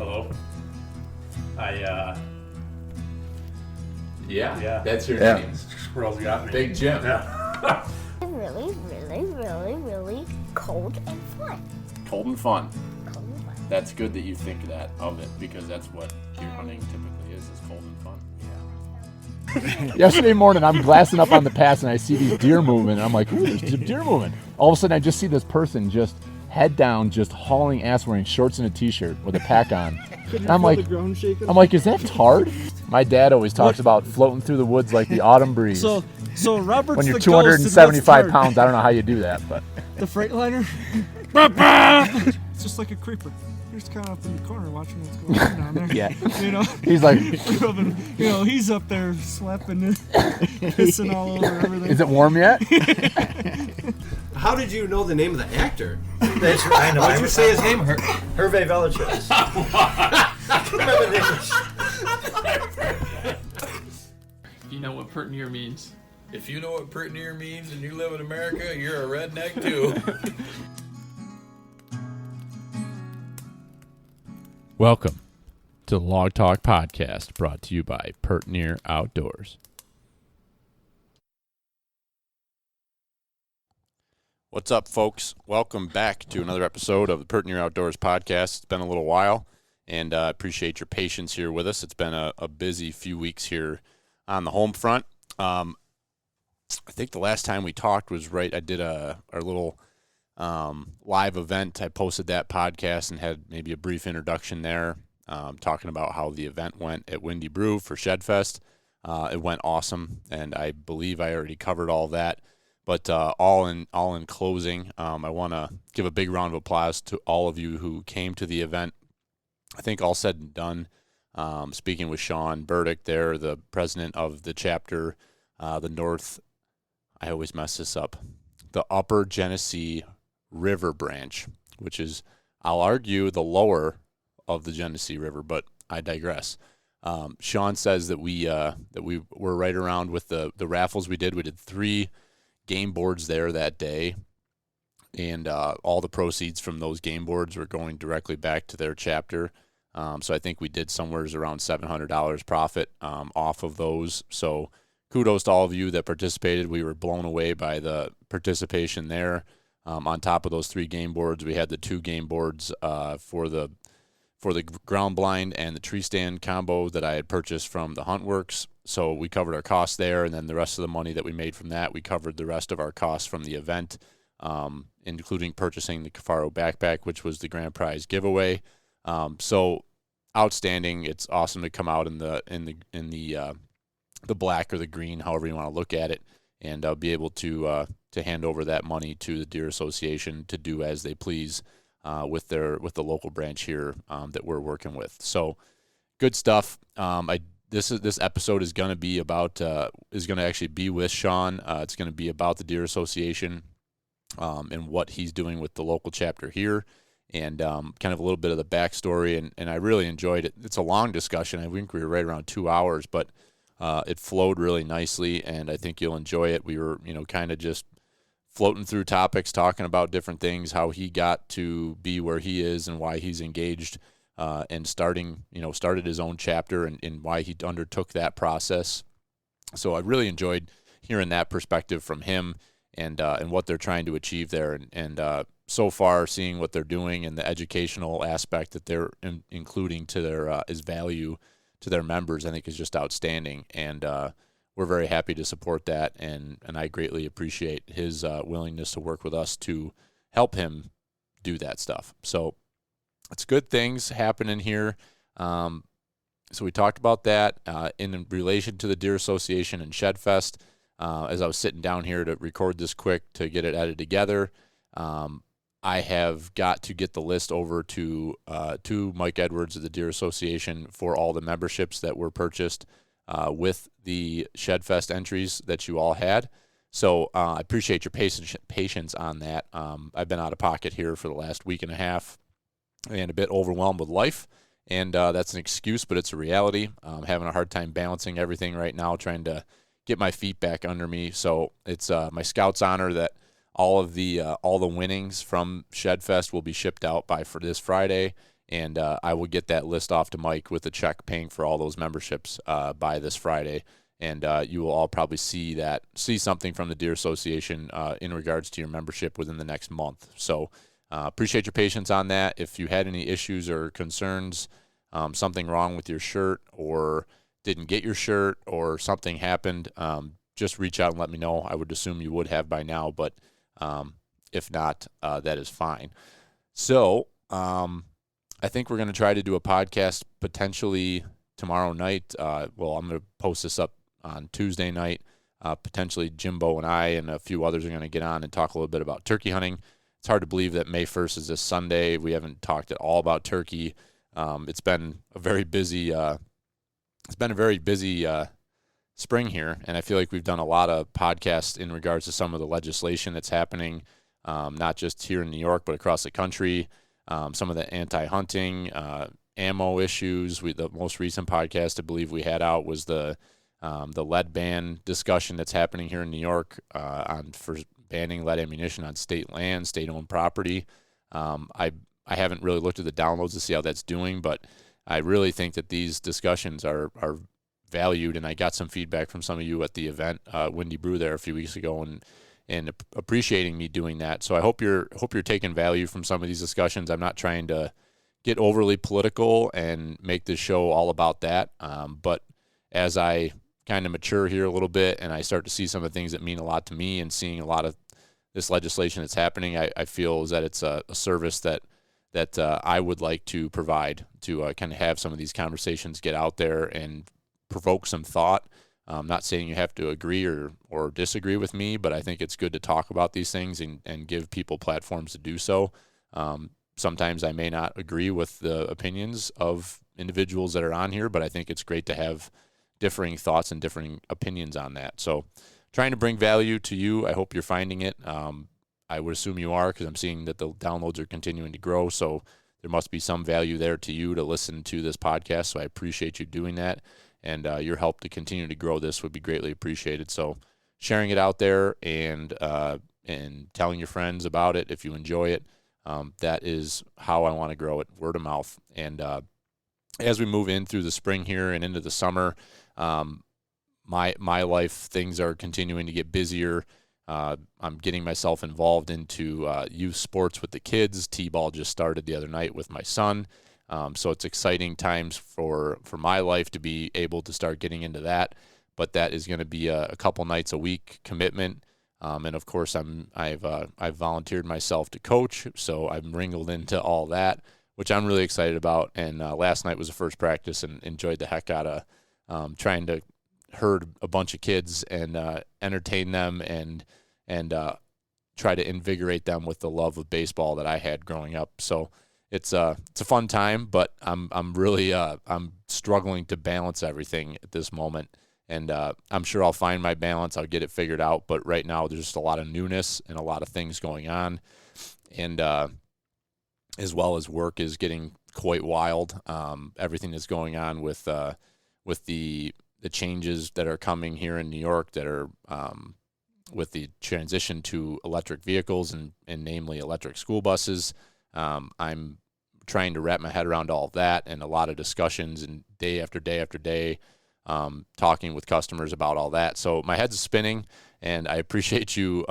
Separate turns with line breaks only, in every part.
Hello.
Yeah, that's your name.
Squirrels got me.
Big Jim.
Yeah.
Really cold and fun.
Cold and fun.
Cold and fun.
That's good that you think that of it, because that's what deer hunting typically is cold and fun.
Yesterday morning, I'm glassing up on the pass, and I see these deer moving, and I'm like, ooh, there's deer moving. All of a sudden, I just see this person just head down, just hauling ass, wearing shorts and a t-shirt with a pack on. And I'm like, is that Tard? My dad always talks about floating through the woods like the autumn breeze.
So Robert's
when you're
the ghost, and
275
that's
pounds, I don't know how you do that, but
the Freightliner. It's just like a creeper. You're just kind of up in the corner watching what's going on down there.
yeah,
You know,
he's like,
he's up there slapping, pissing all over everything.
is it warm yet?
How did you know the name of the actor?
That's I know.
Why did you say his name?
Hervé Villechaize.
You know what pert near means.
If you know what pert near means and you live in America, you're a redneck too.
Welcome to the Log Talk Podcast, brought to you by Pert Near Outdoors. What's up, folks? Welcome back to another episode of the Pert Near Outdoors Podcast. It's been a little while, and I appreciate your patience here with us. It's been a busy few weeks here on the home front. I think the last time we talked was I did our little live event. I posted that podcast and had maybe a brief introduction there, talking about how the event went at Windy Brew for Shedfest. It went awesome, and I believe I already covered all that. But all in closing, I want to give a big round of applause to all of you who came to the event. I think all said and done, speaking with Sean Burdick there, the president of the chapter, I always mess this up, the Upper Genesee River Branch, which is, I'll argue, the lower of the Genesee River, but I digress. Sean says that we were right around with the raffles we did. We did 3 game boards there that day, and all the proceeds from those game boards were going directly back to their chapter. So I think we did somewhere around $700 profit off of those. So kudos to all of you that participated. We were blown away by the participation there. On top of those 3 game boards, we had the 2 game boards for the ground blind and the tree stand combo that I had purchased from the Huntworks. So we covered our costs there, and then the rest of the money that we made from that, we covered the rest of our costs from the event, including purchasing the Cafaro backpack, which was the grand prize giveaway. So outstanding. It's awesome to come out in the black or the green, however you want to look at it, and be able to hand over that money to the Deer Association to do as they please with the local branch here that we're working with. So good stuff. This episode is going to be about actually be with Sean. It's going to be about the Deer Association and what he's doing with the local chapter here, and kind of a little bit of the backstory. And I really enjoyed it. It's a long discussion. I think we were right around 2 hours, but it flowed really nicely, and I think you'll enjoy it. We were, kind of just floating through topics, talking about different things, how he got to be where he is and why he's engaged and started his own chapter and why he undertook that process. So I really enjoyed hearing that perspective from him and what they're trying to achieve there. And so far, seeing what they're doing and the educational aspect that they're including to their is value to their members, I think is just outstanding. And we're very happy to support that, and I greatly appreciate his willingness to work with us to help him do that stuff. So it's good things happening here. So we talked about that in relation to the Deer Association and Shedfest. As I was sitting down here to record this quick to get it edited together, I have got to get the list over to Mike Edwards of the Deer Association for all the memberships that were purchased with the Shedfest entries that you all had. So I appreciate your patience on that. I've been out of pocket here for the last week and a half and a bit overwhelmed with life, and that's an excuse, but it's a reality. I'm having a hard time balancing everything right now, trying to get my feet back under me. So it's my Scout's honor that all the winnings from Shedfest will be shipped out for this Friday, and I will get that list off to Mike with a check paying for all those memberships by this Friday. And you will all probably see something from the Deer Association in regards to your membership within the next month. So appreciate your patience on that. If you had any issues or concerns, something wrong with your shirt or didn't get your shirt or something happened, just reach out and let me know. I would assume you would have by now, but if not, that is fine. So I think we're going to try to do a podcast potentially tomorrow night. Well, I'm going to post this up on Tuesday night. Potentially Jimbo and I and a few others are going to get on and talk a little bit about turkey hunting. It's hard to believe that May 1st is this Sunday. We haven't talked at all about turkey. It's been a very busy spring here, and I feel like we've done a lot of podcasts in regards to some of the legislation that's happening, not just here in New York, but across the country. Some of the anti-hunting, ammo issues. The most recent podcast I believe we had out was the lead ban discussion that's happening here in New York for banning lead ammunition on state land, state-owned property. I haven't really looked at the downloads to see how that's doing, but I really think that these discussions are valued, and I got some feedback from some of you at the event, Windy Brew, there a few weeks ago, and appreciating me doing that. So I hope you're taking value from some of these discussions. I'm not trying to get overly political and make this show all about that, but as I kind of mature here a little bit and I start to see some of the things that mean a lot to me and seeing a lot of this legislation that's happening, I feel that it's a service that I would like to provide to kind of have some of these conversations get out there and provoke some thought. I'm not saying you have to agree or disagree with me, but I think it's good to talk about these things and give people platforms to do so. Sometimes I may not agree with the opinions of individuals that are on here, but I think it's great to have differing thoughts and differing opinions on that. So trying to bring value to you. I hope you're finding it. I would assume you are, because I'm seeing that the downloads are continuing to grow. So there must be some value there to you to listen to this podcast. So I appreciate you doing that. And your help to continue to grow this would be greatly appreciated. So sharing it out there and telling your friends about it if you enjoy it, that is how I want to grow it, word of mouth. And as we move in through the spring here and into the summer, my life, things are continuing to get busier. I'm getting myself involved into youth sports with the kids. T-ball just started the other night with my son. So it's exciting times for my life to be able to start getting into that. But that is going to be a couple nights a week commitment. And of course, I've volunteered myself to coach, so I'm wrinkled into all that, which I'm really excited about. And last night was the first practice, and enjoyed the heck out of trying to herd a bunch of kids and entertain them and try to invigorate them with the love of baseball that I had growing up. So it's a fun time, but I'm really I'm struggling to balance everything at this moment. And I'm sure I'll find my balance. I'll get it figured out. But right now, there's just a lot of newness and a lot of things going on. And as well as work is getting quite wild. Everything that's going on with the changes that are coming here in New York that are with the transition to electric vehicles and namely electric school buses. I'm trying to wrap my head around all of that, and a lot of discussions and day after day after day, talking with customers about all that. So my head's spinning, and I appreciate you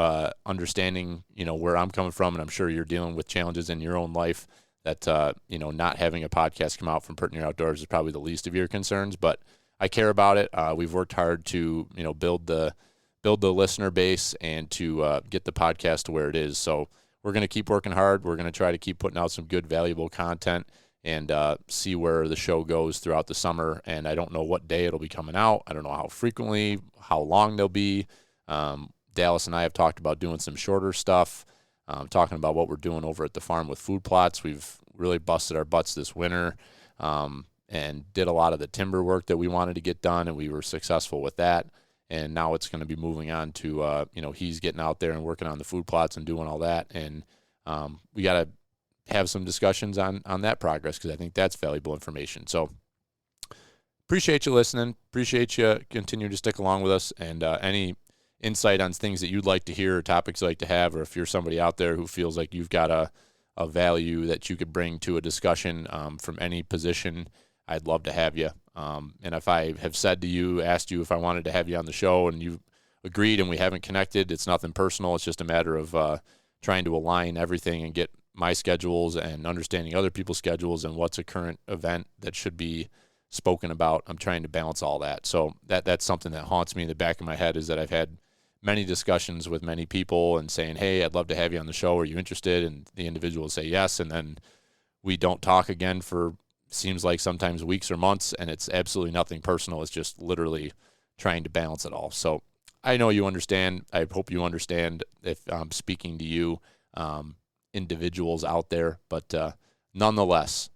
understanding, where I'm coming from, and I'm sure you're dealing with challenges in your own life that, not having a podcast come out from Pert Near Outdoors is probably the least of your concerns, but I care about it. We've worked hard to, build the listener base and to get the podcast to where it is. So we're going to keep working hard. We're going to try to keep putting out some good, valuable content and see where the show goes throughout the summer. And I don't know what day it'll be coming out. I don't know how frequently, how long they'll be. Dallas and I have talked about doing some shorter stuff, talking about what we're doing over at the farm with food plots. We've really busted our butts this winter and did a lot of the timber work that we wanted to get done, and we were successful with that. And now it's going to be moving on to, he's getting out there and working on the food plots and doing all that. And we got to have some discussions on that progress, because I think that's valuable information. So appreciate you listening. Appreciate you continue to stick along with us. And any insight on things that you'd like to hear or topics you'd like to have, or if you're somebody out there who feels like you've got a of value that you could bring to a discussion from any position, I'd love to have you. And if I have said to you, asked you if I wanted to have you on the show and you agreed and we haven't connected, it's nothing personal. It's just a matter of trying to align everything and get my schedules and understanding other people's schedules and what's a current event that should be spoken about. I'm trying to balance all that. So that's something that haunts me in the back of my head, is that I've had many discussions with many people and saying, hey, I'd love to have you on the show. Are you interested? And the individual will say yes. And then we don't talk again for seems like sometimes weeks or months, and it's absolutely nothing personal. It's just literally trying to balance it all. So I know you understand. I hope you understand if I'm speaking to you, individuals out there, but nonetheless,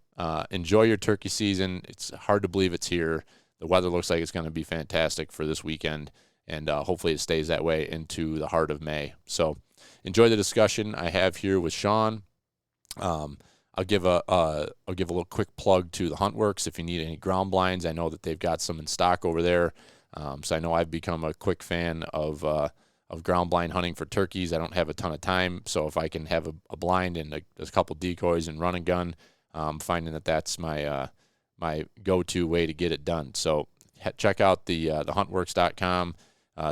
enjoy your turkey season. It's hard to believe it's here. The weather looks like it's going to be fantastic for this weekend, and hopefully it stays that way into the heart of May. So enjoy the discussion I have here with Sean. I'll give a little quick plug to the Huntworks. If you need any ground blinds, I know that they've got some in stock over there. So I know I've become a quick fan of ground blind hunting for turkeys. I don't have a ton of time, so if I can have a blind and a couple decoys and run and gun, finding that's my my go-to way to get it done. So check out the huntworks.com.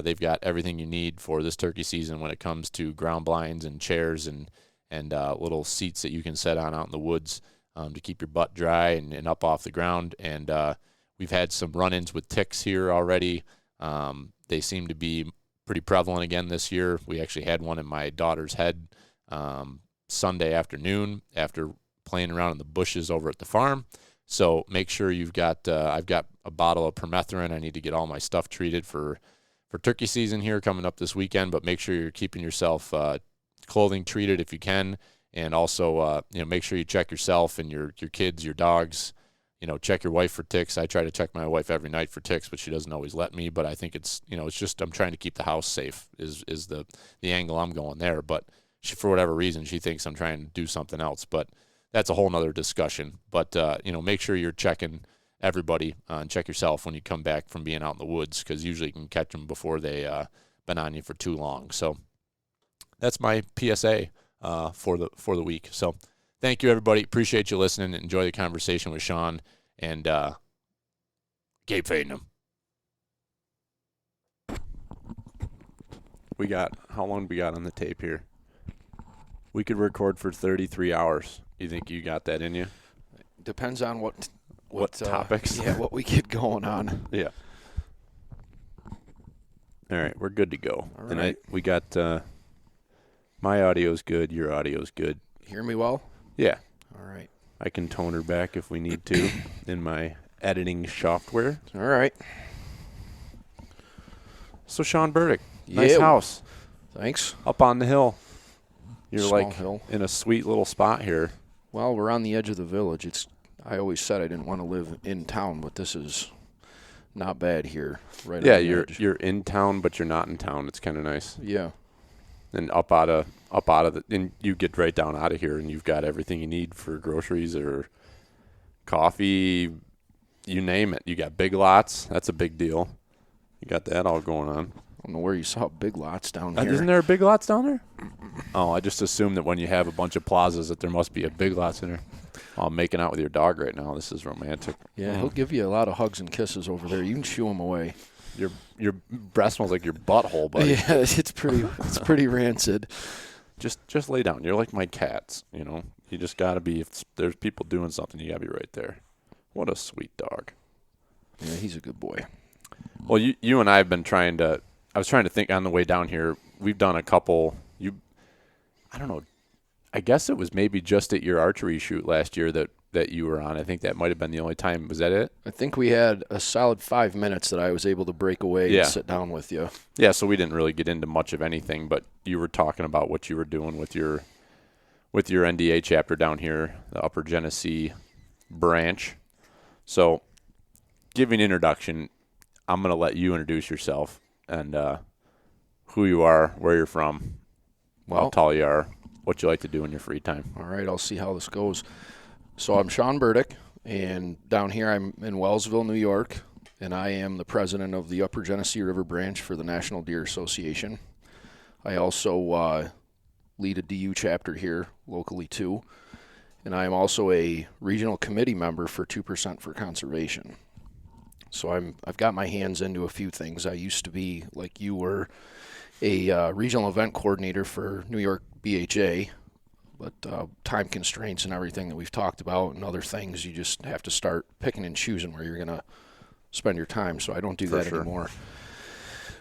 They've got everything you need for this turkey season when it comes to ground blinds and chairs and little seats that you can set on out in the woods to keep your butt dry and up off the ground. And we've had some run-ins with ticks here already. They seem to be pretty prevalent again this year. We actually had one in my daughter's head Sunday afternoon after playing around in the bushes over at the farm. So make sure you've got, I've got a bottle of permethrin. I need to get all my stuff treated for turkey season here coming up this weekend, but make sure you're keeping yourself clothing treated if you can. And also, make sure you check yourself and your kids, your dogs. Check your wife for ticks. I try to check my wife every night for ticks, but she doesn't always let me. But I think it's just I'm trying to keep the house safe is the angle I'm going there. But she, for whatever reason, she thinks I'm trying to do something else. But that's a whole nother discussion. But, make sure you're checking everybody and check yourself when you come back from being out in the woods, because usually you can catch them before they been on you for too long. So that's my PSA for the week. So thank you, everybody. Appreciate you listening. Enjoy the conversation with Sean and Gabe fading him. How long we got on the tape here? We could record for 33 hours. You think you got that in you?
Depends on what
topics?
Yeah, what we get going on.
Yeah. All right, we're good to go.
All right.
And we got my audio's good, your audio's good.
Hear me well?
Yeah.
All right.
I can tone her back if we need to in my editing software.
All right.
So Sean Burdick, nice
Yeah.
house.
Thanks.
Up on the hill. You're
Small
like
hill.
in a sweet little spot here.
Well, we're on the edge of the village. I always said I didn't want to live in town, but this is not bad here. Right.
Yeah,
on the edge.
you're in town, but you're not in town. It's kind of nice.
Yeah.
And up out of the, and you get right down out of here, and you've got everything you need for groceries or coffee, you name it. You got Big Lots. That's a big deal. You got that all going on.
I don't know where you saw Big Lots down here.
Isn't there a Big Lots down there? Oh, I just assumed that when you have a bunch of plazas that there must be a Big Lots in there. Oh, I'm making out with your dog right now. This is romantic.
Yeah, he'll give you a lot of hugs and kisses over there. You can shoo him away.
Your breath smells like your butthole, buddy.
Yeah, it's pretty rancid.
Just lay down. You're like my cats, You just got to be, if there's people doing something, you got to be right there. What a sweet dog.
Yeah, he's a good boy.
Well, you and I have been I was trying to think on the way down here. We've done a couple, I don't know, I guess it was maybe just at your archery shoot last year that you were on. I think that might have been the only time. Was that it?
I think we had a solid 5 minutes that I was able to break away and sit down with you.
Yeah, so we didn't really get into much of anything, but you were talking about what you were doing with your NDA chapter down here, the Upper Genesee Branch. So, giving an introduction, I'm going to let you introduce yourself and who you are, where you're from, how tall you are, what you like to do in your free time.
All right, I'll see how this goes. So I'm Sean Burdick, and down here I'm in Wellsville, New York, and I am the president of the Upper Genesee River Branch for the National Deer Association. I also lead a DU chapter here locally too. And I am also a regional committee member for 2% for Conservation. So I've got my hands into a few things. I used to be, like you were, a regional event coordinator for New York BHA, but time constraints and everything that we've talked about and other things, you just have to start picking and choosing where you're going to spend your time. So I don't do that anymore.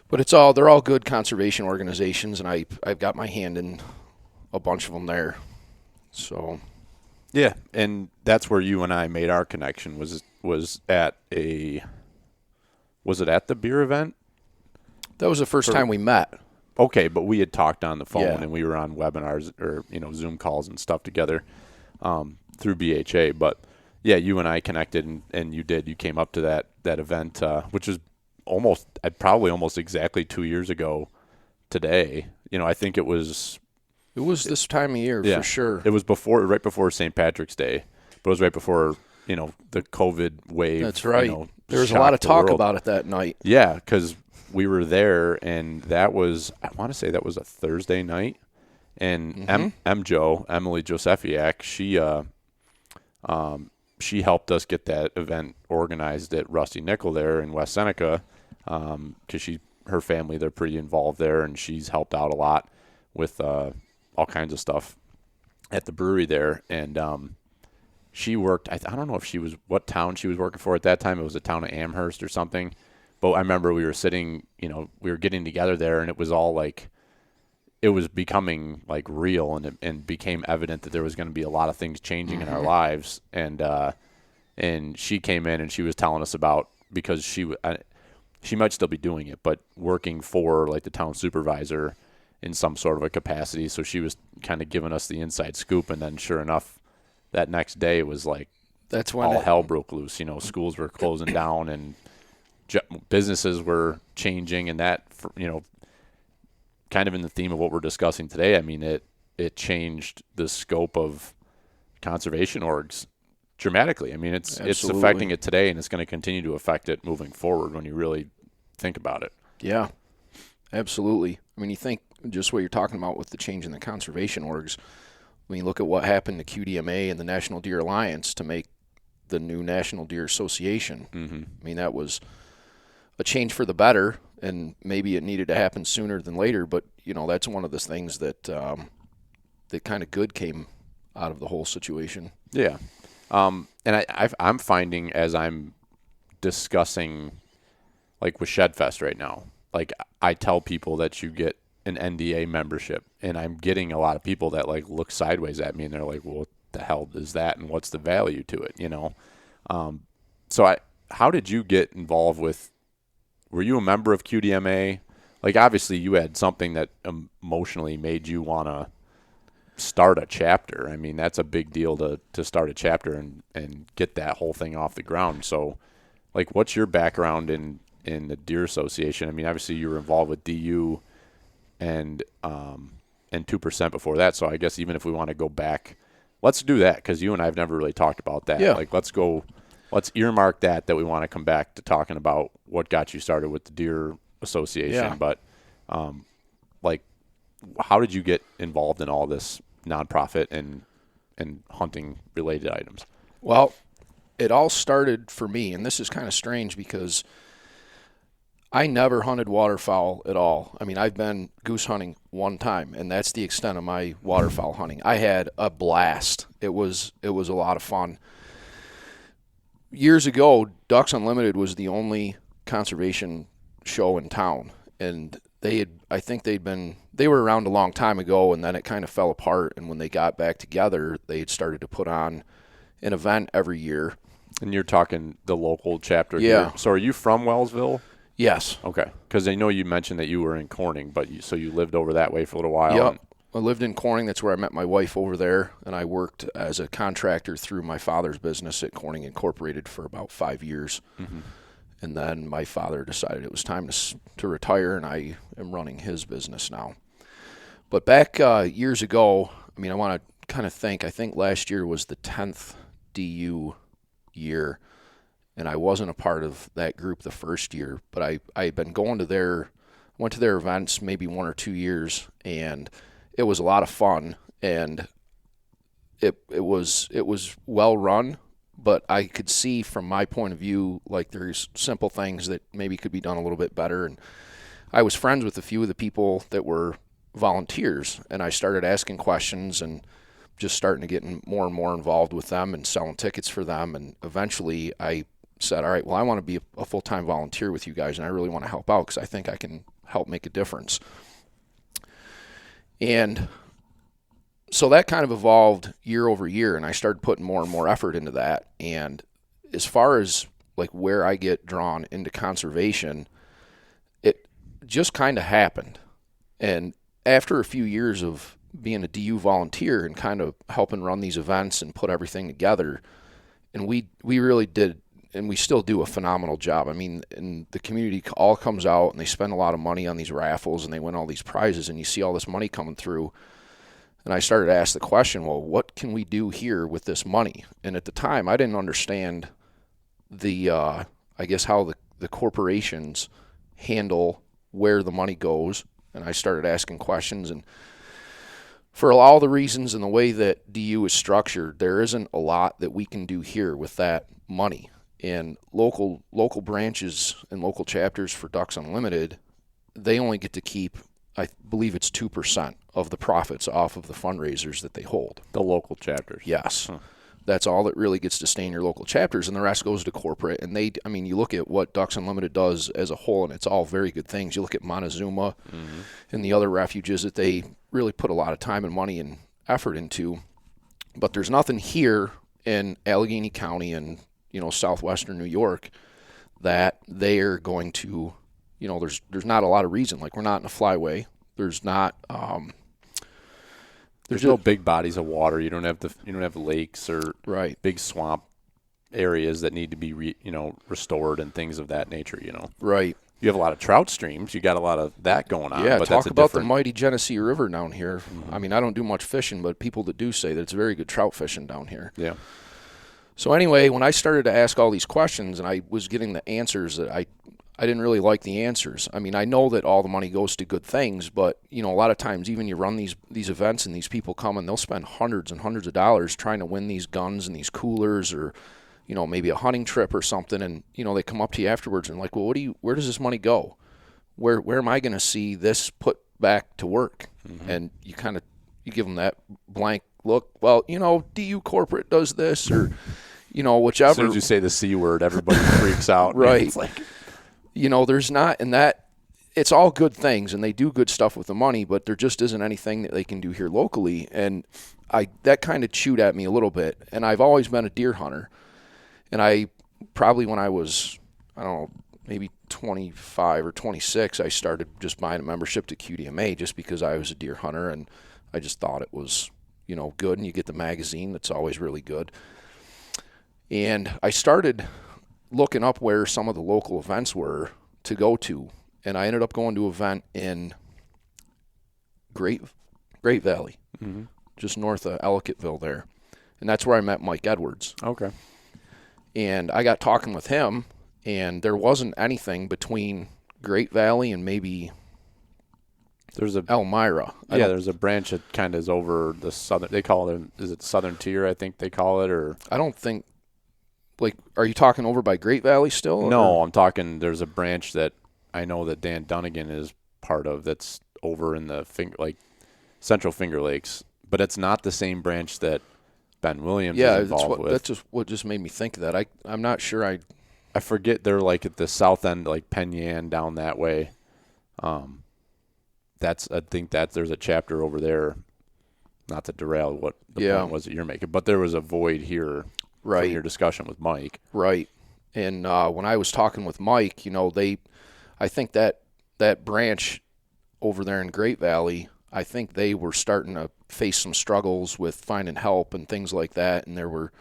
But they're all good conservation organizations, and I've got my hand in a bunch of them there. So
Yeah, and that's where you and I made our connection. Was it at the beer event?
That was the first time we met.
Okay, but we had talked on the phone,
Yeah.
and we were on webinars or Zoom calls and stuff together through BHA. But yeah, you and I connected, and you came up to that event, which was probably almost exactly 2 years ago today. I think it was.
It was this time of year for sure.
It was right before St. Patrick's Day, but it was right before the COVID wave.
That's right. There was a
shocked
lot of
the
talk
world.
about it that night.
Yeah, because we were there, and that was, I want to say that was a Thursday night, and Emily Josefiak, she helped us get that event organized at Rusty Nickel there in West Seneca, because her family, they're pretty involved there, and she's helped out a lot with all kinds of stuff at the brewery there. And she worked, I don't know what town she was working for at that time. It was a town of Amherst or something. But I remember we were sitting, we were getting together there, and it was all like, it was becoming like real, and it became evident that there was going to be a lot of things changing in our lives. And she came in and she was telling us about, because she might still be doing it, but working for like the town supervisor in some sort of a capacity. So she was kind of giving us the inside scoop, and then sure enough, that next day was like,
that's when
all hell broke loose. Schools were closing down, and businesses were changing, and that, kind of in the theme of what we're discussing today. I mean, it changed the scope of conservation orgs dramatically. I mean, it's affecting it today, and it's going to continue to affect it moving forward when you really think about it.
Yeah, absolutely. I mean, you think just what you're talking about with the change in the conservation orgs. When you look at what happened to QDMA and the National Deer Alliance to make the new National Deer Association, I mean, that was a change for the better, and maybe it needed to happen sooner than later. But that's one of the things that that kind of good came out of the whole situation.
Yeah, and I'm finding, as I'm discussing, like with Shedfest right now, like I tell people that you get an NDA membership, and I'm getting a lot of people that like look sideways at me, and they're like, well, what the hell is that, and what's the value to it? So how did you get involved with? Were you a member of QDMA? Like, obviously you had something that emotionally made you want to start a chapter. I mean, that's a big deal to start a chapter and get that whole thing off the ground. So, like, what's your background in the Deer Association? I mean, obviously you were involved with DU and 2% before that. So I guess even if we want to go back, let's do that, because you and I have never really talked about that.
Yeah.
Like, let's earmark that we want to come back to talking about what got you started with the Deer Association.
Yeah.
But, like, how did you get involved in all this nonprofit and hunting related items?
Well, it all started for me, and this is kind of strange because I never hunted waterfowl at all. I mean, I've been goose hunting one time, and that's the extent of my waterfowl hunting. I had a blast. It was a lot of fun. Years ago, Ducks Unlimited was the only conservation show in town, and they were around a long time ago, and then it kind of fell apart. And when they got back together, they had started to put on an event every year.
And you're talking the local chapter
Yeah.
here. So are you from Wellsville?
Yes.
Okay. Because I know you mentioned that you were in Corning, but you lived over that way for a little while.
Yep. I lived in Corning. That's where I met my wife over there, and I worked as a contractor through my father's business at Corning Incorporated for about 5 years.
Mm-hmm.
And then my father decided it was time to retire, and I am running his business now. But back years ago, I mean, I want to kind of think, I think last year was the 10th DU year, and I wasn't a part of that group the first year, but I had been went to their events maybe 1 or 2 years, and it was a lot of fun, and it was well run. But I could see from my point of view, like there's simple things that maybe could be done a little bit better. And I was friends with a few of the people that were volunteers, and I started asking questions and just starting to get more and more involved with them and selling tickets for them. And eventually I said, all right, well, I want to be a full-time volunteer with you guys, and I really want to help out because I think I can help make a difference. And so that kind of evolved year over year, and I started putting more and more effort into that. And as far as like where I get drawn into conservation, it just kind of happened. And after a few years of being a DU volunteer and kind of helping run these events and put everything together, and we really did, and we still do a phenomenal job. I mean, and the community all comes out and they spend a lot of money on these raffles and they win all these prizes, and you see all this money coming through. And I started to ask the question, well, what can we do here with this money? And at the time, I didn't understand I guess how the corporations handle where the money goes. And I started asking questions, and for all the reasons and the way that DU is structured, there isn't a lot that we can do here with that money. And local branches and local chapters for Ducks Unlimited, they only get to keep, I believe it's 2% of the profits off of the fundraisers that they hold.
The local chapters.
Yes. Huh. That's all that really gets to stay in your local chapters, and the rest goes to corporate. And you look at what Ducks Unlimited does as a whole, and it's all very good things. You look at Montezuma and the other refuges that they really put a lot of time and money and effort into. But there's nothing here in Allegheny County and, southwestern New York that they're going to, there's not a lot of reason. Like, we're not in a flyway. There's not
There's no big bodies of water. You don't have lakes or big swamp areas that need to be restored and things of that nature.
Right.
You have a lot of trout streams. You got a lot of that going on.
Yeah,
but
talk
that's
about the mighty Genesee River down here.
Mm-hmm.
I mean, I don't do much fishing, but people that do say that it's very good trout fishing down here.
Yeah.
So anyway, when I started to ask all these questions and I was getting the answers that I didn't really like the answers. I mean, I know that all the money goes to good things, but, a lot of times even you run these events and these people come and they'll spend hundreds and hundreds of dollars trying to win these guns and these coolers or, maybe a hunting trip or something. And, they come up to you afterwards and like, well, where does this money go? Where am I going to see this put back to work? Mm-hmm. And you give them that blank look. Well, DU corporate does this or, whichever.
As soon as you say the C word, everybody freaks out.
Right.
It's like,
there's not, and that it's all good things and they do good stuff with the money, but there just isn't anything that they can do here locally. And that kind of chewed at me a little bit. And I've always been a deer hunter. And I probably when I was, I don't know, maybe 25 or 26, I started just buying a membership to QDMA just because I was a deer hunter and I just thought it was, good. And you get the magazine that's always really good. And I started looking up where some of the local events were to go to, and I ended up going to an event in Great Valley, just north of Ellicottville there, and that's where I met Mike Edwards.
Okay.
And I got talking with him, and there wasn't anything between Great Valley and maybe
there's
Elmira.
There's a branch that kind of is over the southern. They call it, is it Southern Tier? I think they call it, or
I don't think. Like, are you talking over by Great Valley still?
No, I'm talking. There's a branch that I know that Dan Dunnigan is part of. That's over in the Central Finger Lakes, but it's not the same branch that Ben Williams is involved with.
That's just what just made me think of that. I'm not sure.
I forget. They're like at the south end, like Penyan down that way. I think that there's a chapter over there. Not to derail what the point was that you're making, but there was a void here.
Right.
From your discussion with Mike.
Right. And when I was talking with Mike, I think that branch over there in Great Valley, I think they were starting to face some struggles with finding help and things like that. And there were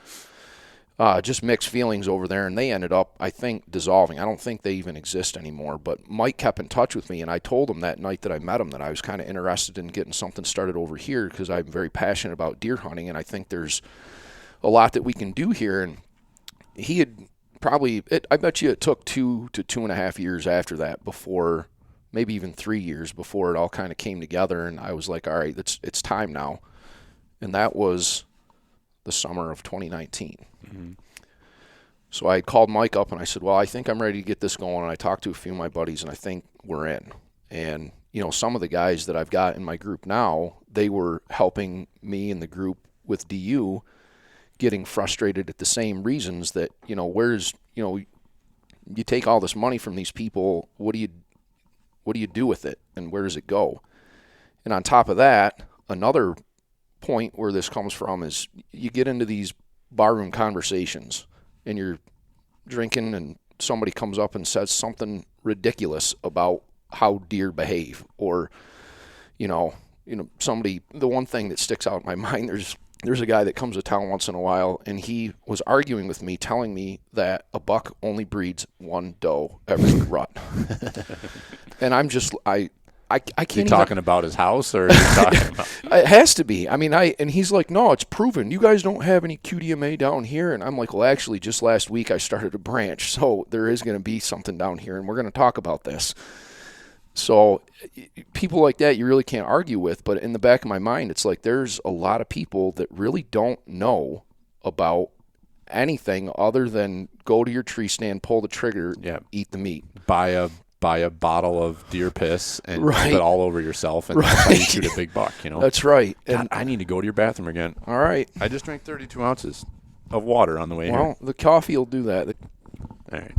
just mixed feelings over there. And they ended up, I think, dissolving. I don't think they even exist anymore. But Mike kept in touch with me. And I told him that night that I met him that I was kind of interested in getting something started over here because I'm very passionate about deer hunting. And I think there's a lot that we can do here. And he had I bet you it took 2 to 2.5 years after that before maybe even 3 years before it all kind of came together, and I was like, all right, it's time now. And that was the summer of 2019.
Mm-hmm.
So I called Mike up and I said, well, I think I'm ready to get this going. And I talked to a few of my buddies, and I think we're in. And, you know, some of the guys that I've got in my group now, they were helping me in the group with DU, getting frustrated at the same reasons that, you know, you take all this money from these people, what do you do with it, and where does it go? And on top of that, another point where this comes from is you get into these barroom conversations and you're drinking and somebody comes up and says something ridiculous about how deer behave, or somebody, the one thing that sticks out in my mind, there's a guy that comes to town once in a while, and he was arguing with me, telling me that a buck only breeds one doe every rut. And I'm just, I can't
You
even,
talking about his house, or are you talking about?
it has to be. I mean, and he's like, no, it's proven. You guys don't have any QDMA down here. And I'm like, well, actually, just last week I started a branch, so there is going to be something down here, and we're going to talk about this. So people like that you really can't argue with, but in the back of my mind, it's like there's a lot of people that really don't know about anything other than go to your tree stand, pull the trigger, eat the meat.
Buy a bottle of deer piss and
Right.
put it all over yourself, and that's how you shoot a big buck, you know?
That's right.
God,
And
I need to go to your bathroom again.
all right.
I just drank 32 ounces of water on the way
Well,
here.
the coffee will do that.
All right.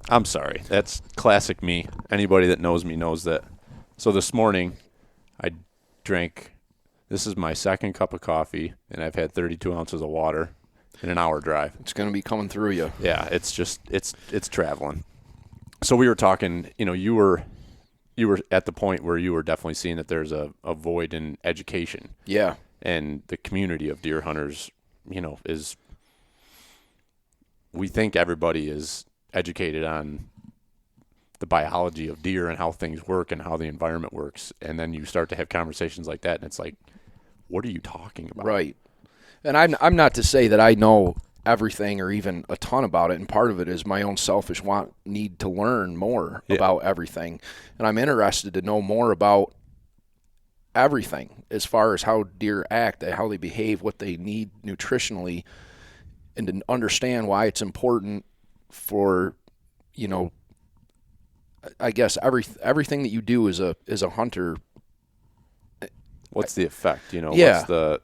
I'm sorry. That's classic me. Anybody that knows me knows that. So this morning, I drank, this is my second cup of coffee, and I've had 32 ounces of water in an hour drive.
It's going to be coming through you.
Yeah, it's just, it's traveling. So we were talking, you were at the point where you were definitely seeing that there's a void in education.
Yeah.
And the community of deer hunters, we think everybody is educated on the biology of deer and how things work and how the environment works. And then you start to have conversations like that, and it's like, what are you talking about?
Right. And I'm not to say that I know everything or even a ton about it, and part of it is my own selfish need to learn more about everything. And I'm interested to know more about everything as far as how deer act, how they behave, what they need nutritionally, and to understand why it's important for, I guess everything that you do as a hunter.
What's the effect?
Yeah.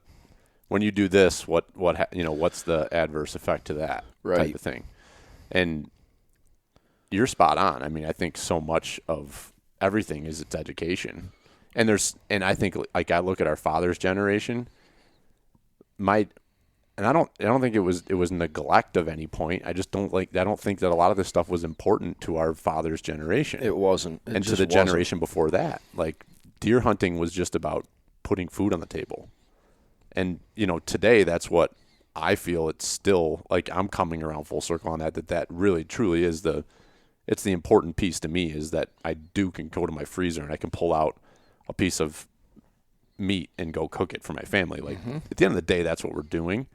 When you do this, what's the adverse effect to that type of thing? And you're spot on. I mean, I think so much of everything is its education. And I think, like, I look at our father's generation, and I don't think it was neglect of any point. I don't think that a lot of this stuff was important to our father's generation.
It wasn't.
And to the generation before that. Like, deer hunting was just about putting food on the table. And, today that's what I feel it's still, like, I'm coming around full circle on that really truly is it's the important piece to me, is that I can go to my freezer and I can pull out a piece of meat and go cook it for my family. Like, at the end of the day, that's what we're doing.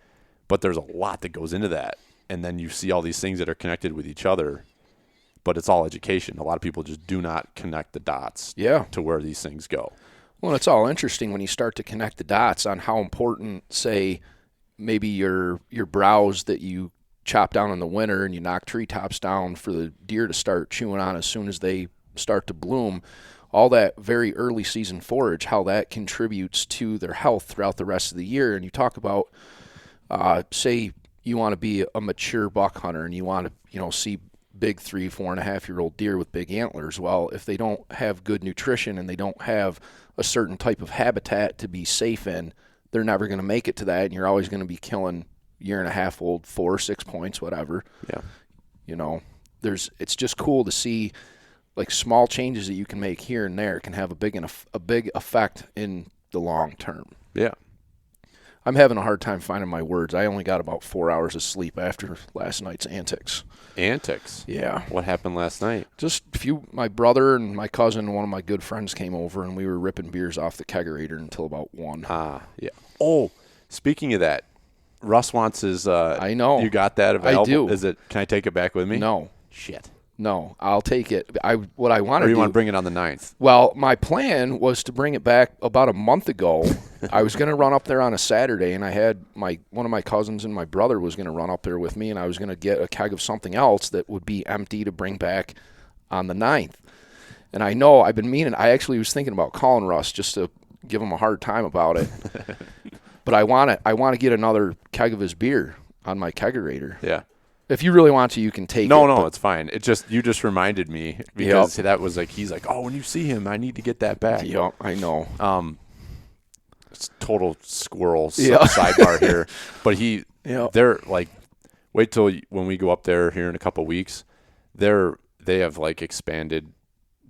But there's a lot that goes into that. And then you see all these things that are connected with each other, but it's all education. A lot of people just do not connect the dots to where these things go.
Well, it's all interesting when you start to connect the dots on how important, say, maybe your browse that you chop down in the winter and you knock treetops down for the deer to start chewing on as soon as they start to bloom, all that very early season forage, how that contributes to their health throughout the rest of the year. And you talk about, say you want to be a mature buck hunter and you want to, see big 3, 4.5-year-old deer with big antlers. Well, if they don't have good nutrition and they don't have a certain type of habitat to be safe in, they're never going to make it to that, and you're always going to be killing 1.5-year-old 4 or 6 points, whatever.
Yeah.
It's just cool to see, like, small changes that you can make here and there can have a big effect in the long term.
Yeah.
I'm having a hard time finding my words. I only got about 4 hours of sleep after last night's antics.
Antics?
Yeah.
What happened last night?
Just my brother and my cousin and one of my good friends came over, and we were ripping beers off the kegerator until about 1.
Yeah. Oh, speaking of that, Russ wants his.
I know.
You got that available?
I do.
Can I take it back with me?
No.
Shit.
No, I'll take it. What I want
Or
to
you
do.
want to bring it on the 9th?
Well, my plan was to bring it back about a month ago. I was going to run up there on a Saturday, and I had one of my cousins and my brother was going to run up there with me, and I was going to get a keg of something else that would be empty to bring back on the 9th. And I know I've been meaning. I actually was thinking about calling Russ just to give him a hard time about it. But I want to get another keg of his beer on my kegerator.
Yeah.
If you really want to, you can take it.
No, it's fine. You just reminded me because that was like, he's like, oh, when you see him, I need to get that back.
Yep, I know.
It's total squirrel
Yeah.
sidebar here, but
Yep.
they're like, wait till when we go up there here in a couple weeks, they have like expanded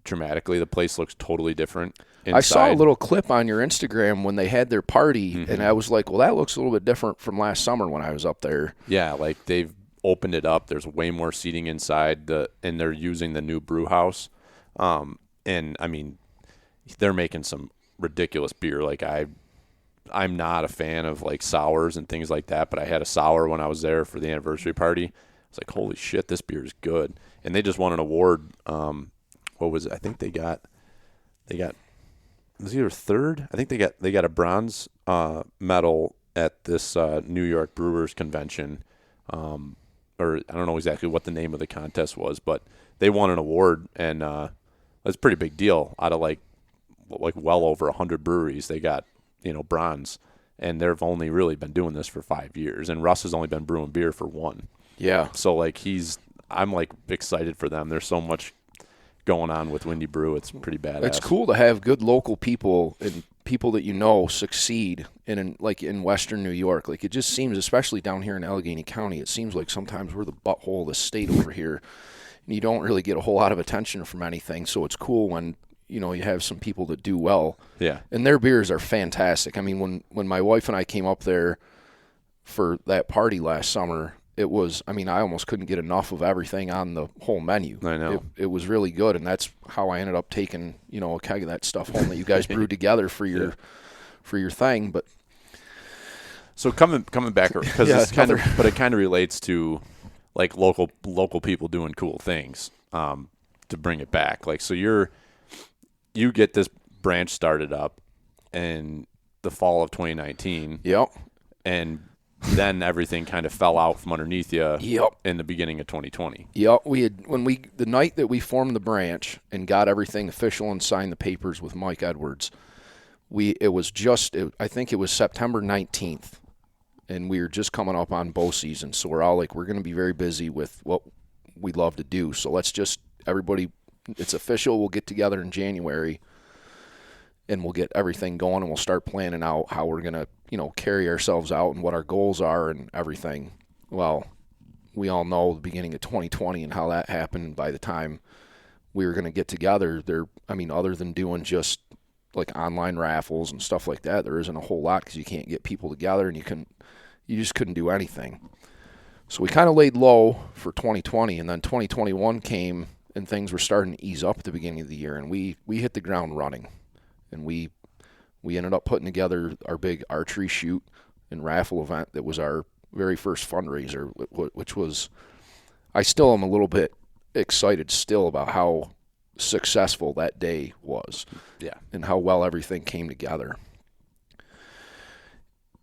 dramatically. The place looks totally different inside.
I saw a little clip on your Instagram when they had their party, and I was like, well, that looks a little bit different from last summer when I was up there.
Yeah, like they've opened it up. There's way more seating inside, and they're using the new brew house. And I mean, they're making some ridiculous beer. Like I'm not a fan of like sours and things like that, but I had a sour when I was there for the anniversary party. It's like, holy shit, this beer is good. And they just won an award. What was it? I think they got it was either third. I think they got a bronze medal at this New York Brewers Convention. Or I don't know exactly what the name of the contest was, but they won an award, and that's a pretty big deal. Out of like well over 100 breweries, they got bronze, and they've only really been doing this for 5 years. And Russ has only been brewing beer for 1.
Yeah.
So like I'm like excited for them. There's so much going on with Windy Brew. It's pretty badass.
It's cool to have good local people and people that succeed in Western New York. Like, it just seems, especially down here in Allegheny County, it seems like sometimes we're the butthole of the state over here, and you don't really get a whole lot of attention from anything. So it's cool when you have some people that do well.
Yeah.
And their beers are fantastic. I mean, when my wife and I came up there for that party last summer, it was, I almost couldn't get enough of everything on the whole menu.
I know.
It was really good, and that's how I ended up taking, a keg of that stuff home that you guys brewed together for your thing. But
so coming back, because but it kind of relates to like local people doing cool things to bring it back. Like, so you get this branch started up in the fall of 2019.
Yep.
And then everything kind of fell out from underneath you
Yep.
in the beginning of 2020.
Yep. The night that we formed the branch and got everything official and signed the papers with Mike Edwards, I think it was September 19th, and we were just coming up on bow season. So we're all like, we're going to be very busy with what we love to do. So let's just, everybody, it's official. We'll get together in January and we'll get everything going, and we'll start planning out how we're going to, carry ourselves out and what our goals are and everything. Well, we all know the beginning of 2020 and how that happened. By the time we were going to get together, other than doing just like online raffles and stuff like that, there isn't a whole lot because you can't get people together, and you just couldn't do anything. So we kind of laid low for 2020, and then 2021 came and things were starting to ease up at the beginning of the year, and we hit the ground running, and we ended up putting together our big archery shoot and raffle event that was our very first fundraiser, which was, I still am a little bit excited still about how successful that day was.
Yeah.
And how well everything came together.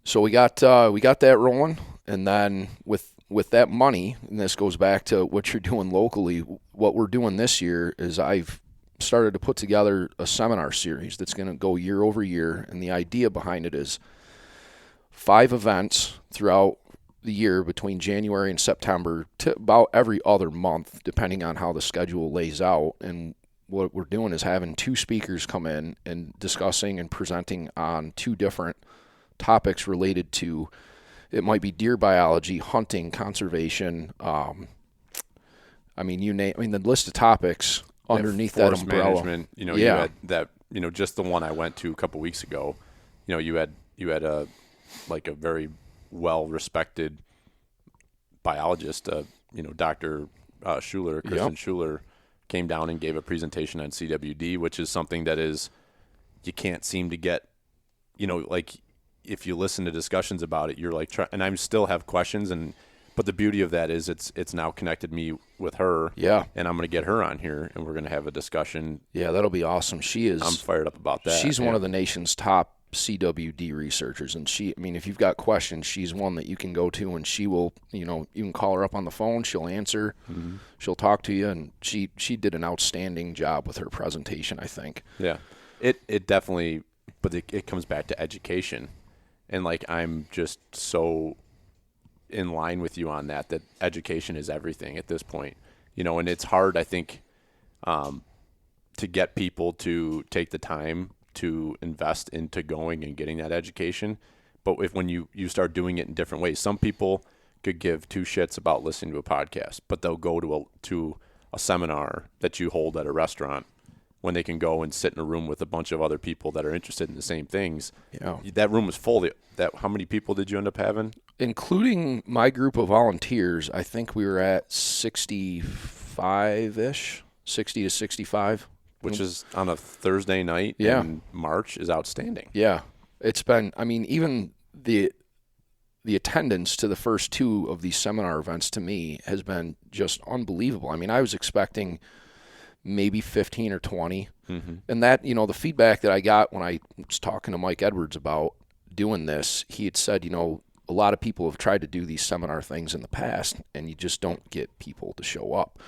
So we got that rolling, and then with that money, and this goes back to what you're doing locally, what we're doing this year is I've started to put together a seminar series that's going to go year over year, and the idea behind it is 5 events throughout the year between January and September to about every other month, depending on how the schedule lays out. And what we're doing is having 2 speakers come in and discussing and presenting on 2 different topics related to, it might be deer biology, hunting, conservation. The list of topics underneath that
forest
umbrella.
management, you had that, just the one I went to a couple weeks ago, you had a very well-respected biologist, Dr. Schuler, Kristen Schuler, came down and gave a presentation on CWD, which is something that you can't seem to get, if you listen to discussions about it, you're like, and I still have questions, But the beauty of that is it's now connected me with her.
Yeah.
And I'm going to get her on here, and we're going to have a discussion.
Yeah, that'll be awesome.
I'm fired up about that.
She's one of the nation's top CWD researchers, and if you've got questions, she's one that you can go to, and she will, you can call her up on the phone, she'll answer, she'll talk to you, and she did an outstanding job with her presentation, I think.
Yeah. It definitely, but it comes back to education, and like I'm just so in line with you on that education is everything at this point, and it's hard, I think, to get people to take the time to invest into going and getting that education. But when you start doing it in different ways, some people could give two shits about listening to a podcast, but they'll go to a seminar that you hold at a restaurant when they can go and sit in a room with a bunch of other people that are interested in the same things.
Yeah.
That room was full. How many people did you end up having?
Including my group of volunteers, I think we were at 65-ish, 60 to 65.
Which is on a Thursday night in March is outstanding.
Yeah. It's been, even the attendance to the first two of these seminar events to me has been just unbelievable. I was expecting maybe 15 or 20.
Mm-hmm.
And that, the feedback that I got when I was talking to Mike Edwards about doing this, he had said, a lot of people have tried to do these seminar things in the past, and you just don't get people to show up.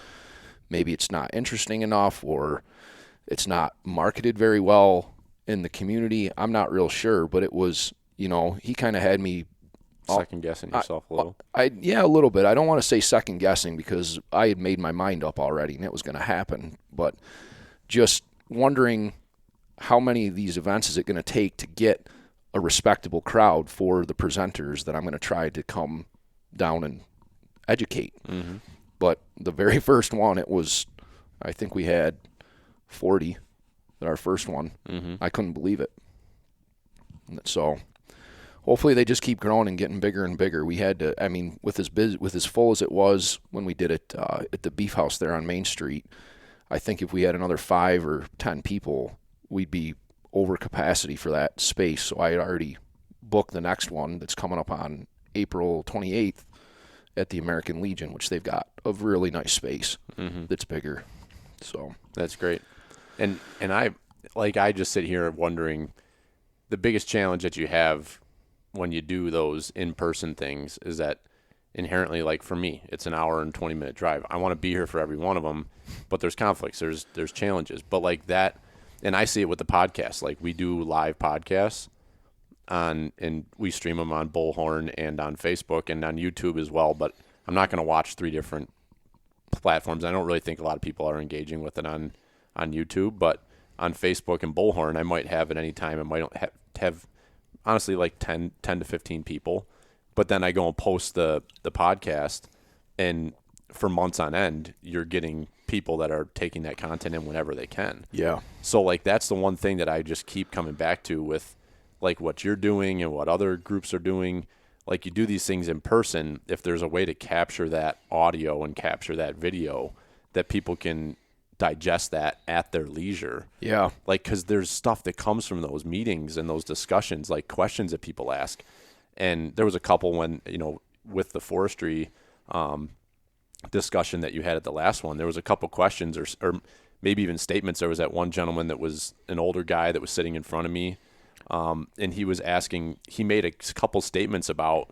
Maybe it's not interesting enough, or it's not marketed very well in the community. I'm not real sure, but it was, he kind of had me
second guessing yourself a little.
Yeah, a little bit. I don't want to say second guessing because I had made my mind up already and it was going to happen. But just wondering how many of these events is it going to take to get a respectable crowd for the presenters that I'm going to try to come down and educate.
Mm-hmm.
But the very first one, I think we had 40 at our first one.
Mm-hmm.
I couldn't believe it. So hopefully they just keep growing and getting bigger and bigger. We had to, with as full as it was when we did it at the Beef House there on Main Street, I think if we had another 5 or 10 people, we'd be over capacity for that space. So I had already booked the next one that's coming up on April 28th at the American Legion, which they've got a really nice space that's bigger. So
that's great. And I just sit here wondering, the biggest challenge that you have when you do those in-person things is that inherently, like for me, it's an hour and 20-minute drive. I want to be here for every one of them, but there's conflicts, there's challenges. But like that, and I see it with the podcast. Like we do live podcasts and we stream them on Bullhorn and on Facebook and on YouTube as well. But I'm not going to watch 3 different platforms. I don't really think a lot of people are engaging with it on YouTube, but on Facebook and Bullhorn, I might have at any time. I might have honestly like 10 to 15 people, but then I go and post the podcast, and for months on end, you're getting people that are taking that content in whenever they can.
yeah.
So like that's the one thing that I just keep coming back to with like what you're doing and what other groups are doing. Like you do these things in person, if there's a way to capture that audio and capture that video that people can digest that at their leisure.
Yeah.
Like, because there's stuff that comes from those meetings and those discussions, like questions that people ask. And there was a couple when, with the forestry discussion that you had at the last one, there was a couple questions or maybe even statements. There was that one gentleman that was an older guy that was sitting in front of me. And he was he made a couple statements about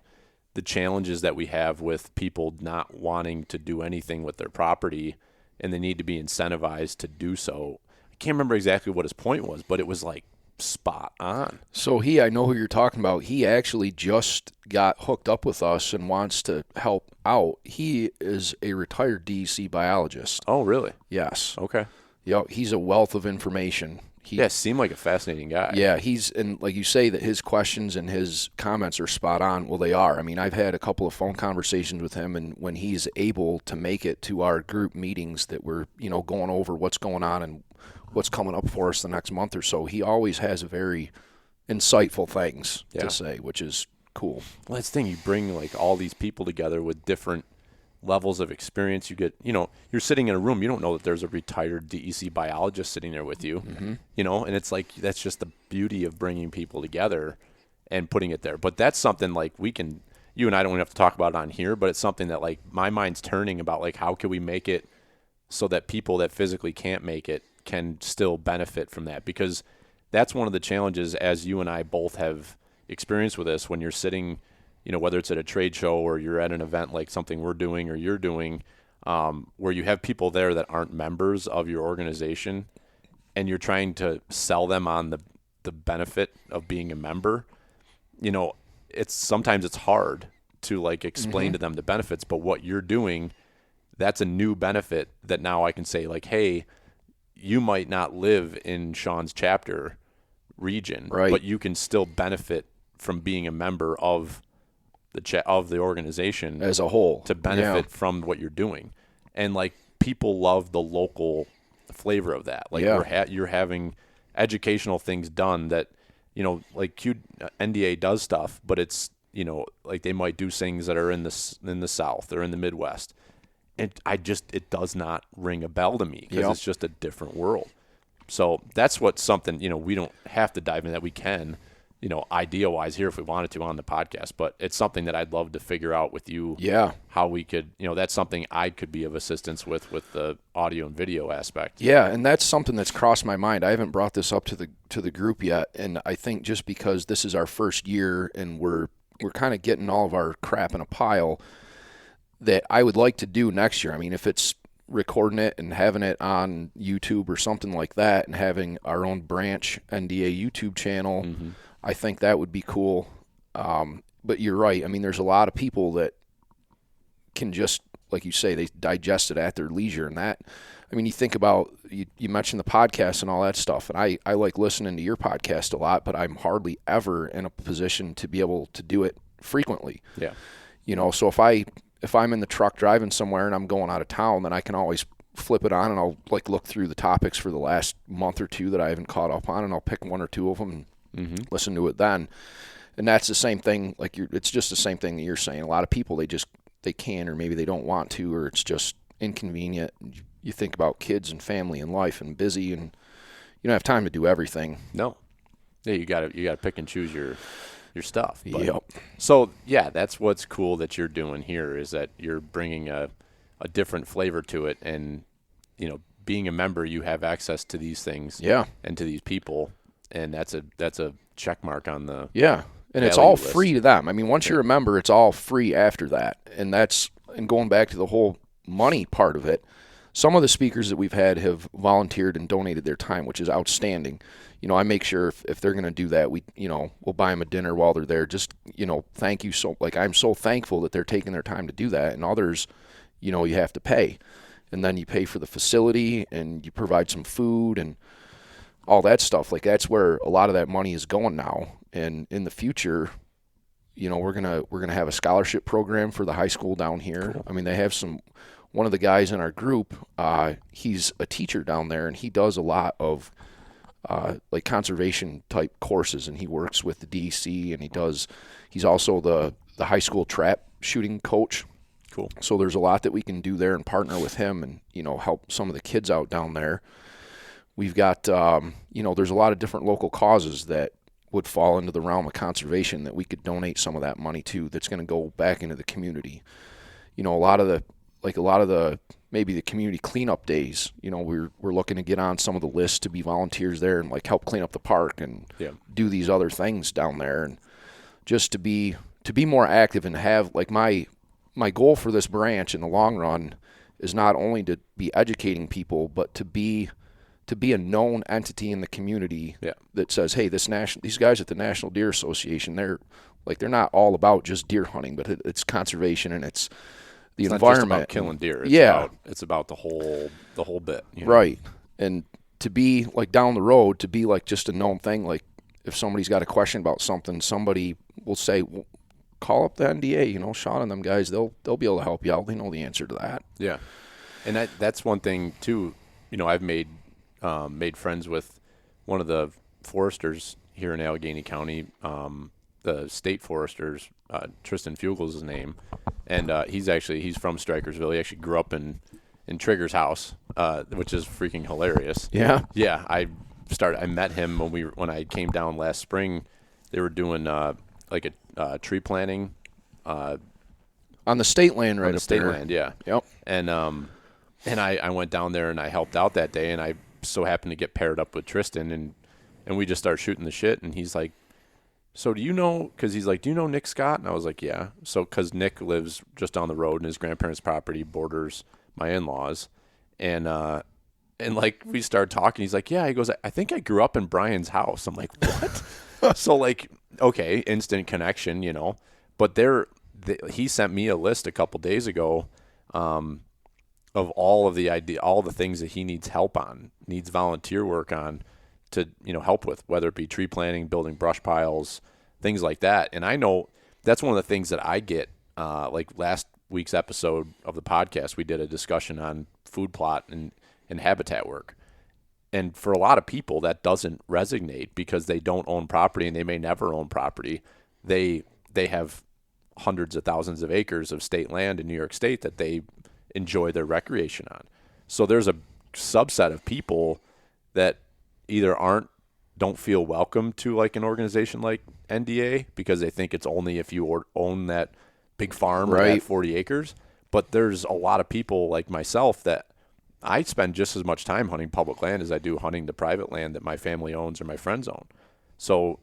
the challenges that we have with people not wanting to do anything with their property, and they need to be incentivized to do so. I can't remember exactly what his point was, but it was like spot on.
So I know who you're talking about. He actually just got hooked up with us and wants to help out. He is a retired DEC biologist.
Oh, really?
Yes.
Okay.
Yeah, he's a wealth of information.
Seemed like a fascinating guy.
Yeah, and like you say that his questions and his comments are spot on. Well, they are. I've had a couple of phone conversations with him, and when he's able to make it to our group meetings that we're, going over what's going on and what's coming up for us the next month or so, he always has very insightful things to say, which is cool.
Well, that's the thing. You bring like all these people together with different levels of experience. You get, you're sitting in a room, you don't know that there's a retired DEC biologist sitting there with you, and it's like, that's just the beauty of bringing people together and putting it there. But that's something like you you and I don't have to talk about it on here, but it's something that like my mind's turning about like how can we make it so that people that physically can't make it can still benefit from that, because that's one of the challenges, as you and I both have experienced with this, when you're sitting, you know, whether it's at a trade show or you're at an event like something we're doing or you're doing, where you have people there that aren't members of your organization and you're trying to sell them on the benefit of being a member. You know, sometimes it's hard to like explain to them the benefits, but what you're doing, that's a new benefit that now I can say like, hey, you might not live in Sean's chapter region,
Right.
but you can still benefit from being a member of the organization
As a whole.
to benefit from what you're doing. And like people love the local flavor of that. Like you're having educational things done that, you know, like NDA does stuff, but it's, you know, like they might do things that are in the South or in the Midwest. And it does not ring a bell to me because it's just a different world. So that's what's something, you know, we don't have to dive into that. We can, you know, idea-wise here if we wanted to on the podcast, but it's something that I'd love to figure out with you.
Yeah.
How we could, you know, that's something I could be of assistance with the audio and video aspect.
Yeah, and that's something that's crossed my mind. I haven't brought this up to the group yet, and I think just because this is our first year and we're kind of getting all of our crap in a pile, that I would like to do next year. I mean, if it's recording it and having it on YouTube or something like that and having our own branch NDA YouTube channel, I think that would be cool. But you're right. I mean, there's a lot of people that can just, like you say, they digest it at their leisure. And that, I mean, you think about, you mentioned the podcast and all that stuff. And I like listening to your podcast a lot, but I'm hardly ever in a position to be able to do it frequently.
Yeah.
You know, so if I'm in the truck driving somewhere and I'm going out of town, then I can always flip it on and I'll like look through the topics for the last month or two that I haven't caught up on, and I'll pick one or two of them and listen to it then. And that's the same thing. Like it's just the same thing that you're saying. A lot of people, they can, or maybe they don't want to, or it's just inconvenient. You think about kids and family and life and busy, and you don't have time to do everything.
No. Yeah, you got to pick and choose your stuff. But,
Yep.
So, yeah, that's what's cool that you're doing here, is that you're bringing a different flavor to it. And, you know, being a member, you have access to these things and to these people. And that's a check mark on the
And it's all
list.
free to them. I mean, once you're a member, it's all free after that. And going back to the whole money part of it, some of the speakers that we've had have volunteered and donated their time, which is outstanding. You know, I make sure if they're going to do that, we'll buy them a dinner while they're there. Just, you know, thank you. So, like, I'm so thankful that they're taking their time to do that. And others, you know, you have to pay. And then you pay for the facility and you provide some food and all that stuff. Like, that's where a lot of that money is going now. And in the future, you know, we're gonna have a scholarship program for the high school down here. Cool. I mean, they have one of the guys in our group, he's a teacher down there, and he does a lot of like conservation type courses, and he works with the DEC, and he's also the high school trap shooting coach.
Cool.
So there's a lot that we can do there and partner with him and, you know, help some of the kids out down there. We've got, you know, there's a lot of different local causes that would fall into the realm of conservation that we could donate some of that money to, that's going to go back into the community. You know, a lot of the maybe the community cleanup days, you know, we're looking to get on some of the lists to be volunteers there and like help clean up the park and do these other things down there, and just to be more active and have, like, my goal for this branch in the long run is not only to be educating people, but to be a known entity in the community that says, hey, these guys at the National Deer Association, they're not all about just deer hunting, but it's conservation and it's the environment.
Not just about killing deer. It's about the whole bit. You know?
Right. And to be like down the road, to be like just a known thing, like if somebody's got a question about something, somebody will say, well, call up the NDA, you know, Sean and them guys, they'll be able to help you out. They know the answer to that.
Yeah. And that's one thing too, you know, I've made friends with one of the foresters here in Allegheny County, the state foresters, Tristan Fugel's his name, and he's from Strikersville. He actually grew up in Trigger's house, which is freaking hilarious.
Yeah.
Yeah. I met him when I came down last spring. They were doing like a tree planting
On the state land, right
on the
up
state
there.
land, yeah.
Yep.
And I went down there and I helped out that day, and I so happened to get paired up with Tristan, and we just started shooting the shit, and he's like, so do you know, because he's like, do you know Nick Scott? And I was like, yeah. So because Nick lives just down the road, and his grandparents' property borders my in-laws, and like we started talking. He's like, yeah. He goes, I think I grew up in Brian's house. I'm like, what? So like, okay, instant connection, you know. But he sent me a list a couple days ago of all of the things that he needs help on, needs volunteer work on to, you know, help with, whether it be tree planting, building brush piles, things like that. And I know that's one of the things that I get, like last week's episode of the podcast, we did a discussion on food plot and habitat work. And for a lot of people, that doesn't resonate because they don't own property, and they may never own property. They have hundreds of thousands of acres of state land in New York State that they enjoy their recreation on. So there's a subset of people that either don't feel welcome to like an organization like NDA because they think it's only if you own that big farm or that 40 acres. But there's a lot of people like myself that I spend just as much time hunting public land as I do hunting the private land that my family owns or my friends own. So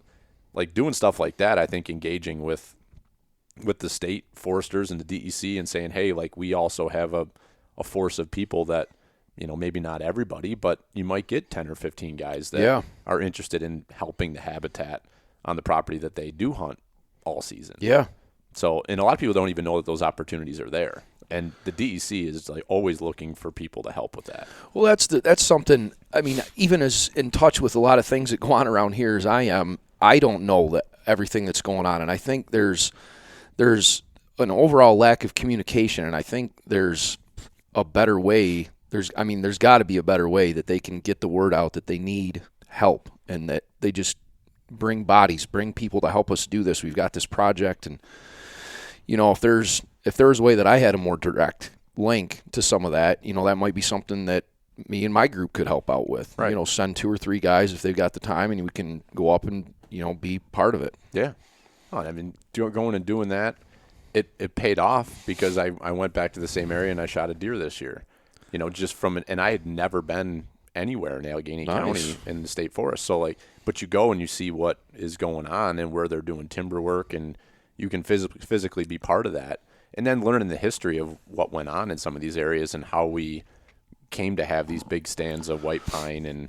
like doing stuff like that, I think engaging with the state foresters and the DEC and saying, hey, like we also have a force of people that, you know, maybe not everybody, but you might get 10 or 15 guys that are interested in helping the habitat on the property that they do hunt all season.
Yeah.
So, and a lot of people don't even know that those opportunities are there. And the DEC is like always looking for people to help with that.
Well, that's something. I mean, even as in touch with a lot of things that go on around here as I am, I don't know that everything that's going on, and I think there's an overall lack of communication, and I think there's a better way. There's got to be a better way that they can get the word out that they need help, and that they just bring people to help us do this. We've got this project, and you know, if there was a way that I had a more direct link to some of that, you know, that might be something that me and my group could help out with.
Right.
You know, send 2 or 3 guys if they've got the time, and we can go up and, you know, be part of it.
Yeah. Oh, I mean, going and doing that, it paid off because I went back to the same area and I shot a deer this year. You know, just and I had never been anywhere in Allegheny County in the state forest. So like, but you go and you see what is going on and where they're doing timber work, and you can physically be part of that. And then learning the history of what went on in some of these areas and how we came to have these big stands of white pine, and,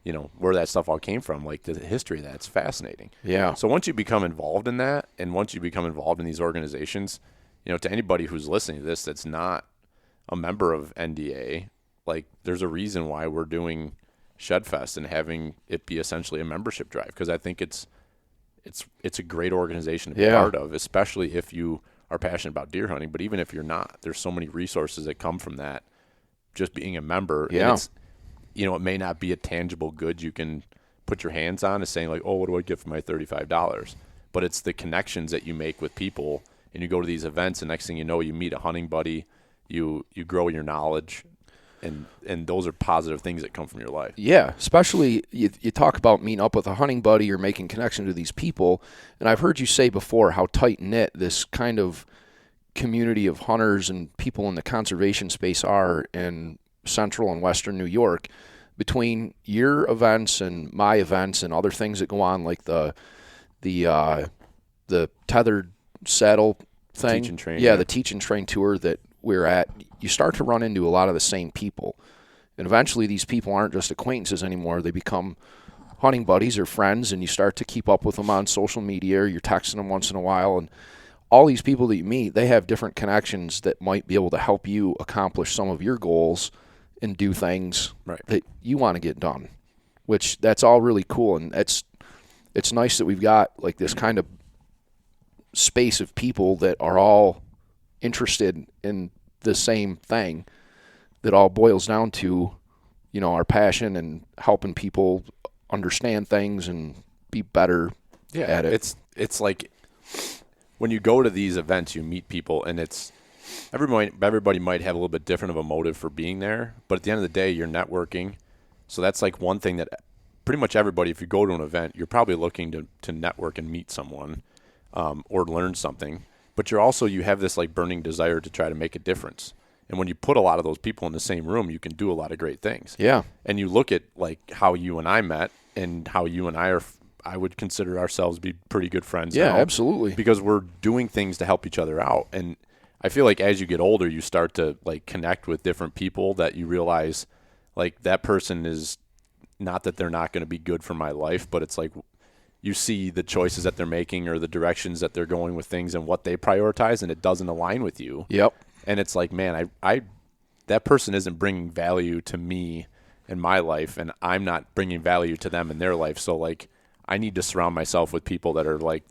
you know, where that stuff all came from, like the history of that's fascinating.
Yeah.
So once you become involved in that, and once you become involved in these organizations, you know, to anybody who's listening to this that's not a member of NDA, like there's a reason why we're doing Shedfest and having it be essentially a membership drive, because I think it's a great organization to be part of, especially if you are passionate about deer hunting. But even if you're not, there's so many resources that come from that, just being a member.
Yeah.
And it's, you know, it may not be a tangible good you can put your hands on as saying like, oh, what do I get for my $35? But it's the connections that you make with people, and you go to these events, and next thing you know, you meet a hunting buddy, you grow your knowledge, and those are positive things that come from your life.
Yeah, especially you talk about meeting up with a hunting buddy or making connection to these people, and I've heard you say before how tight-knit this kind of community of hunters and people in the conservation space are in central and western New York. Between your events and my events and other things that go on, like the tethered saddle thing,
Teach and train,
the teach and train tour that we're at, you start to run into a lot of the same people. And eventually these people aren't just acquaintances anymore. They become hunting buddies or friends, and you start to keep up with them on social media, or you're texting them once in a while. And all these people that you meet, they have different connections that might be able to help you accomplish some of your goals and do things that you want to get done, which that's all really cool. And it's nice that we've got like this kind of space of people that are all interested in the same thing, that all boils down to, you know, our passion and helping people understand things and be better at it.
It's like when you go to these events, you meet people, and it's everybody might have a little bit different of a motive for being there, but at the end of the day, you're networking. So that's like one thing that pretty much everybody, if you go to an event, you're probably looking to network and meet someone or learn something. but you have this like burning desire to try to make a difference. And when you put a lot of those people in the same room, you can do a lot of great things.
Yeah.
And you look at like how you and I met and how you and I would consider ourselves to be pretty good friends.
Yeah,
now
absolutely.
because we're doing things to help each other out. And I feel like as you get older, you start to like connect with different people that you realize like that person is not that they're not going to be good for my life, but it's like you see the choices that they're making or the directions that they're going with things and what they prioritize, and it doesn't align with you.
Yep.
And it's like, man, I that person isn't bringing value to me in my life, and I'm not bringing value to them in their life. So like I need to surround myself with people that are like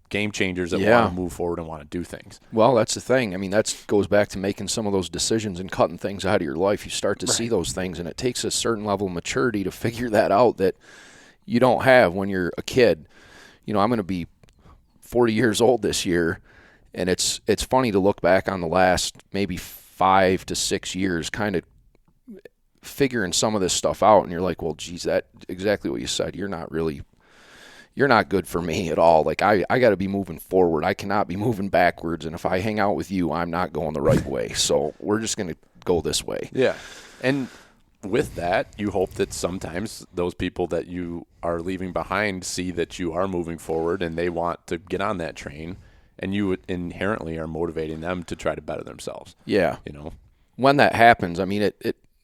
game changers that want to move forward and want to do things.
Well, that's the thing. I mean, that goes back to making some of those decisions and cutting things out of your life. You start to see those things, and it takes a certain level of maturity to figure that out that you don't have when you're a kid. You know, I'm going to be 40 years old this year, and it's funny to look back on the last maybe 5 to 6 years kind of figuring some of this stuff out, and you're like, well, geez, that exactly what you said. You're not good for me at all. Like I got to be moving forward. I cannot be moving backwards. And if I hang out with you, I'm not going the right way. So we're just going to go this way.
Yeah. And with that, you hope that sometimes those people that you are leaving behind see that you are moving forward and they want to get on that train, and you inherently are motivating them to try to better themselves.
Yeah.
You know,
when that happens, I mean,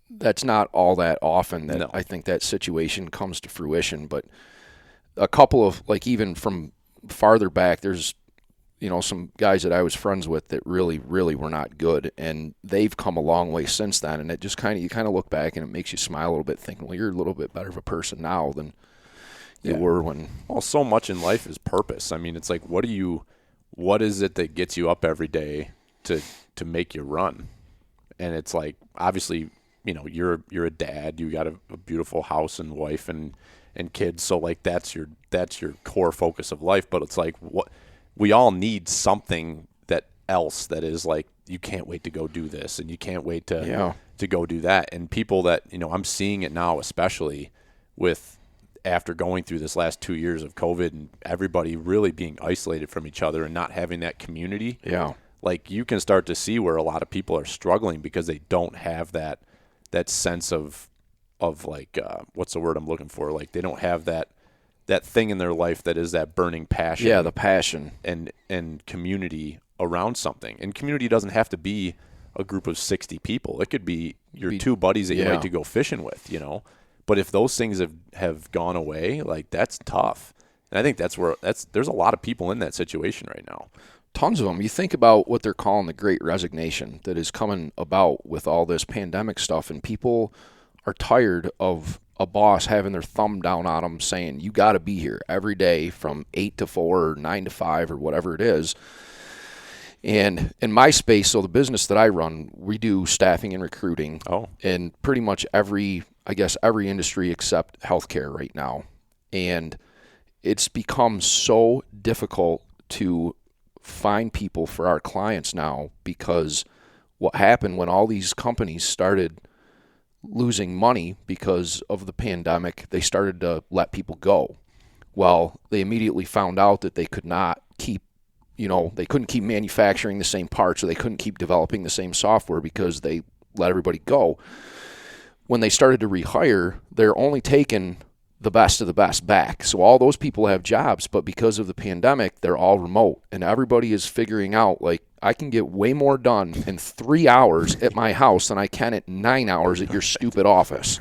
that's not all that often that
No.
I think that situation comes to fruition, but a couple of, like, even from farther back, there's, you know, some guys that I was friends with that really, really were not good, and they've come a long way since then, and it just you kind of look back, and it makes you smile a little bit, thinking, well, you're a little bit better of a person now than you were when.
Well, so much in life is purpose. I mean, it's like, what is it that gets you up every day to make you run? And it's like, obviously, you know, you're a dad, you got a beautiful house and wife and kids, so like that's your core focus of life. But it's like, what we all need something that else that is like, you can't wait to go do this, and you can't wait to go do that. And people that, you know, I'm seeing it now, especially with after going through this last 2 years of COVID and everybody really being isolated from each other and not having that community.
Yeah.
Like, you can start to see where a lot of people are struggling because they don't have that sense of like, what's the word I'm looking for? Like, they don't have that thing in their life that is that burning passion.
Yeah, the passion.
And community around something. And community doesn't have to be a group of 60 people. It could be your two buddies that you like to go fishing with, you know. But if those things have gone away, like, that's tough. And I think there's a lot of people in that situation right now.
Tons of them. You think about what they're calling the Great Resignation that is coming about with all this pandemic stuff, and people are tired of a boss having their thumb down on them saying, you got to be here every day from 8 to 4 or 9 to 5 or whatever it is. And in my space, so the business that I run, we do staffing and recruiting in pretty much every industry except healthcare right now. And it's become so difficult to find people for our clients now because what happened when all these companies started losing money because of the pandemic, they started to let people go. Well, they immediately found out that they could not keep, they couldn't keep manufacturing the same parts, or they couldn't keep developing the same software because they let everybody go. When they started to rehire, they're only taking the best of the best back. So all those people have jobs, but because of the pandemic, they're all remote. And everybody is figuring out, like, I can get way more done in 3 hours at my house than I can at 9 hours at your stupid office.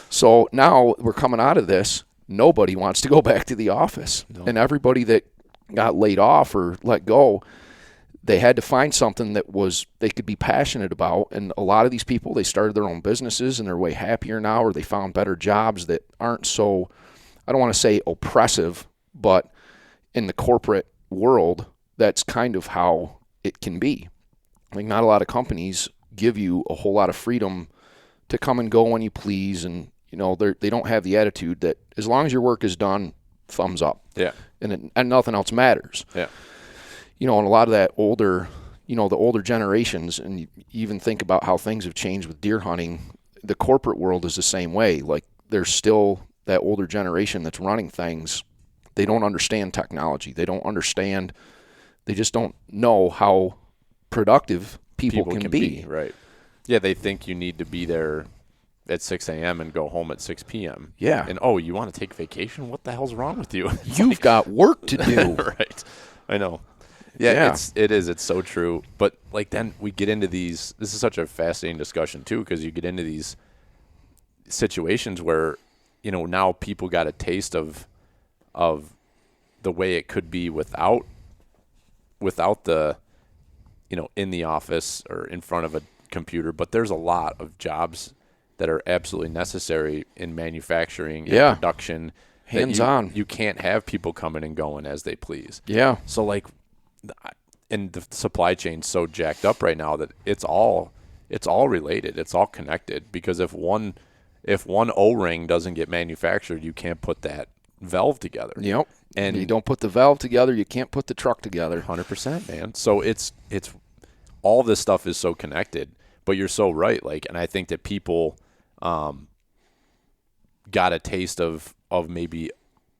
So now we're coming out of this. Nobody wants to go back to the office. No. And everybody that got laid off or let go, they had to find something that they could be passionate about. And a lot of these people, they started their own businesses and they're way happier now, or they found better jobs that aren't so, I don't want to say oppressive, but in the corporate world, that's kind of how it can be. Like, not a lot of companies give you a whole lot of freedom to come and go when you please. And, they don't have the attitude that as long as your work is done, thumbs up.
Yeah.
And nothing else matters.
Yeah.
And a lot of that older, the older generations, and you even think about how things have changed with deer hunting, the corporate world is the same way. Like, there's still that older generation that's running things. They don't understand technology. They don't understand They just don't know how productive people can be.
Right. Yeah, they think you need to be there at 6 a.m. and go home at 6 p.m.
Yeah.
And, oh, you want to take vacation? What the hell's wrong with you?
You've got work to do.
Right. I know. Yeah, it's so true. But, like, then we get into these – this is such a fascinating discussion, too, because you get into these situations where, you know, now people got a taste of the way it could be without the, you know, in the office or in front of a computer. But there's a lot of jobs that are absolutely necessary in manufacturing and production.
Hands-on.
You can't have people coming and going as they please.
Yeah.
So, like, and the supply chain's so jacked up right now that it's all related. It's all connected, because if one O-ring doesn't get manufactured, you can't put that valve together.
Yep.
And
you don't put the valve together, you can't put the truck together.
100%, man. So it's all this stuff is so connected. But you're so right. Like, and I think that people got a taste of maybe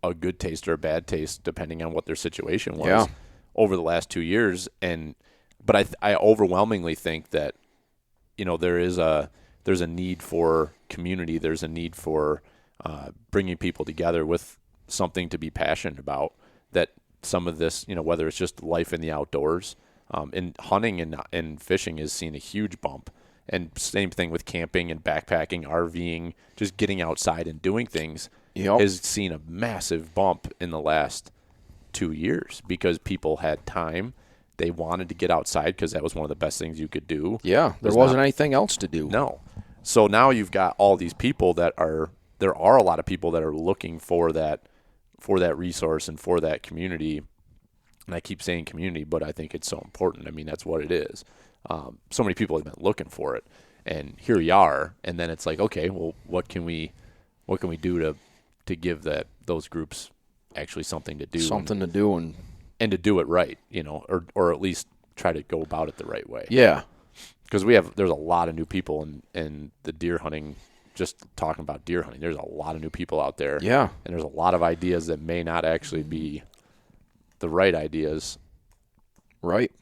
a good taste or a bad taste, depending on what their situation was over the last 2 years. But I overwhelmingly think that, you know, there's a need for community. There's a need for bringing people together with something to be passionate about. That some of this, you know, whether it's just life in the outdoors, and hunting and fishing has seen a huge bump. And same thing with camping and backpacking, RVing, just getting outside and doing things has seen a massive bump in the last 2 years, because people had time. They wanted to get outside because that was one of the best things you could do.
Yeah, there wasn't anything else to do.
No. So now you've got all these people there are a lot of people that are looking for that resource and for that community. And I keep saying community, but I think it's so important. I mean, that's what it is. So many people have been looking for it, and here we are. And then it's like, okay, well, what can we do to give those groups actually something to do, and to do it right, you know, or at least try to go about it the right way.
Yeah,
because there's a lot of new people in the deer hunting. Just talking about deer hunting, there's a lot of new people out there.
Yeah,
and there's a lot of ideas that may not actually be the right ideas.
Right.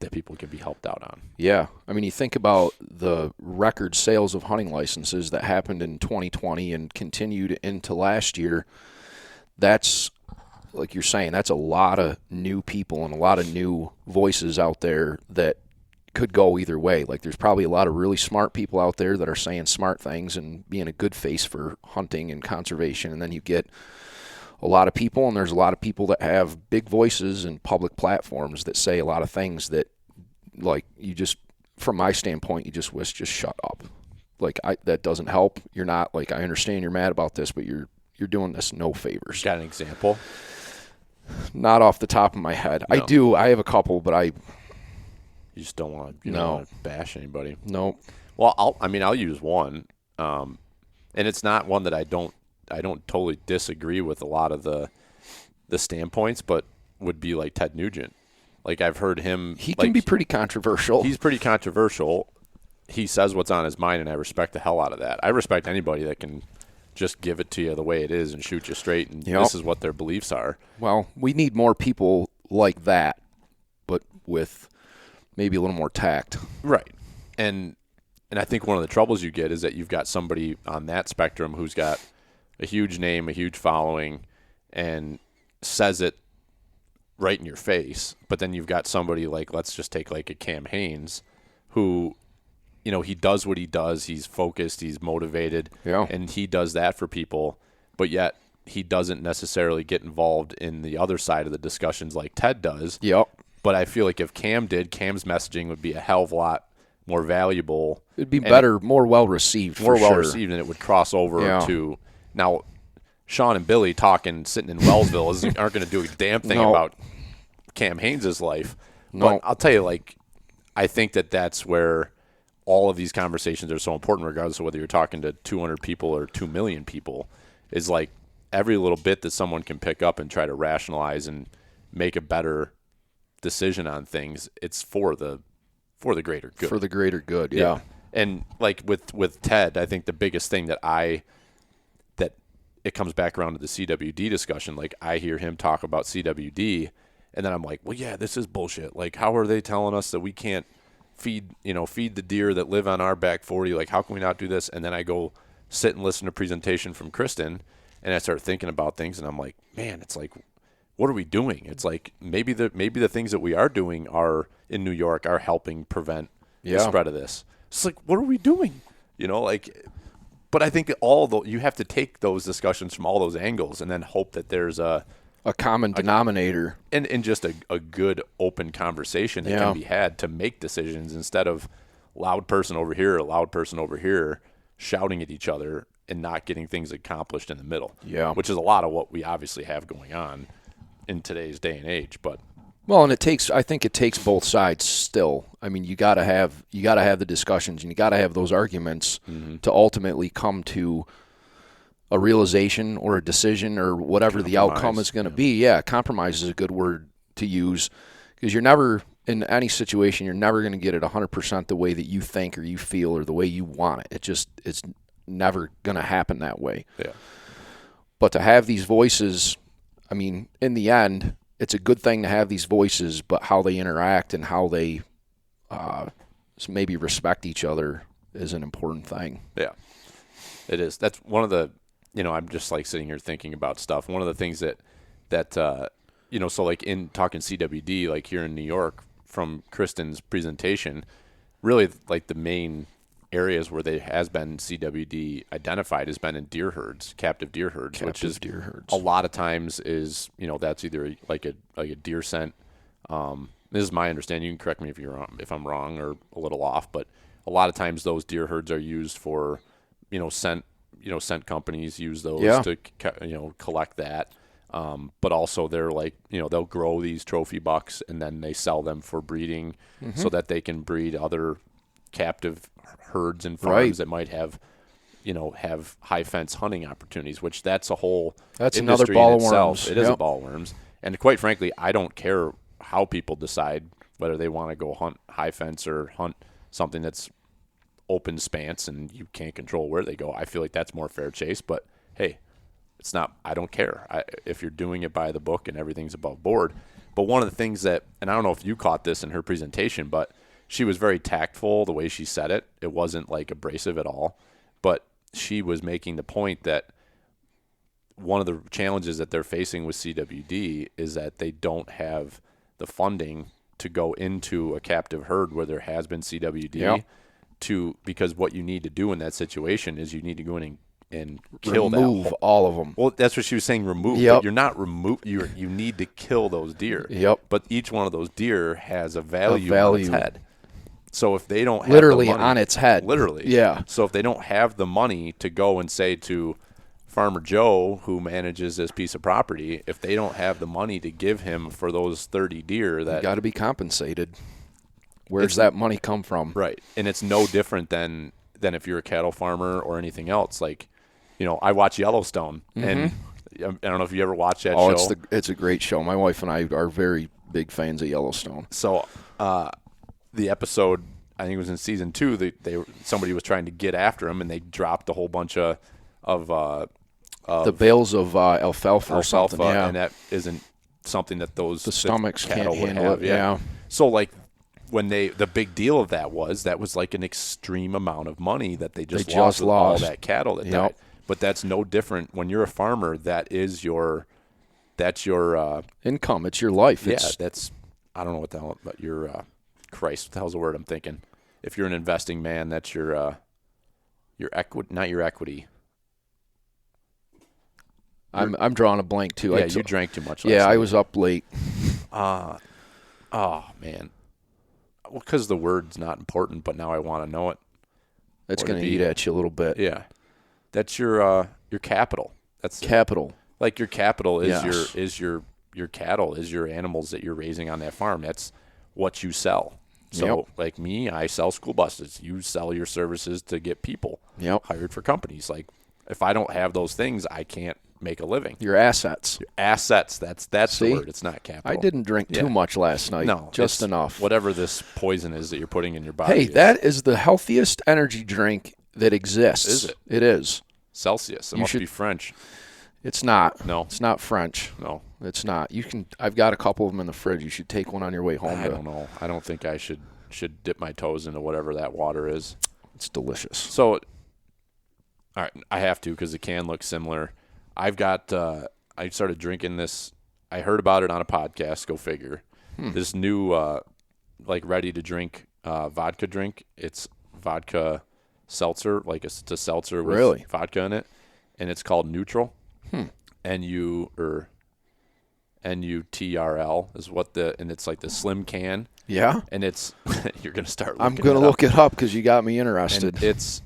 That people can be helped out on.
Yeah. I mean, you think about the record sales of hunting licenses that happened in 2020 and continued into last year. That's, like you're saying, that's a lot of new people and a lot of new voices out there that could go either way. Like, there's probably a lot of really smart people out there that are saying smart things and being a good face for hunting and conservation. And then you get a lot of people, and there's a lot of people that have big voices and public platforms that say a lot of things that, like, you just, from my standpoint, you just wish, just shut up. Like, that doesn't help. You're not, like, I understand you're mad about this, but you're doing this no favors.
Got an example?
Not off the top of my head. No. I do. I have a couple, but you
just don't want to bash anybody.
No.
Well, I'll use one, and it's not one that I don't totally disagree with a lot of the standpoints, but would be like Ted Nugent. Like, I've heard him.
He can be pretty controversial.
He's pretty controversial. He says what's on his mind, and I respect the hell out of that. I respect anybody that can just give it to you the way it is and shoot you straight, and this is what their beliefs are.
Well, we need more people like that, but with maybe a little more tact.
Right. And I think one of the troubles you get is that you've got somebody on that spectrum who's got a huge name, a huge following, and says it right in your face. But then you've got somebody like, let's just take like a Cam Haines, who, you know, he does what he does. He's focused, he's motivated, and he does that for people. But yet he doesn't necessarily get involved in the other side of the discussions like Ted does.
Yep.
But I feel like if Cam did, Cam's messaging would be a hell of a lot more valuable.
It'd be better, more well-received,
more well-received, and it would cross over to – now, Sean and Billy sitting in Wellsville aren't going to do a damn thing about Cam Haines' life.
No.
But I'll tell you, like, I think that's where all of these conversations are so important, regardless of whether you're talking to 200 people or 2 million people, is like every little bit that someone can pick up and try to rationalize and make a better decision on things, it's for the greater good.
For the greater good, yeah.
And like with Ted, I think the biggest thing that it comes back around to the CWD discussion. Like, I hear him talk about CWD, And then I'm like, well, yeah, this is bullshit. Like, how are they telling us that we can't feed the deer that live on our back 40? Like, how can we not do this? And then I go sit and listen to a presentation from Kristen, and I start thinking about things, and I'm like, man, it's like, what are we doing? It's like maybe the things that we are doing are in New York are helping prevent the spread of this. It's like, what are we doing? But I think you have to take those discussions from all those angles and then hope that there's a
common denominator
and just a good open conversation that can be had to make decisions instead of loud person over here, a loud person over here shouting at each other and not getting things accomplished in the middle.
Yeah.
Which is a lot of what we obviously have going on in today's day and age. But
and I think it takes both sides still. I mean, you gotta have the discussions and you gotta have those arguments to ultimately come to a realization or a decision or whatever the outcome is going to be. Yeah, compromise is a good word to use, because you're never, in any situation, you're never going to get it 100% the way that you think or you feel or the way you want it. It's never going to happen that way.
Yeah.
But to have these voices, I mean, in the end, it's a good thing to have these voices, but how they interact and how they maybe respect each other is an important thing.
Yeah, it is. That's one of the, I'm just like sitting here thinking about stuff. One of the things that so like in talking CWD, like here in New York from Kristen's presentation, really like the main areas where there has been CWD identified has been in deer herds, captive deer herds, which is
deer herds.
A lot of times is, that's either like a deer scent. This is my understanding. You can correct me if I'm wrong or a little off, but a lot of times those deer herds are used for, scent companies use those to, collect that. But also they're like, they'll grow these trophy bucks and then they sell them for breeding so that they can breed other captive herds and farms that might have, have high fence hunting opportunities, which that's
another ball of worms.
It is a ball of worms. And quite frankly, I don't care how people decide whether they want to go hunt high fence or hunt something that's open spans and you can't control where they go. I feel like that's more fair chase, but hey, it's not, I don't care if you're doing it by the book and everything's above board. But one of the things that, and I don't know if you caught this in her presentation, but she was very tactful the way she said it. It wasn't like abrasive at all, but she was making the point that one of the challenges that they're facing with CWD is that they don't have the funding to go into a captive herd where there has been CWD because what you need to do in that situation is you need to go in and kill
remove all of them.
Well, that's what she was saying, remove. But you're not remove. You need to kill those deer.
Yep.
But each one of those deer has a value on its head. So if they don't have
literally
the money,
on its head,
literally, So if they don't have the money to go and say to Farmer Joe, who manages this piece of property, if they don't have the money to give him for those 30 deer, that
got to be compensated. Where's that money come from?
Right, and it's no different than if you're a cattle farmer or anything else. Like, I watch Yellowstone, and I don't know if you ever watched that show.
It's a great show. My wife and I are very big fans of Yellowstone.
So, the episode, I think it was in season 2, somebody was trying to get after him, and they dropped a whole bunch of
the bales of alfalfa or something,
and that isn't something that the
stomachs
cattle
can't
would
handle
have.
it. Yeah.
So like when the big deal of that was like an extreme amount of money that they just lost with all that cattle that died. But that's no different when you're a farmer. That's your
income. It's your life.
That's I don't know what the hell, but your Christ, what the hell's the word I'm thinking? If you're an investing man, that's your equity, not your equity.
I'm drawing a blank too.
Yeah, you drank too much last night.
I was up late.
Oh man. Well, because the word's not important, but now I want to know it.
It's going to eat at you a little bit.
Yeah, that's your capital. That's
capital.
Like your capital is your cattle, is your animals that you're raising on that farm. That's what you sell. So, like me, I sell school buses. You sell your services to get people hired for companies. Like, if I don't have those things, I can't make a living.
Your assets.
That's the word. It's not capital.
I didn't drink too much last night.
No,
just enough.
Whatever this poison is that you're putting in your body.
Hey, that is the healthiest energy drink that exists.
Is it?
It is.
Celsius. It must be French.
It's not.
No.
It's not French.
No.
it's not. You can. I've got a couple of them in the fridge. You should take one on your way home.
I don't know. I don't think I should dip my toes into whatever that water is.
It's delicious.
So, all right, I have to because the can looks similar. I've got. I started drinking this. I heard about it on a podcast. Go figure. This new, like ready to drink vodka drink. It's vodka seltzer, like it's a seltzer with
Really?
vodka in it, and it's called Neutral. NUTRL is what and it's like the slim can,
Yeah.
and it's you're gonna start.
I'm
looking
gonna
it up.
look it up because you got me interested.
And it's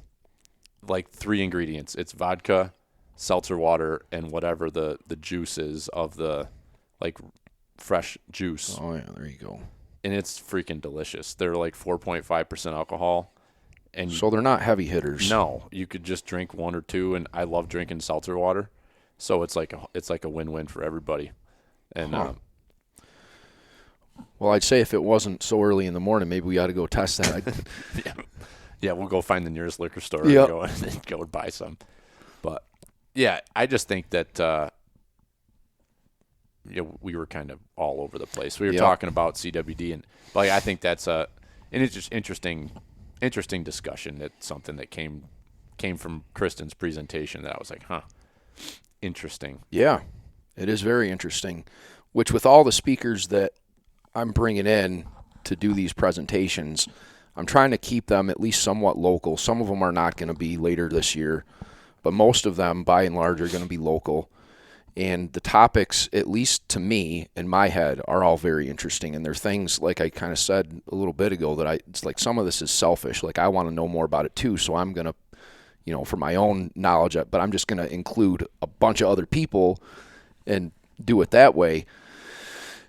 like 3 ingredients. It's vodka, seltzer water, and whatever the juice is of the like fresh juice.
Oh yeah, there you go.
And it's freaking delicious. They're like 4.5% alcohol. And
So they're not heavy hitters.
no, you could just drink 1 or 2, and I love drinking seltzer water. So it's like a win-win for everybody. And
Huh. Well, I'd say if it wasn't so early in the morning, maybe we ought to go test that.
yeah, we'll go find the nearest liquor store
Yep.
and go and buy some. But yeah, I just think that we were kind of all over the place. We were
Yep.
talking about CWD, and like I think that's and it's just interesting discussion. It's something that came from Kristen's presentation that I was like, huh, interesting.
Yeah, it is very interesting. Which with all the speakers that I'm bringing in to do these presentations, I'm trying to keep them at least somewhat local. Some of them are not going to be later this year, but most of them, by and large, are going to be local. And the topics, at least to me, in my head, are all very interesting. And they're things, like I kind of said a little bit ago, that it's like some of this is selfish. Like I want to know more about it too, so I'm going to, for my own knowledge, but I'm just going to include a bunch of other people and do it that way.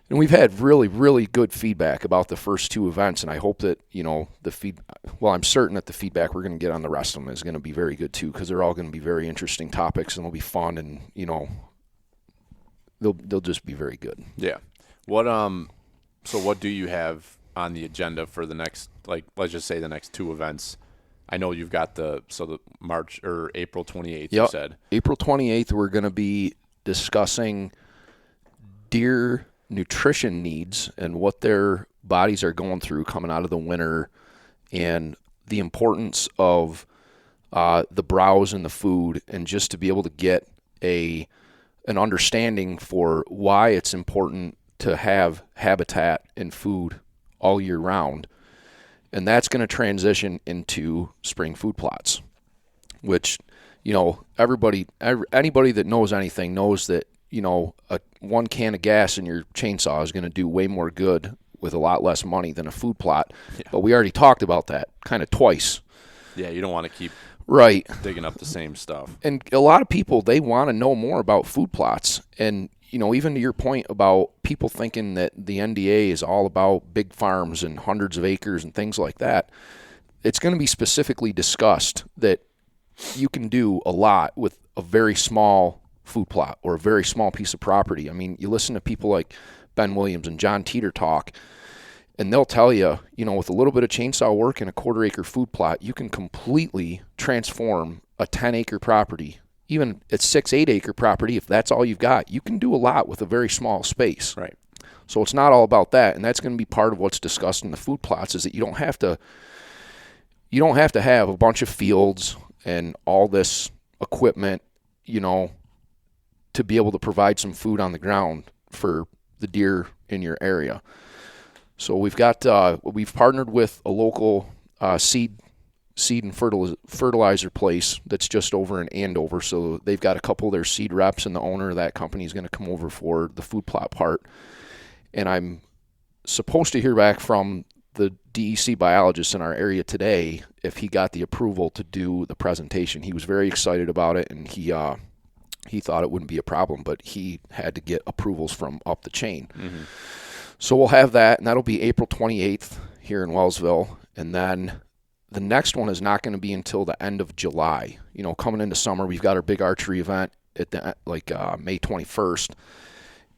And we've had really, really good feedback about the first 2 events, and I hope that, I'm certain that the feedback we're going to get on the rest of them is going to be very good too, because they're all going to be very interesting topics, and they'll be fun, and, they'll just be very good.
Yeah. What so what do you have on the agenda for the next, like, let's just say the next 2 events? I know you've got the March or April 28th, you said.
April 28th, we're going to be discussing deer nutrition needs and what their bodies are going through coming out of the winter, and the importance of the browse and the food, and just to be able to get an understanding for why it's important to have habitat and food all year round. And that's going to transition into spring food plots, which, anybody that knows anything knows that, 1 can of gas in your chainsaw is going to do way more good with a lot less money than a food plot. Yeah. But we already talked about that kind of twice.
Yeah, you don't want to keep
right
digging up the same stuff.
And a lot of people, they want to know more about food plots. And, even to your point about people thinking that the NDA is all about big farms and hundreds of acres and things like that, it's going to be specifically discussed that you can do a lot with a very small food plot or a very small piece of property. I mean, you listen to people like Ben Williams and John Teeter talk, and they'll tell you, with a little bit of chainsaw work and a 1/4 acre food plot, you can completely transform a 10-acre property. Even at 6-8 acre property, if that's all you've got, you can do a lot with a very small space.
Right.
So it's not all about that, and that's going to be part of what's discussed in the food plots, is that you don't have to have a bunch of fields and all this equipment, to be able to provide some food on the ground for the deer in your area. So we've partnered with a local seed and fertilizer place that's just over in Andover. So they've got a couple of their seed reps, and the owner of that company is going to come over for the food plot part. And I'm supposed to hear back from the DEC biologist in our area today if he got the approval to do the presentation. He was very excited about it, and he thought it wouldn't be a problem, but he had to get approvals from up the chain. Mm-hmm. So we'll have that, and that'll be April 28th here in Wellsville. And then the next one is not going to be until the end of July. Coming into summer, we've got our big archery event at May 21st.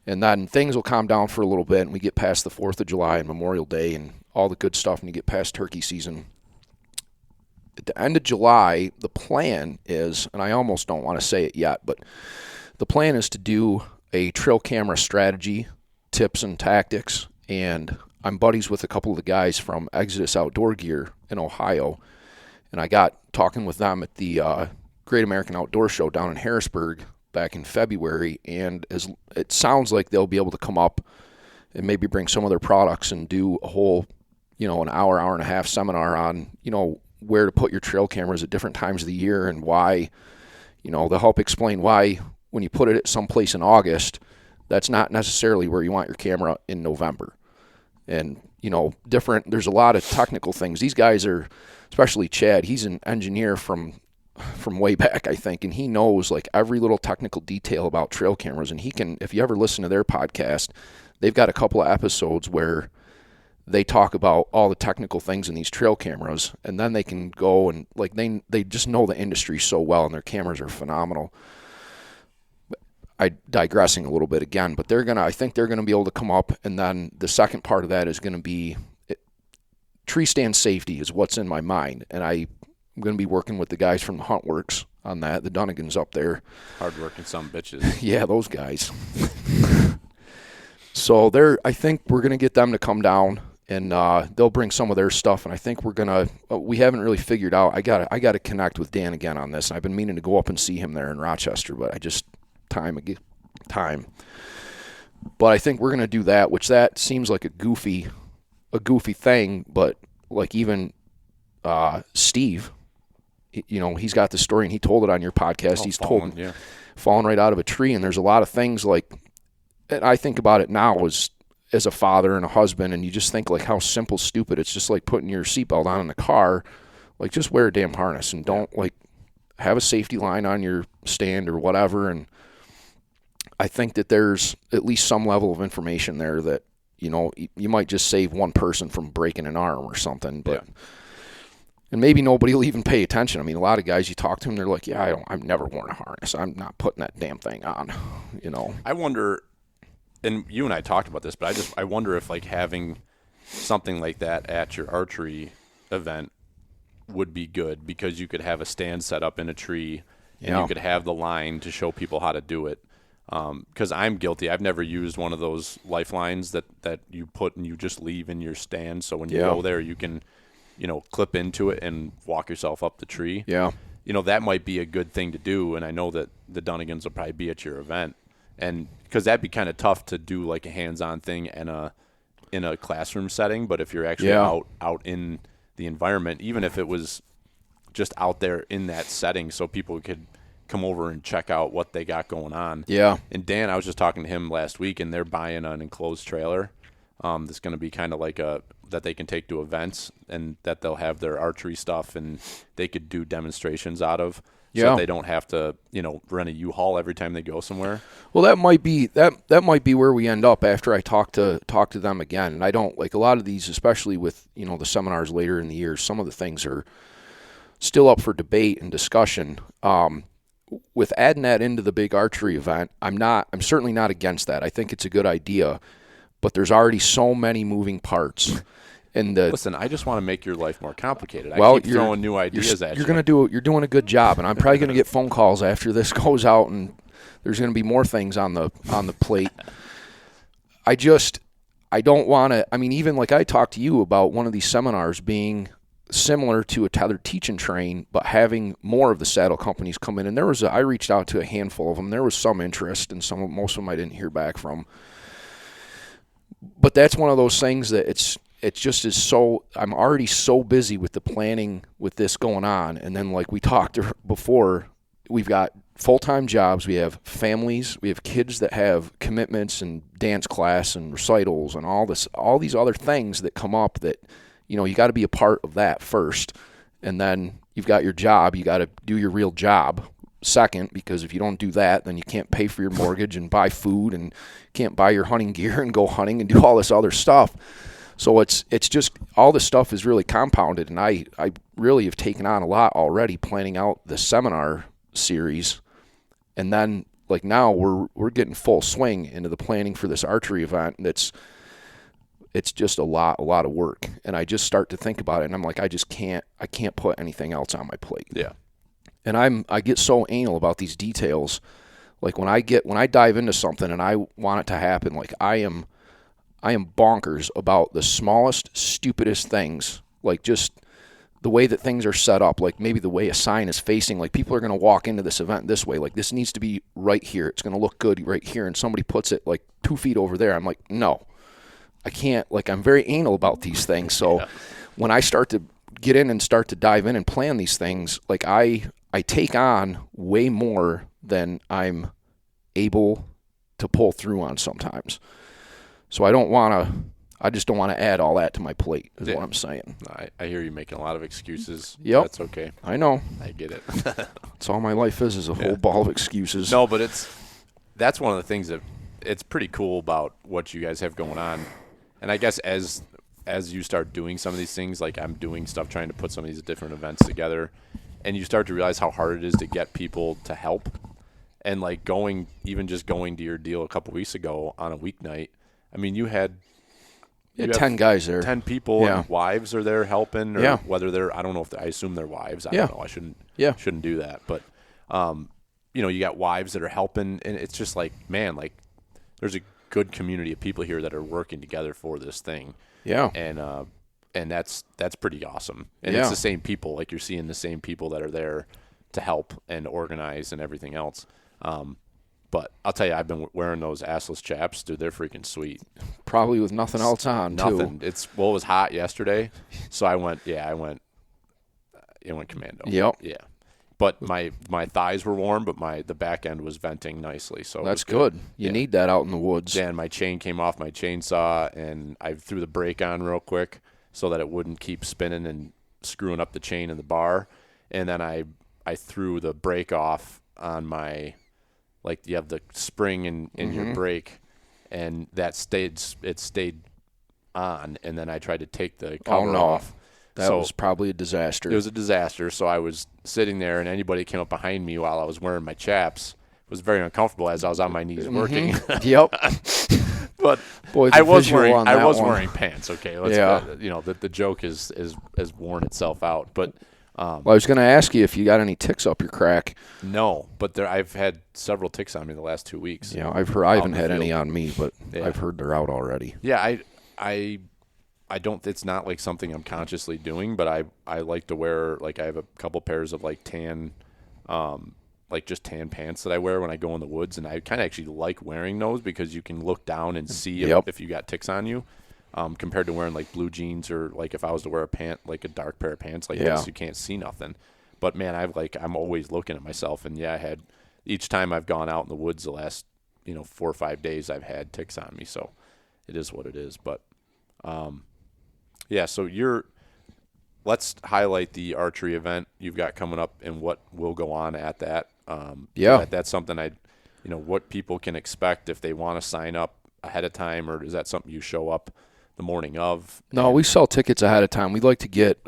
And then things will calm down for a little bit, and we get past the 4th of July and Memorial Day and all the good stuff, and you get past turkey season. At the end of July, the plan is, and I almost don't want to say it yet, but the plan is to do a trail camera strategy, tips and tactics, and I'm buddies with a couple of the guys from Exodus Outdoor Gear in Ohio, and I got talking with them at the Great American Outdoor Show down in Harrisburg back in February, and it sounds like they'll be able to come up and maybe bring some of their products and do a whole, an hour and a half seminar on, where to put your trail cameras at different times of the year and why, they'll help explain why when you put it at someplace in August, that's not necessarily where you want your camera in November. And, there's a lot of technical things. These guys are, especially Chad, he's an engineer from way back, I think, and he knows like every little technical detail about trail cameras. And he can, if you ever listen to their podcast, they've got a couple of episodes where they talk about all the technical things in these trail cameras, and then they can go and like they just know the industry so well, and their cameras are phenomenal. I'm digressing a little bit again, but I think they're gonna be able to come up, and then the second part of that is gonna be tree stand safety is what's in my mind, and I'm gonna be working with the guys from the Hunt Works on that. The Dunnigans up there,
hard-working some bitches.
yeah, those guys. So I think we're gonna get them to come down, and they'll bring some of their stuff, and I think we haven't really figured out. I gotta connect with Dan again on this, and I've been meaning to go up and see him there in Rochester, but I just time. But I think we're gonna do that, which that seems like a goofy thing, but like even Steve, he's got the story, and he told it on your podcast. He's fallen right out of a tree, and there's a lot of things like, and I think about it now as a father and a husband, and you just think like how simple, stupid. It's just like putting your seatbelt on in the car. Like, just wear a damn harness, and don't like have a safety line on your stand or whatever. And I think that there's at least some level of information there that, you might just save one person from breaking an arm or something, but and maybe nobody will even pay attention. I mean, a lot of guys you talk to them, they're like, yeah, I've never worn a harness. I'm not putting that damn thing on,
I wonder, and you and I talked about this, but I wonder if like having something like that at your archery event would be good, because you could have a stand set up in a tree, and you could have the line to show people how to do it. Because I'm guilty. I've never used one of those lifelines that you put and you just leave in your stand. So when you go there, you can, clip into it and walk yourself up the tree.
Yeah.
That might be a good thing to do. And I know that the Dunnigans will probably be at your event, and because that'd be kind of tough to do like a hands-on thing in a classroom setting. But if you're actually out in the environment, even if it was just out there in that setting, so people could come over and check out what they got going on.
Yeah.
And Dan, I was just talking to him last week, and they're buying an enclosed trailer that's going to be kind of like that they can take to events, and that they'll have their archery stuff, and they could do demonstrations out of, so that they don't have to, rent a U-Haul every time they go somewhere.
Well, that might be where we end up after I talk to them again. And I don't like a lot of these, especially with, the seminars later in the year. Some of the things are still up for debate and discussion. With adding that into the big archery event, I'm certainly not against that. I think it's a good idea, but there's already so many moving parts. And
listen, I just want to make your life more complicated.
Well,
I keep throwing new ideas at you.
You're doing a good job, and I'm probably going to get phone calls after this goes out, and there's going to be more things on the plate. I don't want to. I mean, even like I talked to you about one of these seminars being similar to a tethered teach and train, but having more of the saddle companies come in. And I reached out to a handful of them. There was some interest, and most of them I didn't hear back from. But that's one of those things that it just is so, I'm already so busy with the planning with this going on. And then like we talked before, we've got full-time jobs, we have families, we have kids that have commitments and dance class and recitals and all these other things that come up that, you got to be a part of that first. And then you've got your job, you got to do your real job second, because if you don't do that, then you can't pay for your mortgage and buy food, and can't buy your hunting gear and go hunting and do all this other stuff. So it's just all this stuff is really compounded, and I really have taken on a lot already planning out the seminar series. And then like now we're getting full swing into the planning for this archery event, and it's just a lot of work. And I just start to think about it, and I'm like, I can't put anything else on my plate.
Yeah.
And I get so anal about these details. Like when I dive into something and I want it to happen, like I am bonkers about the smallest, stupidest things. Like just the way that things are set up, like maybe the way a sign is facing, like people are going to walk into this event this way. Like this needs to be right here. It's going to look good right here. And somebody puts it like 2 feet over there. I'm like, no, I can't. Like I'm very anal about these things. So when I start to get in and start to dive in and plan these things, like I take on way more than I'm able to pull through on sometimes. So I just don't want to add all that to my plate, is what I'm saying.
I hear you making a lot of excuses.
Yep.
That's okay.
I know.
I get it.
That's all my life is a whole ball of excuses.
No, but that's one of the things that it's pretty cool about what you guys have going on. And I guess as you start doing some of these things, like I'm doing stuff trying to put some of these different events together, and you start to realize how hard it is to get people to help. And like going to your deal a couple weeks ago on a weeknight, I mean, you had
10 guys there.
10 people and wives are there helping, or whether they're, I don't know if I assume they're wives. I don't know. I shouldn't do that. But, you got wives that are helping, and it's just like, man, like there's a good community of people here that are working together for this thing. Yeah. And that's pretty awesome. And it's the same people, like you're seeing the same people that are there to help and organize and everything else. But I'll tell you, I've been wearing those assless chaps, dude. They're freaking sweet.
Probably with nothing else on,
nothing.
too.
It was hot yesterday, so I went commando.
Yep.
Yeah. But my thighs were warm, but the back end was venting nicely. So
that's good. You need that out in the woods.
Yeah, and my chain came off my chainsaw, and I threw the brake on real quick so that it wouldn't keep spinning and screwing up the chain in the bar. And then I threw the brake off on my, like you have the spring in your brake, and it stayed on, and then I tried to take the cover off.
That was probably a disaster.
It was a disaster. So I was sitting there, and anybody came up behind me while I was wearing my chaps. It was very uncomfortable as I was on my knees working.
Yep.
But
boy,
I was wearing pants. Okay, the joke has worn itself out. But
I was going to ask you if you got any ticks up your crack.
No, but I've had several ticks on me the last 2 weeks.
Yeah, I've heard. I haven't had any on me, but I've heard they're out already.
Yeah, I don't. It's not like something I'm consciously doing, but I like to wear, like I have a couple pairs of like tan, like just tan pants that I wear when I go in the woods, and I kind of actually like wearing those because you can look down and see if you got ticks on you, compared to wearing like blue jeans, or like if I was to wear a dark pair of pants like this, you can't see nothing. But man, I'm always looking at myself, and I had each time I've gone out in the woods the last 4 or 5 days, I've had ticks on me, so it is what it is. But so let's highlight the archery event you've got coming up and what will go on at that. That's something what people can expect if they want to sign up ahead of time, or is that something you show up the morning of?
No, we sell tickets ahead of time. We'd like to get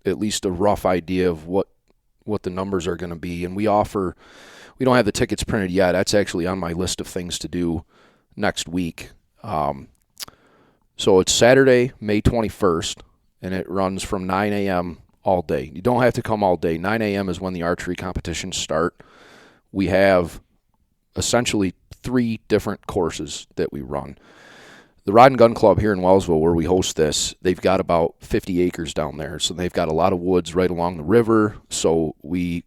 at least a rough idea of what the numbers are going to be, and we don't have the tickets printed yet. That's actually on my list of things to do next week. So it's Saturday, May 21st, and it runs from 9 a.m. all day. You don't have to come all day. 9 a.m. is when the archery competitions start. We have essentially 3 different courses that we run. The Rod and Gun Club here in Wellsville, where we host this, they've got about 50 acres down there. So they've got a lot of woods right along the river. So we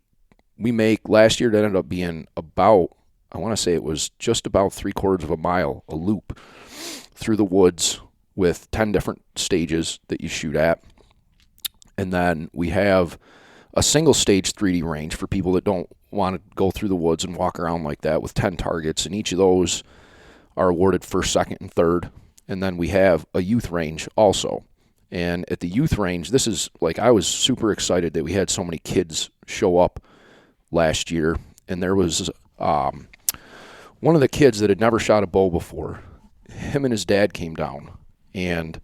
make, last year it ended up being about, I want to say it was just about 3/4 of a mile, a loop through the woods with 10 different stages that you shoot at. And then we have a single stage 3D range for people that don't want to go through the woods and walk around like that, with 10 targets, and each of those are awarded first, second, and third. And then we have a youth range also. And at the youth range, this is like, I was super excited that we had so many kids show up last year. And there was one of the kids that had never shot a bow before. Him and his dad came down, and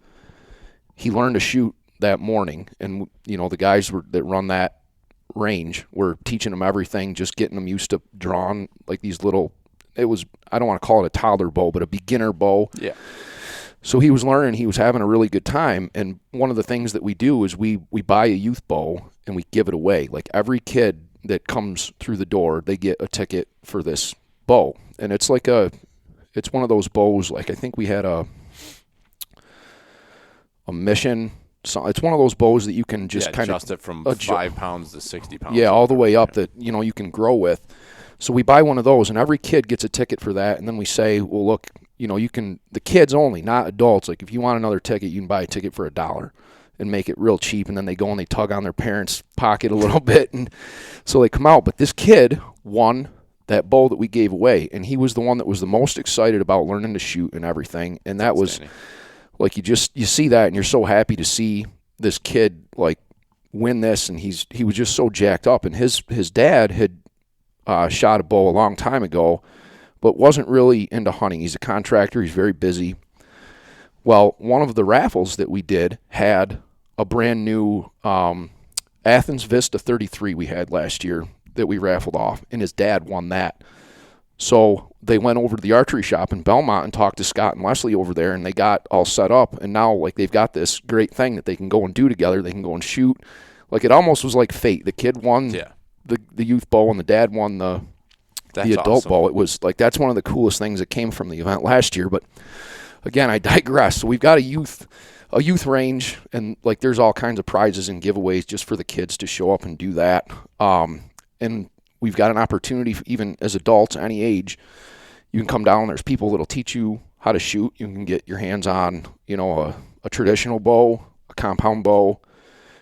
he learned to shoot that morning. And, the guys that run that range were teaching him everything, just getting him used to drawing like these little, I don't want to call it a toddler bow, but a beginner bow.
Yeah.
So he was learning, he was having a really good time. And one of the things that we do is we buy a youth bow and we give it away. Like every kid that comes through the door, they get a ticket for this bow, and it's like it's one of those bows. Like I think we had a mission. So it's one of those bows that you can just kind of
adjust it from 5 pounds to 60 pounds.
Yeah, all the way up that you can grow with. So we buy one of those, and every kid gets a ticket for that. And then we say, well, look, you can, the kids only, not adults. Like if you want another ticket, you can buy a ticket for $1 and make it real cheap. And then they go and they tug on their parents' pocket a little bit, and so they come out. But this kid won that bow that we gave away, and he was the one that was the most excited about learning to shoot and everything. And that was like you see that, and you're so happy to see this kid like win this, and he was just so jacked up. And his dad had shot a bow a long time ago, but wasn't really into hunting. He's a contractor. He's very busy. Well, one of the raffles that we did had a brand new Athens Vista 33 we had last year that we raffled off, and his dad won that. So they went over to the archery shop in Belmont and talked to Scott and Leslie over there, and they got all set up, and now like they've got this great thing that they can go and do together. They can go and shoot. Like it almost was like fate. The kid won the youth bow, and the dad won the adult
awesome.
bow. It was like that's one of the coolest things that came from the event last year. But again, I digress. So we've got a youth range, and like there's all kinds of prizes and giveaways just for the kids to show up and do that. And we've got an opportunity, even as adults, any age, you can come down. There's people that'll teach you how to shoot. You can get your hands on, a traditional bow, a compound bow.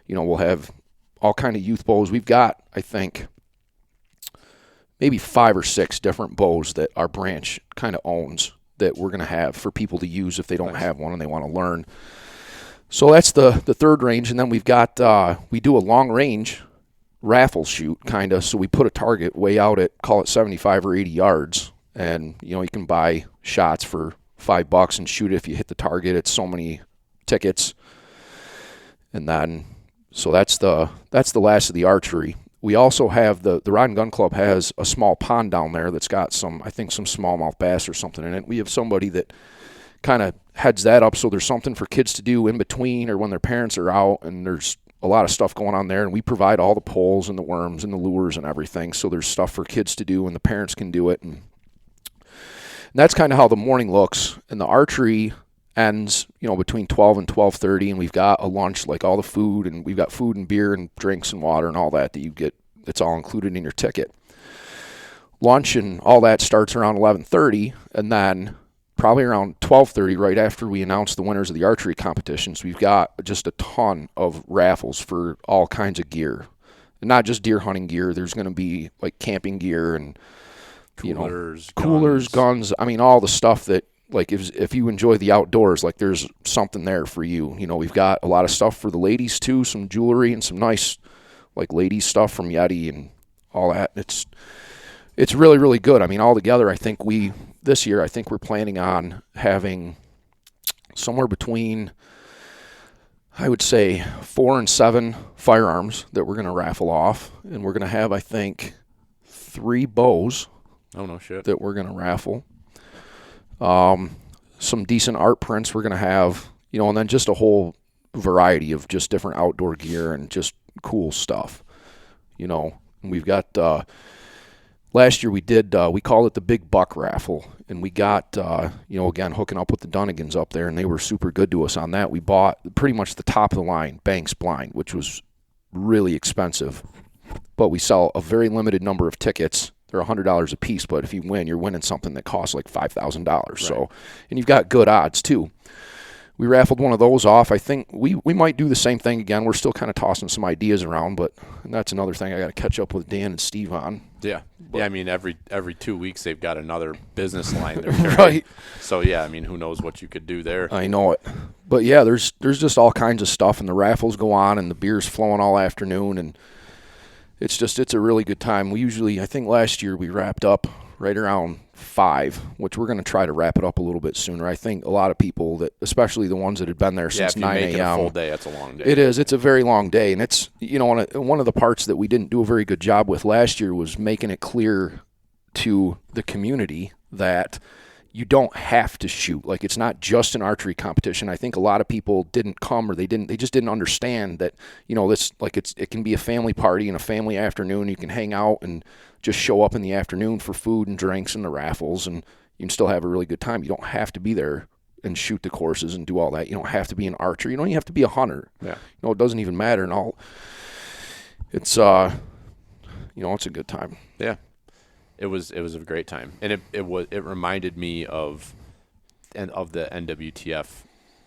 We'll have all kind of youth bows. We've got, I think, maybe 5 or 6 different bows that our branch kind of owns that we're going to have for people to use if they don't have one and they want to learn. So that's the third range. And then we've got, we do a long range raffle shoot kind of. So we put a target way out at, call it 75 or 80 yards. And, you can buy shots for $5 and shoot it if you hit the target. It's so many tickets. And then, so that's the last of the archery. We also have the Rod and Gun Club has a small pond down there that's got some smallmouth bass or something in it. We have somebody that kind of heads that up, so there's something for kids to do in between or when their parents are out, and there's a lot of stuff going on there, and we provide all the poles and the worms and the lures and everything, so there's stuff for kids to do and the parents can do it. And that's kind of how the morning looks. And the archery ends, between 12 and 12:30, and we've got a lunch, like all the food, and we've got food and beer and drinks and water and all that you get. It's all included in your ticket. Lunch and all that starts around 11:30, and then probably around 12:30, right after we announce the winners of the archery competitions, we've got just a ton of raffles for all kinds of gear. And not just deer hunting gear. There's going to be like camping gear and coolers, guns. I mean, all the stuff that, like, if you enjoy the outdoors, like, there's something there for you. We've got a lot of stuff for the ladies too, some jewelry and some nice, like, ladies stuff from Yeti and all that. It's really, really good. I mean, altogether, I think this year we're planning on having somewhere between, I would say, 4 and 7 firearms that we're going to raffle off, and we're going to have, I think, 3 bows.
Oh, no shit.
That we're going to raffle. Some decent art prints we're going to have, and then just a whole variety of just different outdoor gear and just cool stuff. And we've got, last year we called it the Big Buck Raffle, and we got, again, hooking up with the Dunnigans up there, and they were super good to us on that. We bought pretty much the top of the line Banks blind, which was really expensive, but we sell a very limited number of tickets. They're $100 a piece, but if you win, you're winning something that costs like $5,000. Right. So, and you've got good odds too. We raffled one of those off. I think we might do the same thing again. We're still kind of tossing some ideas around, but that's another thing I got to catch up with Dan and Steve on.
Yeah. But, I mean, every 2 weeks they've got another business line they're
carrying. Right.
So, yeah, I mean, who knows what you could do there.
I know it. But, yeah, there's just all kinds of stuff, and the raffles go on, and the beer's flowing all afternoon, and it's a really good time. I think last year we wrapped up right around 5, which we're going to try to wrap it up a little bit sooner. I think a lot of people, that, especially the ones that had been there since 9 a.m.
Yeah, if you make it a full day, that's a long day.
It is. It's a very long day. And it's, one of the parts that we didn't do a very good job with last year was making it clear to the community that, you don't have to shoot. Like, it's not just an archery competition. I think a lot of people didn't come, or they just didn't understand that, this, like, it can be a family party and a family afternoon. You can hang out and just show up in the afternoon for food and drinks and the raffles, and you can still have a really good time. You don't have to be there and shoot the courses and do all that. You don't have to be an archer. You don't even have to be a hunter.
Yeah.
It doesn't even matter. And all, it's it's a good time.
Yeah. It was a great time, and it reminded me of the NWTF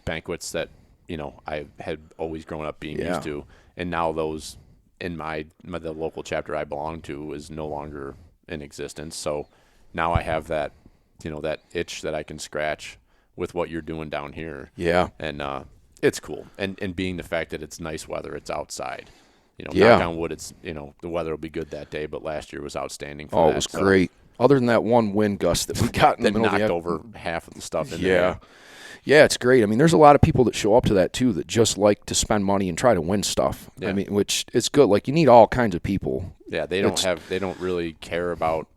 banquets that I had always grown up being used to, and now those in the local chapter I belong to is no longer in existence. So now I have that that itch that I can scratch with what you're doing down here.
Yeah,
and it's cool, and being the fact that it's nice weather, it's outside. Knock on wood, it's the weather will be good that day, but last year was outstanding for that.
It was great. Other than that one wind gust that we got in the middle of the
knocked over half of the stuff in there.
Yeah. Yeah, it's great. I mean, there's a lot of people that show up to that too that just like to spend money and try to win stuff.
Yeah.
I mean, which is good. Like, you need all kinds of people.
Yeah, they don't really care about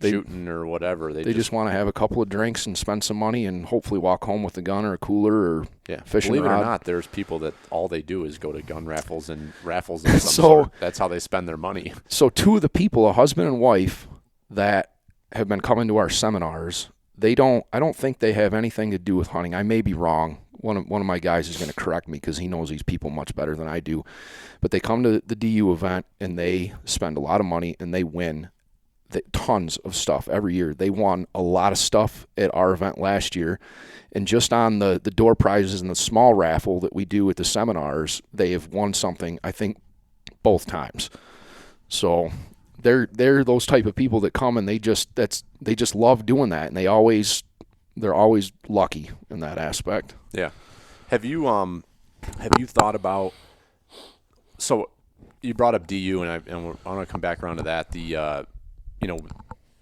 shooting or whatever. They
just want to have a couple of drinks and spend some money and hopefully walk home with a gun or a cooler or fishing
Believe
rod.
it or not, there's people that all they do is go to gun raffles and raffles of some sort. That's how they spend their money.
So two of the people, a husband and wife, that have been coming to our seminars, I don't think they have anything to do with hunting. I may be wrong. One of my guys is going to correct me because he knows these people much better than I do. But they come to the DU event and they spend a lot of money and they win tons of stuff every year. They won a lot of stuff at our event last year, and just on the door prizes and the small raffle that we do at the seminars, they have won something, I think, both times. So they're those type of people that come and they just love doing that, and they're always lucky in that aspect.
Yeah. Have you thought about, so you brought up DU and I want to come back around to that,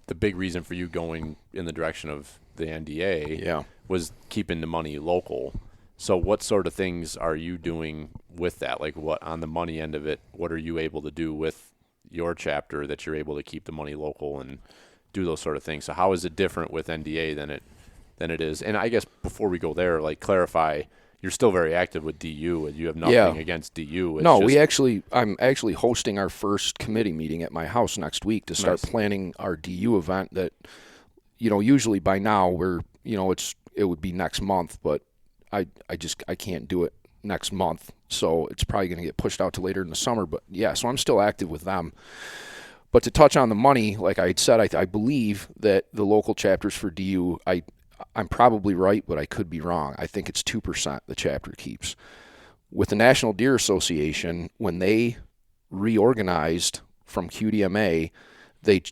the big reason for you going in the direction of the NDA was keeping the money local. So what sort of things are you doing with that? Like, what on the money end of it, what are you able to do with your chapter that you're able to keep the money local and do those sort of things? So how is it different with NDA than it is? And I guess before we go there, like, clarify, you're still very active with DU, and you have nothing against DU. It's
I'm actually hosting our first committee meeting at my house next week to start planning our DU event that, usually by now it would be next month, but I can't do it next month. So it's probably going to get pushed out to later in the summer, but so I'm still active with them. But to touch on the money, like I had said, I believe that the local chapters for DU, I'm probably right, but I could be wrong. I think it's 2% the chapter keeps. With the National Deer Association, when they reorganized from QDMA, the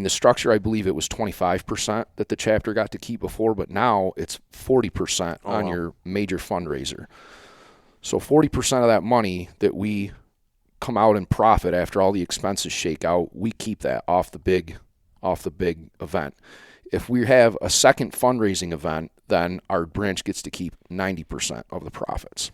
structure, I believe it was 25% that the chapter got to keep before, but now it's 40% on your major fundraiser. So 40% of that money that we come out in profit after all the expenses shake out, we keep that off the big event. If we have a second fundraising event, then our branch gets to keep 90% of the profits.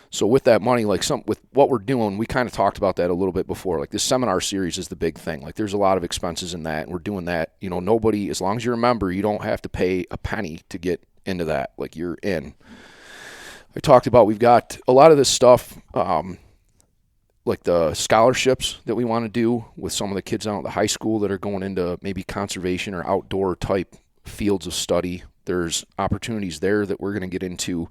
So with that money, with what we're doing, we kind of talked about that a little bit before. Like, this seminar series is the big thing. Like, there's a lot of expenses in that, and we're doing that. Nobody, as long as you're a member, you don't have to pay a penny to get into that. Like, you're in. I talked about, we've got a lot of this stuff, like the scholarships that we want to do with some of the kids out at the high school that are going into maybe conservation or outdoor type fields of study. There's opportunities there that we're going to get into.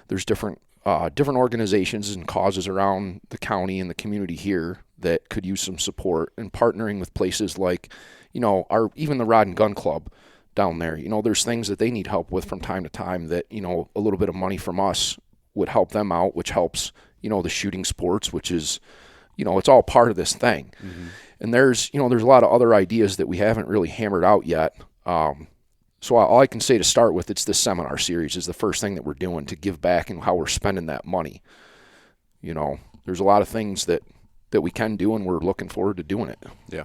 There's different organizations and causes around the county and the community here that could use some support, and partnering with places like, even the Rod and Gun Club down there. There's things that they need help with from time to time that, a little bit of money from us would help them out, which helps, the shooting sports, which is, it's all part of this thing. Mm-hmm. And there's a lot of other ideas that we haven't really hammered out yet. So all I can say to start with, it's this seminar series is the first thing that we're doing to give back and how we're spending that money. There's a lot of things that we can do, and we're looking forward to doing it.
Yeah.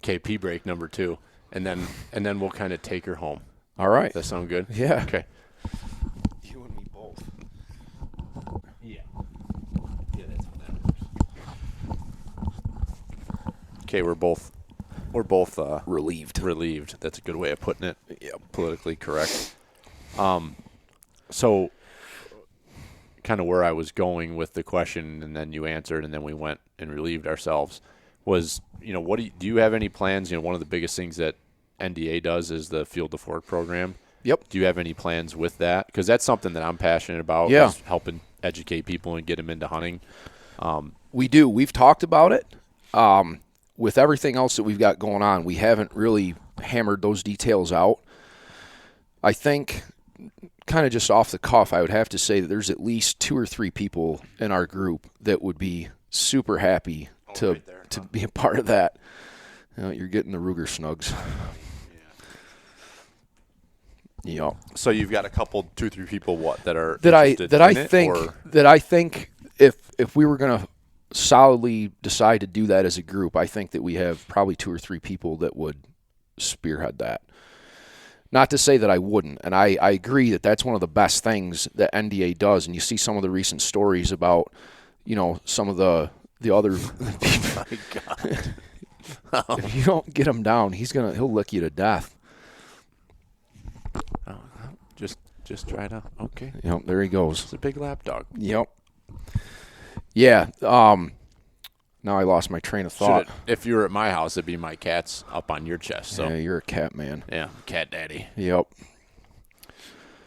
KP break number 2, and then we'll kind of take her home.
All right.
That sound good?
Yeah.
Okay.
You and me both.
Yeah. Yeah, that's how that works. Okay, we're both We're both
relieved.
relieved. That's a good way of putting it. Yeah, politically correct. So kind of where I was going with the question, and then you answered, and then we went and relieved ourselves, was, what do you have any plans? One of the biggest things that NDA does is the Field to Fork program.
Yep.
Do you have any plans with that? Because that's something that I'm passionate about,
Yeah.
is helping educate people and get them into hunting.
We do. We've talked about it. With everything else that we've got going on, we haven't really hammered those details out. I think, kind of just off the cuff, I would have to say that there's at least 2 or 3 people in our group that would be super happy to be a part of that. You're getting the Ruger Snugs. Yeah.
So you've got a couple, 2 or 3 people that are
that
interested in it, or?
I think if we were going to solidly decide to do that as a group, I think that we have probably 2 or 3 people that would spearhead that. Not to say that I wouldn't, and I agree that that's one of the best things that NDA does, and you see some of the recent stories about, some of the other people.
My God.
If you don't get him down, he'll lick you to death.
Just try to, okay.
Yep, there he goes.
It's a big lap dog.
Yep. Yeah. Now I lost my train of thought.
If you were at my house, it'd be my cat's up on your chest. So
Yeah, you're a cat man.
yeah, cat daddy.
Yep.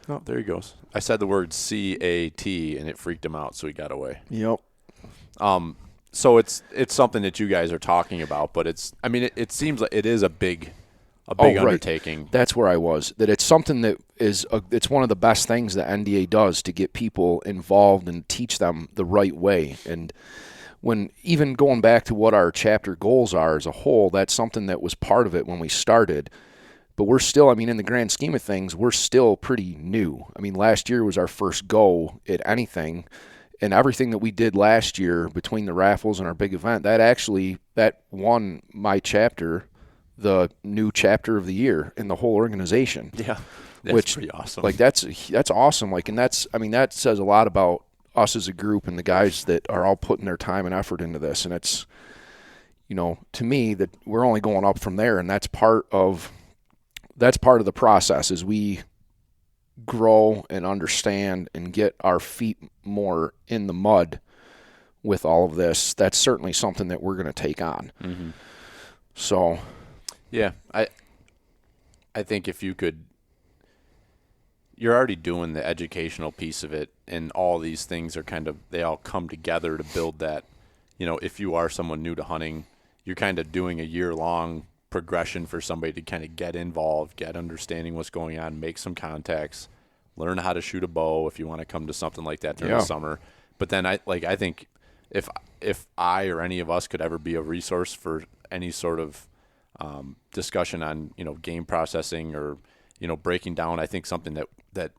Oh, there he goes. I said the word C-A-T, and it freaked him out, so he got away.
Yep.
So it's something that you guys are talking about, but it seems like it is a big
Right.
undertaking.
That's where I was. That it's something that it's one of the best things that NDA does to get people involved and teach them the right way. And when even going back to what our chapter goals are as a whole, that's something that was part of it when we started. But we're still, in the grand scheme of things, we're still pretty new. Last year was our first go at anything. And everything that we did last year between the raffles and our big event, that won my chapter the new chapter of the year in the whole organization.
Yeah. That's
which
pretty awesome.
That's awesome. And that says a lot about us as a group and the guys that are all putting their time and effort into this. And it's, to me, that we're only going up from there. And that's part of the process as we grow and understand and get our feet more in the mud with all of this. That's certainly something that we're going to take on.
Mm-hmm.
So,
yeah, I think if you could, you're already doing the educational piece of it, and all these things are they all come together to build that. If you are someone new to hunting, you're kind of doing a year-long progression for somebody to kind of get involved, get understanding what's going on, make some contacts, learn how to shoot a bow if you want to come to something like that during the summer. But then I think if I or any of us could ever be a resource for any sort of discussion on game processing or breaking down, I think something that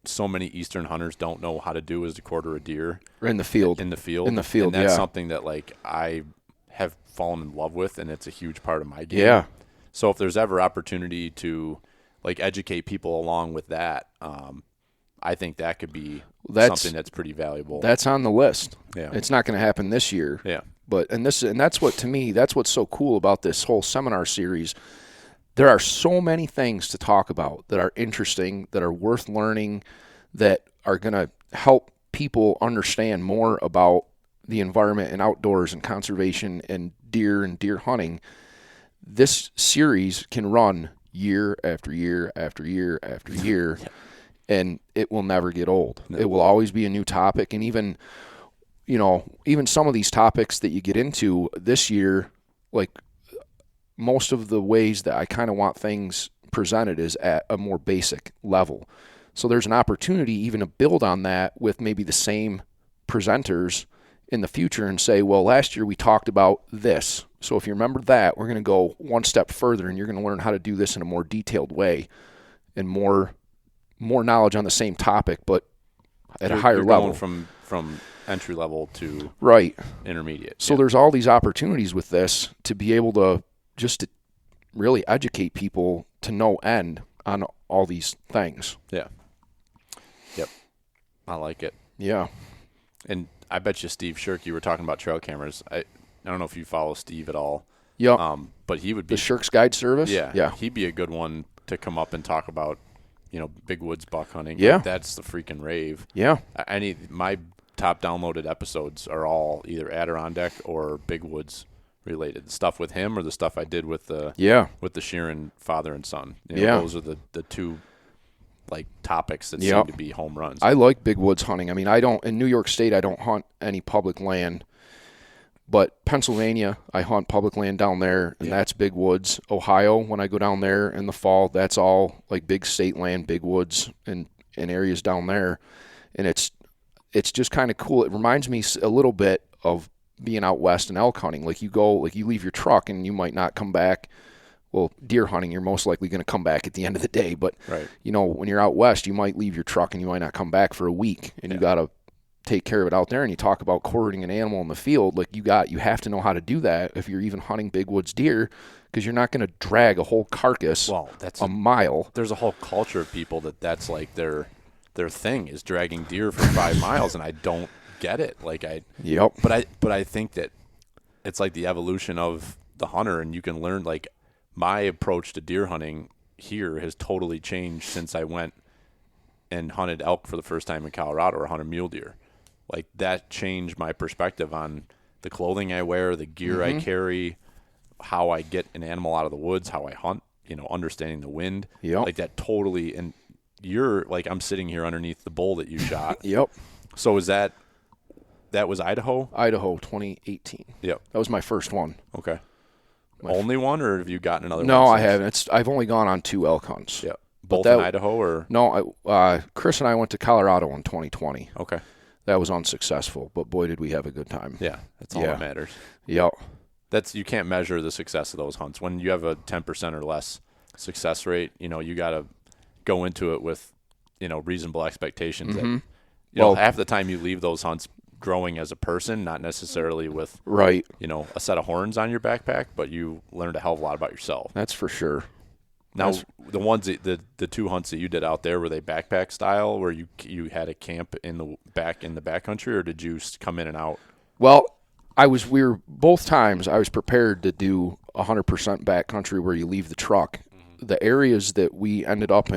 so many Eastern hunters don't know how to do is to quarter a deer
in the field.
And that's something that I have fallen in love with, and it's a huge part of my game.
Yeah.
So if there's ever opportunity to educate people along with that, I think that could be something that's pretty valuable.
That's on the list.
Yeah.
It's not going to happen this year.
Yeah.
But that's what, to me, that's what's so cool about this whole seminar series. There are so many things to talk about that are interesting, that are worth learning, that are going to help people understand more about the environment and outdoors and conservation and deer hunting. This series can run year after year after year after year, and it will never get old. No. It will always be a new topic, and even some of these topics that you get into this year, most of the ways that I kind of want things presented is at a more basic level. So there's an opportunity even to build on that with maybe the same presenters in the future and say, well, last year we talked about this. So if you remember that, we're going to go one step further, and you're going to learn how to do this in a more detailed way and more knowledge on the same topic, but at a higher level.
Going from entry level to intermediate.
So there's all these opportunities with this to be able to just to really educate people to no end on all these things.
Yeah. Yep. I like it.
Yeah.
And I bet you Steve Shirk, you were talking about trail cameras. I don't know if you follow Steve at all.
Yep.
But he would be
The Shirks Guide Service?
Yeah,
Yeah.
he'd be a good one to come up and talk about, big woods buck hunting.
Yeah.
Like, that's the freaking rave.
Yeah.
My top downloaded episodes are all either Adirondack or big woods related. The stuff with him or the stuff I did with the Sheeran father and son. Those are the two topics that seem to be home runs.
I like big woods hunting. I mean, in New York State, I don't hunt any public land. But Pennsylvania, I hunt public land down there, and that's big woods. Ohio, when I go down there in the fall, that's all like big state land, big woods, and areas down there. And it's just kind of cool. It reminds me a little bit of being out west and elk hunting. Like you leave your truck and you might not come back. Well, deer hunting, you're most likely going to come back at the end of the day. But, when you're out west, you might leave your truck and you might not come back for a week. And you got to take care of it out there. And you talk about quartering an animal in the field. Like you have to know how to do that if you're even hunting big woods deer, because you're not going to drag a whole carcass a mile.
There's a whole culture of people that's like their thing is dragging deer for 5 miles, and I don't get it. But I think that it's like the evolution of the hunter, and you can learn. Like my approach to deer hunting here has totally changed since I went and hunted elk for the first time in Colorado or hunted mule deer. Like that changed my perspective on the clothing I wear, the gear I carry, how I get an animal out of the woods, how I hunt, understanding the wind. Like that totally. And you're like, I'm sitting here underneath the bull that you shot. So is that was Idaho?
Idaho, 2018.
Yep.
That was my first one.
Okay. Only one, or have you gotten another one?
No, I haven't. I've only gone on 2 elk hunts.
Yeah. Both in Idaho, or?
No, Chris and I went to Colorado in 2020.
Okay.
That was unsuccesssul, but boy, did we have a good time.
Yeah, that's all that matters.
Yep.
You can't measure the success of those hunts. When you have a 10% or less success rate, you got to go into it with, reasonable expectations. That, half the time you leave those hunts growing as a person, not necessarily with, a set of horns on your backpack, but you learned a hell of a lot about yourself.
That's for sure.
Now, the ones the 2 hunts that you did out there, were they backpack style, where you had a camp in the backcountry, or did you come in and out?
Well, both times I was prepared to do 100% backcountry where you leave the truck. The areas that we ended up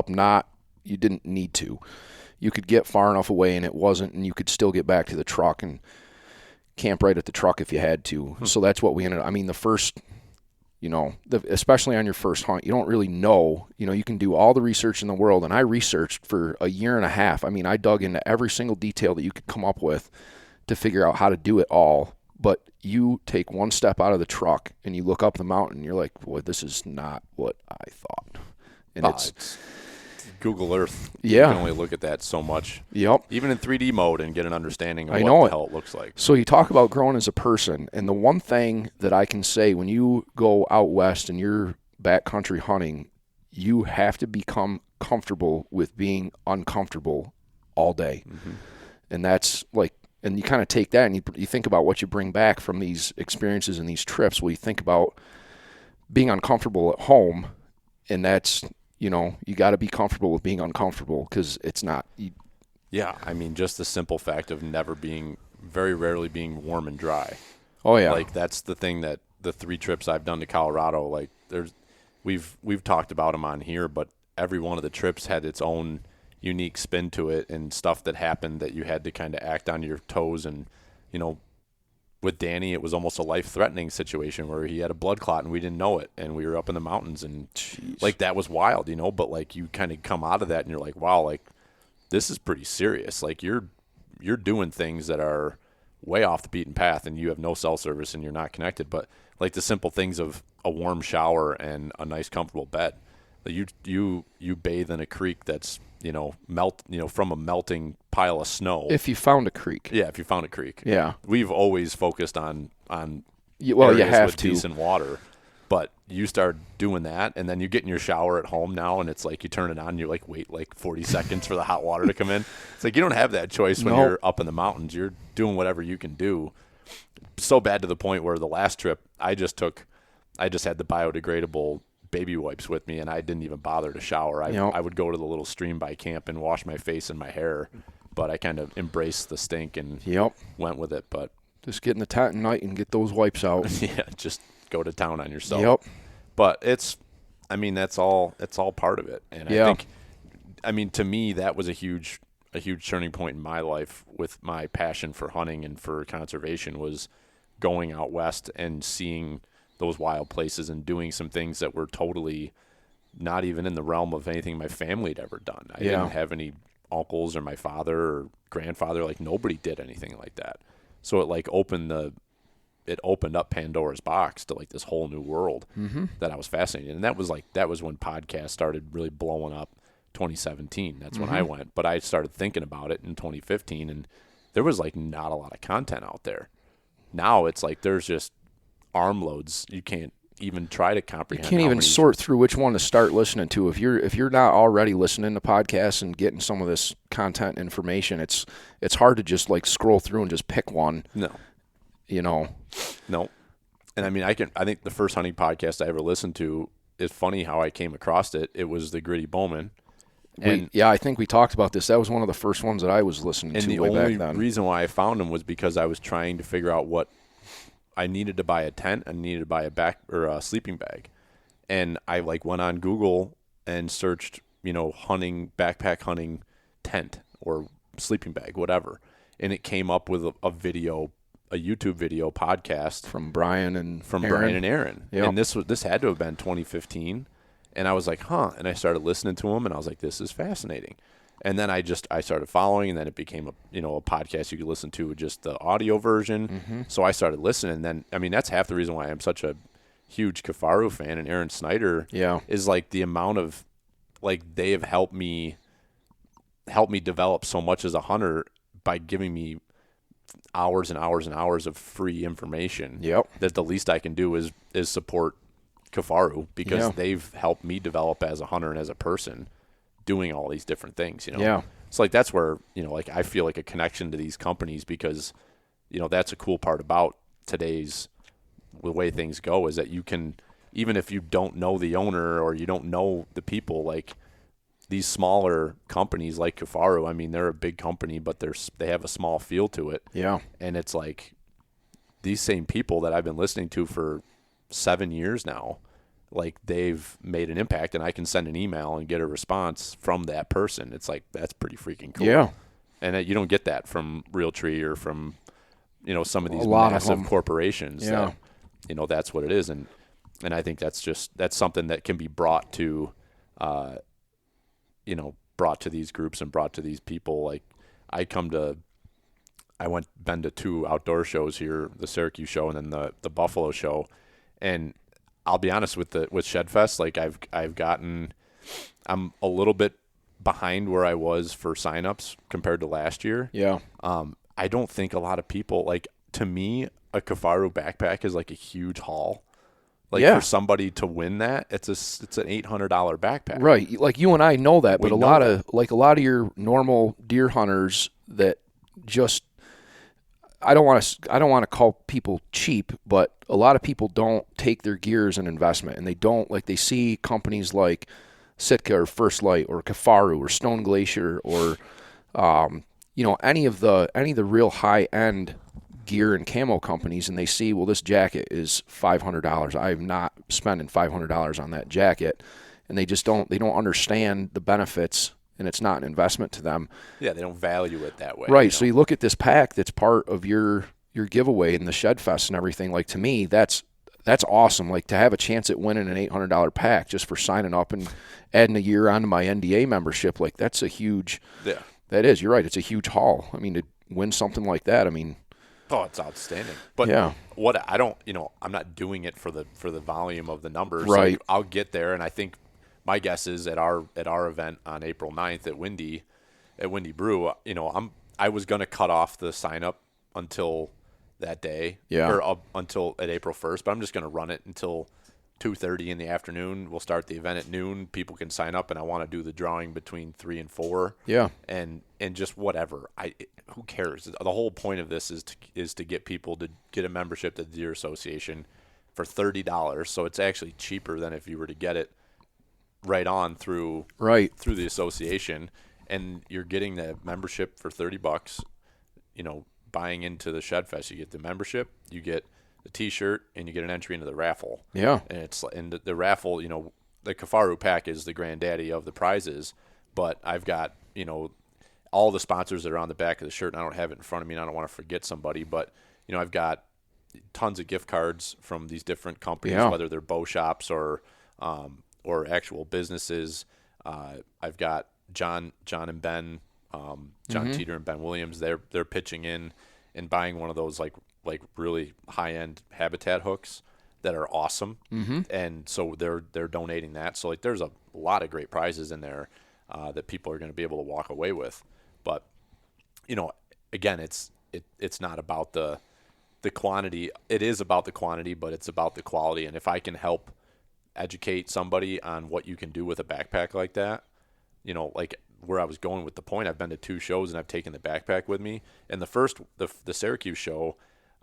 not, you didn't need to. You could get far enough away and it wasn't, and you could still get back to the truck and camp right at the truck if you had to. So that's what we ended up. I mean, the first, especially on your first hunt, you don't really know. You can do all the research in the world, and I researched for a year and a half. I mean, I dug into every single detail that you could come up with to figure out how to do it all. But you take one step out of the truck and you look up the mountain, and you're like, boy, this is not what I thought. And it's
Google Earth.
Yeah.
You can only look at that so much.
Yep.
Even in 3D mode, and get an understanding of
what
the hell it looks like.
So you talk about growing as a person, and the one thing that I can say, when you go out west and you're backcountry hunting, you have to become comfortable with being uncomfortable all day. And that's like, and you kind of take that and you think about what you bring back from these experiences and these trips. Well, you think about being uncomfortable at home, and that's, you got to be comfortable with being uncomfortable, because it's not.
Yeah, I mean, just the simple fact of very rarely being warm and dry.
Oh yeah.
Like that's the thing that the 3 trips I've done to Colorado, like we've talked about them on here, but every one of the trips had its own unique spin to it, and stuff that happened that you had to kind of act on your toes. And with Danny, it was almost a life-threatening situation where he had a blood clot and we didn't know it, and we were up in the mountains, and like that was wild, but like you kind of come out of that and you're like, wow, like this is pretty serious. Like you're doing things that are way off the beaten path, and you have no cell service and you're not connected. But like the simple things of a warm shower and a nice comfortable bed. You bathe in a creek that's from a melting pile of snow.
If you found a creek.
Yeah, if you found a creek.
Yeah.
We've always focused on
you have
with
to.
decent water. But you start doing that, and then you get in your shower at home now, and it's like you turn it on, and you're like, wait, like 40 seconds for the hot water to come in. It's like you don't have that choice when you're up in the mountains. You're doing whatever you can do. So bad to the point where the last trip I just had the biodegradable baby wipes with me, and I didn't even bother to shower. I would go to the little stream by camp and wash my face and my hair, but I kind of embraced the stink and went with it. But
Just get in the tent at night and get those wipes out.
Yeah, just go to town on yourself.
Yep.
But that's all part of it. And
Yeah.
I think, to me, that was a huge turning point in my life with my passion for hunting and for conservation was going out west and seeing those wild places and doing some things that were totally not even in the realm of anything my family had ever done. I didn't have any uncles or my father or grandfather. Like, nobody did anything like that. So it opened up Pandora's box to this whole new world that I was fascinated in. And that was when podcasts started really blowing up. 2017. That's when I went, but I started thinking about it in 2015, and there was not a lot of content out there. Now it's there's just armloads. You can't even try to comprehend.
You can't even sort through which one to start listening to. If you're not already listening to podcasts and getting some of this content information, it's hard to just scroll through and just pick one.
No.
No.
And I think the first hunting podcast I ever listened to, it's funny how I came across it. It was the Gritty Bowman.
I think we talked about this. That was one of the first ones that I was listening to way back then.
And the only reason why I found them was because I was trying to figure out what I needed to buy a tent. I needed to buy a sleeping bag. And I went on Google and searched, backpack hunting tent or sleeping bag, whatever. And it came up with a YouTube video podcast
from Brian and
Aaron.
Yep.
And this had to have been 2015. And I was like, huh. And I started listening to them, and I was like, this is fascinating. And then I started following, and then it became a podcast you could listen to with just the audio version.
Mm-hmm.
So I started listening. And then, that's half the reason why I'm such a huge Kafaru fan. And Aaron Snyder is the amount of, they have helped me develop so much as a hunter by giving me hours and hours and hours of free information.
Yep.
That the least I can do is support Kafaru because they've helped me develop as a hunter and as a person doing all these different things,
Yeah.
So that's where, I feel a connection to these companies because, that's a cool part about the way things go is that you can, even if you don't know the owner or you don't know the people, these smaller companies like Kafaru, they're a big company, but they have a small feel to it.
Yeah.
And it's these same people that I've been listening to for 7 years now, they've made an impact, and I can send an email and get a response from that person. It's that's pretty freaking cool.
Yeah.
And you don't get that from Realtree or from, some of these
lot
massive
of
corporations.
Yeah.
That, that's what it is. And I think that's something that can be brought to, brought to these groups and brought to these people. Been to 2 outdoor shows here, the Syracuse show and then the Buffalo show. And I'll be honest with Shedfest, I'm a little bit behind where I was for signups compared to last year.
Yeah.
I don't think a lot of people to me, a Kafaru backpack is a huge haul. For somebody to win that, it's an $800 backpack.
Right. You and I know that, but a lot of your normal deer hunters that just I don't want to call people cheap, but a lot of people don't take their gear as an investment, and they don't they see companies like Sitka or First Light or Kafaru or Stone Glacier or any of the real high end gear and camo companies, and they see, well, this jacket is $500. I'm not spending $500 on that jacket, and they don't understand the benefits. And it's not an investment to them.
Yeah, they don't value it that way.
Right. So you look at this pack that's part of your giveaway and the Shed Fest and everything. To me, that's awesome. To have a chance at winning an $800 pack just for signing up and adding a year onto my NDA membership, that's a huge.
Yeah.
That is. You're right. It's a huge haul. To win something like that,
oh, it's outstanding. But
yeah.
What I don't, I'm not doing it for the volume of the numbers.
Right.
I'll get there, and I think. My guess is at our event on April 9th at Windy Brew, I was going to cut off the sign up until that day, or until at April 1st, but I'm just going to run it until 2:30 in the afternoon. We'll start the event at noon. People can sign up, and I want to do the drawing between 3 and 4.
Yeah,
and just whatever. Who cares? The whole point of this is to get people to get a membership to the Deer Association for $30. So it's actually cheaper than if you were to get it right on through the association, and you're getting the membership for $30, buying into the Shed Fest. You get the membership, you get the T-shirt, and you get an entry into the raffle.
Yeah.
And the raffle, you know, the Kafaru pack is the granddaddy of the prizes, but I've got, you know, all the sponsors that are on the back of the shirt, and I don't have it in front of me, and I don't want to forget somebody, but, you know, I've got tons of gift cards from these different companies, whether they're bow shops or actual businesses. I've got John and Ben, John Teeter and Ben Williams. They're pitching in and buying one of those like really high end habitat hooks that are awesome, and so they're donating that. So like there's a lot of great prizes in there that people are going to be able to walk away with. But you know, again, it's not about the quantity. It is about the quantity, but it's about the quality. And if I can help educate somebody on what you can do with a backpack like that, you know, like where I was going with the point, I've been to 2 shows and I've taken the backpack with me. And the Syracuse show,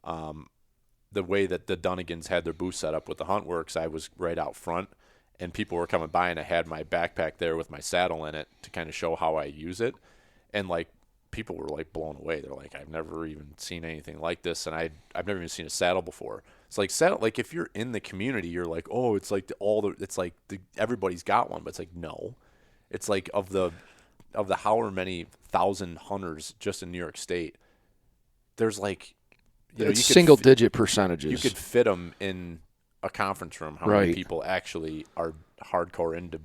the way that the Dunnigans had their booth set up with the Huntworks, I was right out front, and people were coming by, and I had my backpack there with my saddle in it to kind of show how I use it. And like people were like blown away. They're like, I've never even seen anything like this, and I've never even seen a saddle before. It's like saddle, like if you're in the community, you're like, oh, it's like everybody's got one, but it's like no, it's like of the however many thousand hunters just in New York State, there's like, you know,
It's single-digit percentages.
You could fit them in a conference room. How many people actually are hardcore into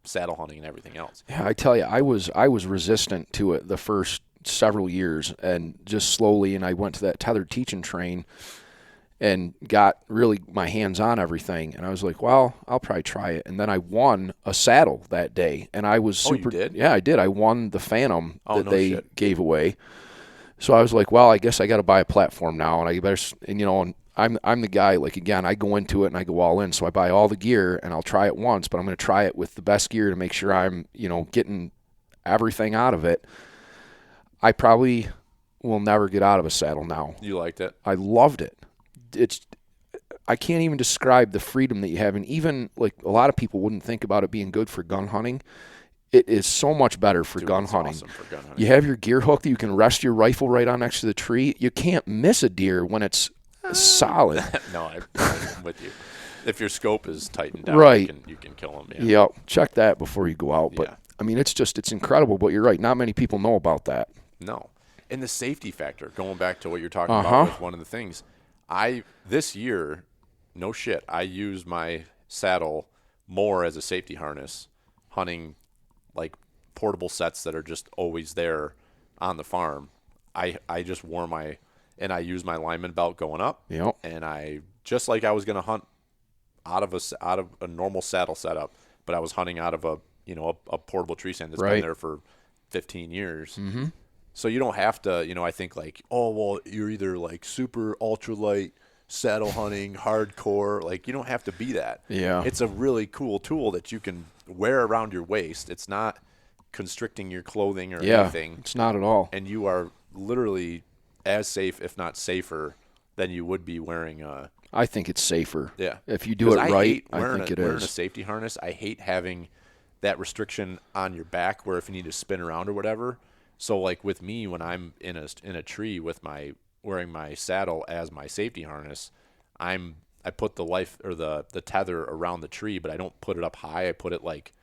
saddle hunting and everything else?
Yeah, I tell you, I was resistant to it the first several years, and just slowly, and I went to that tethered teaching train and got really my hands on everything, and I was like, well, I'll probably try it. And then I won a saddle that day, and I was super.
You did?
Yeah, I did. I won the Phantom that
no
they
shit.
gave away. So I was like, well, I guess I got to buy a platform now, and I better, and you know, and I'm the guy, like, again, I go into it and I go all in. So I buy all the gear and I'll try it once, but I'm going to try it with the best gear to make sure I'm, you know, getting everything out of it. I probably will never get out of a saddle now.
You liked it?
I loved it. I can't even describe the freedom that you have. And even like a lot of people wouldn't think about it being good for gun hunting. It is so much better for gun hunting.
Awesome for gun hunting.
You have your gear hook that you can rest your rifle right on next to the tree. You can't miss a deer when it's solid.
No, I'm with you. If your scope is tightened down,
Right.
you can kill them. Yeah.
Yep. Check that before you go out. But
Yeah.
I mean, it's incredible. But you're right. Not many people know about that.
No. And the safety factor, going back to what you're talking about with one of the things, this year, no shit, I use my saddle more as a safety harness, hunting like portable sets that are just always there on the farm. I just wore and I use my lineman belt going up.
Yep.
And I, just like I was going to hunt out of a normal saddle setup, but I was hunting out of a portable tree stand that's been there for 15 years. Mm-hmm. So you don't have to, I think like, oh, well, you're either like super ultralight saddle hunting, hardcore. Like, you don't have to be that.
Yeah.
It's a really cool tool that you can wear around your waist. It's not constricting your clothing or anything.
It's not at all.
And you are literally as safe, if not safer, than you would be wearing a...
I think it's safer.
Yeah.
If you do it right, I think it
wearing
is.
a safety harness, I hate having that restriction on your back where if you need to spin around or whatever. So like with me, when I'm in a tree with wearing my saddle as my safety harness, I put the the tether around the tree, but I don't put it up high. I put it like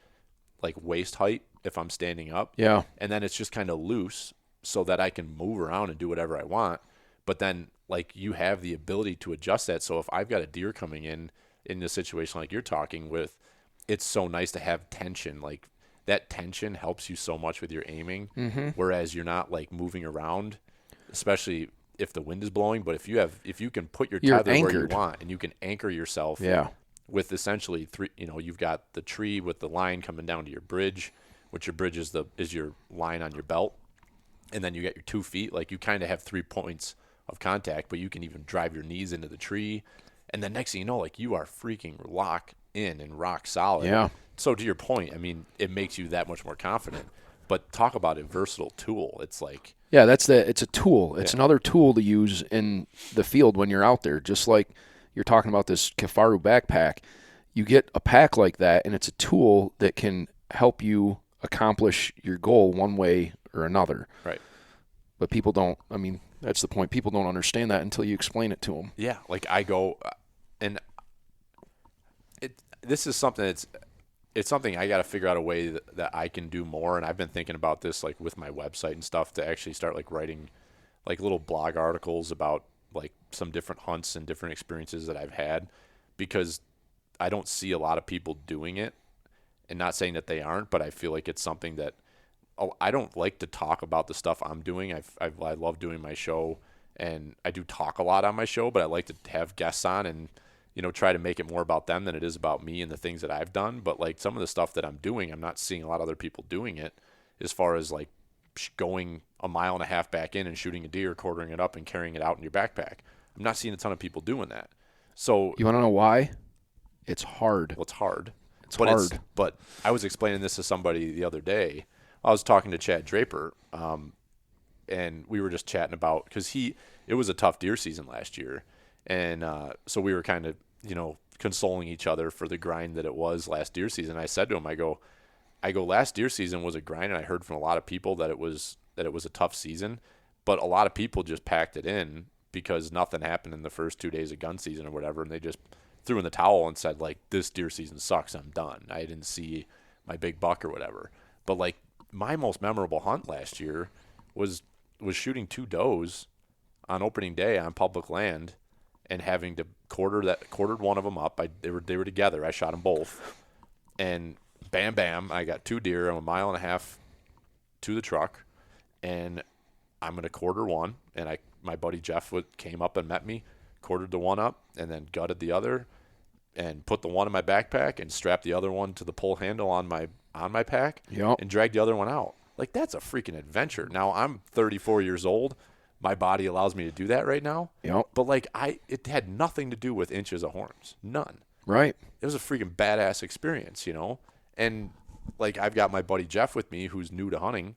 waist height if I'm standing up.
Yeah. And
then it's just kind of loose so that I can move around and do whatever I want. But then like you have the ability to adjust that. So if I've got a deer coming in a situation like you're talking with, it's so nice to have tension. Like that tension helps you so much with your aiming, whereas you're not like moving around, especially if the wind is blowing. But if you can put your tether where you want and you can anchor yourself with essentially three, you've got the tree with the line coming down to your bridge, which your bridge is your line on your belt. And then you got your 2 feet, like you kind of have 3 points of contact, but you can even drive your knees into the tree. And then next thing you know, like you are freaking locked in and rock solid.
Yeah.
So to your point, I mean, it makes you that much more confident. But talk about a versatile tool. It's like...
Yeah, it's a tool. It's another tool to use in the field when you're out there. Just like you're talking about this Kafaru backpack. You get a pack like that, and it's a tool that can help you accomplish your goal one way or another.
Right.
But people don't. I mean, that's the point. People don't understand that until you explain it to them.
Yeah, like I go, and this is something it's something I got to figure out a way that I can do more. And I've been thinking about this, like with my website and stuff, to actually start like writing like little blog articles about like some different hunts and different experiences that I've had, because I don't see a lot of people doing it. And not saying that they aren't, but I feel like it's something that I don't like to talk about the stuff I'm doing. I love doing my show, and I do talk a lot on my show, but I like to have guests on and, you know, try to make it more about them than it is about me and the things that I've done. But like some of the stuff that I'm doing, I'm not seeing a lot of other people doing it, as far as like going a mile and a half back in and shooting a deer, quartering it up and carrying it out in your backpack. I'm not seeing a ton of people doing that. So
You want to know why? It's hard.
well, it's hard.
It's hard.
But I was explaining this to somebody the other day. I was talking to Chad Draper, and we were just chatting about, because it was a tough deer season last year, and so we were kind of, you know, consoling each other for the grind that it was last deer season. I said to him, I go, last deer season was a grind, and I heard from a lot of people that it was a tough season, but a lot of people just packed it in because nothing happened in the first 2 days of gun season or whatever, and they just threw in the towel and said, like, this deer season sucks, I'm done. I didn't see my big buck or whatever. But like my most memorable hunt last year was shooting 2 does on opening day on public land and having to quartered one of them up. They were together. I shot them both, and bam, bam, I got 2 deer. I'm a mile and a half to the truck, and I'm going to quarter one. And my buddy Jeff came up and met me, quartered the one up, and then gutted the other, and put the one in my backpack and strapped the other one to the pull handle on my pack,
Yep.
and dragged the other one out. Like, that's a freaking adventure. Now, I'm 34 years old. My body allows me to do that right now.
Yep.
But like it had nothing to do with inches of horns. None.
Right.
It was a freaking badass experience, you know? And like, I've got my buddy Jeff with me who's new to hunting,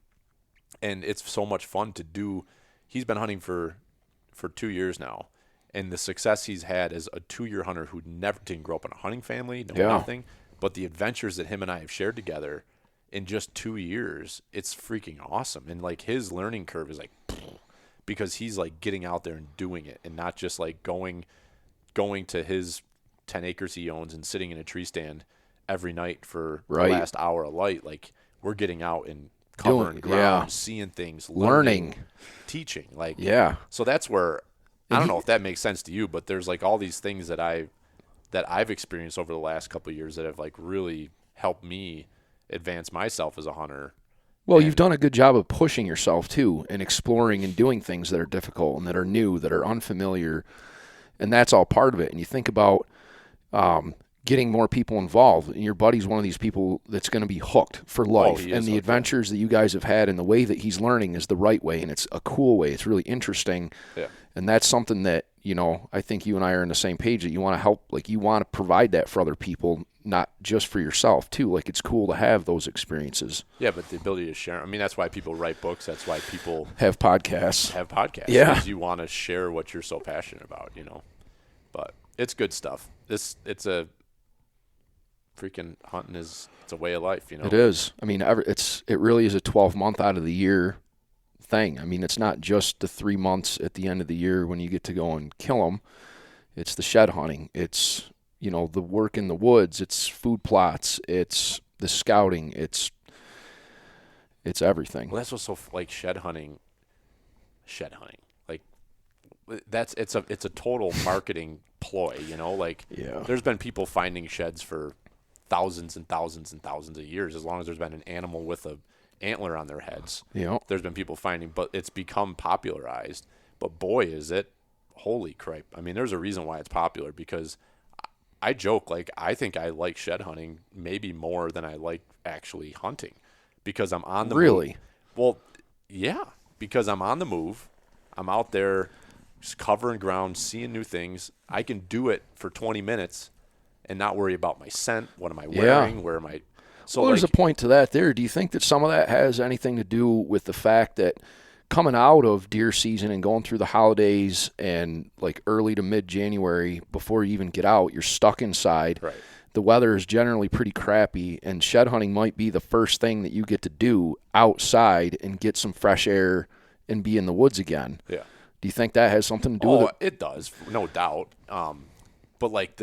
and it's so much fun to do. He's been hunting for 2 years now, and the success he's had as a 2-year hunter who never didn't grow up in a hunting family, nothing, but the adventures that him and I have shared together in just 2 years, it's freaking awesome. And like, his learning curve is like, because he's like getting out there and doing it, and not just like going to his 10 acres he owns and sitting in a tree stand every night for the last hour of light. Like, we're getting out and covering ground, seeing things, learning, teaching. Like, so that's where, I don't know if that makes sense to you, but there's like all these things that I've experienced over the last couple of years that have like really helped me advance myself as a hunter.
Well, you've done a good job of pushing yourself too, and exploring and doing things that are difficult and that are new, that are unfamiliar, and that's all part of it. And you think about getting more people involved, and your buddy's one of these people that's going to be hooked for life. And the adventures that you guys have had and the way that he's learning is the right way, and it's a cool way. It's really interesting.
Yeah.
And that's something that, you know, I think you and I are on the same page, that you want to help, like, you want to provide that for other people, not just for yourself too. Like, it's cool to have those experiences.
Yeah, but the ability to share. I mean, that's why people write books. That's why people
have podcasts.
Yeah. Because you want to share what you're so passionate about, you know. But it's good stuff. It's a freaking hunting it's a way of life, you know.
It is. I mean, it really is a 12-month out of the year thing. I mean, it's not just the 3 months at the end of the year when you get to go and kill them. It's the shed hunting. It's, you know, the work in the woods. It's food plots. It's the scouting. It's everything.
Well, that's what's so like shed hunting. Like, it's a total marketing ploy, you know. Like, there's been people finding sheds for thousands and thousands and thousands of years, as long as there's been an animal with a antler on their heads. There's been people finding, but it's become popularized. But boy, is it, holy crap. I mean, there's a reason why it's popular, because I joke, like, I think I like shed hunting maybe more than I like actually hunting, because I'm on the move. Well, yeah, because I'm on the move. I'm out there just covering ground, seeing new things. I can do it for 20 minutes and not worry about my scent. What am I wearing? Where am I? So,
well, there's a point to that there. Do you think that some of that has anything to do with the fact that coming out of deer season and going through the holidays and like early to mid-January, before you even get out, you're stuck inside.
Right.
The weather is generally pretty crappy, and shed hunting might be the first thing that you get to do outside and get some fresh air and be in the woods again.
Yeah.
Do you think that has something to do with it?
It does, no doubt. But like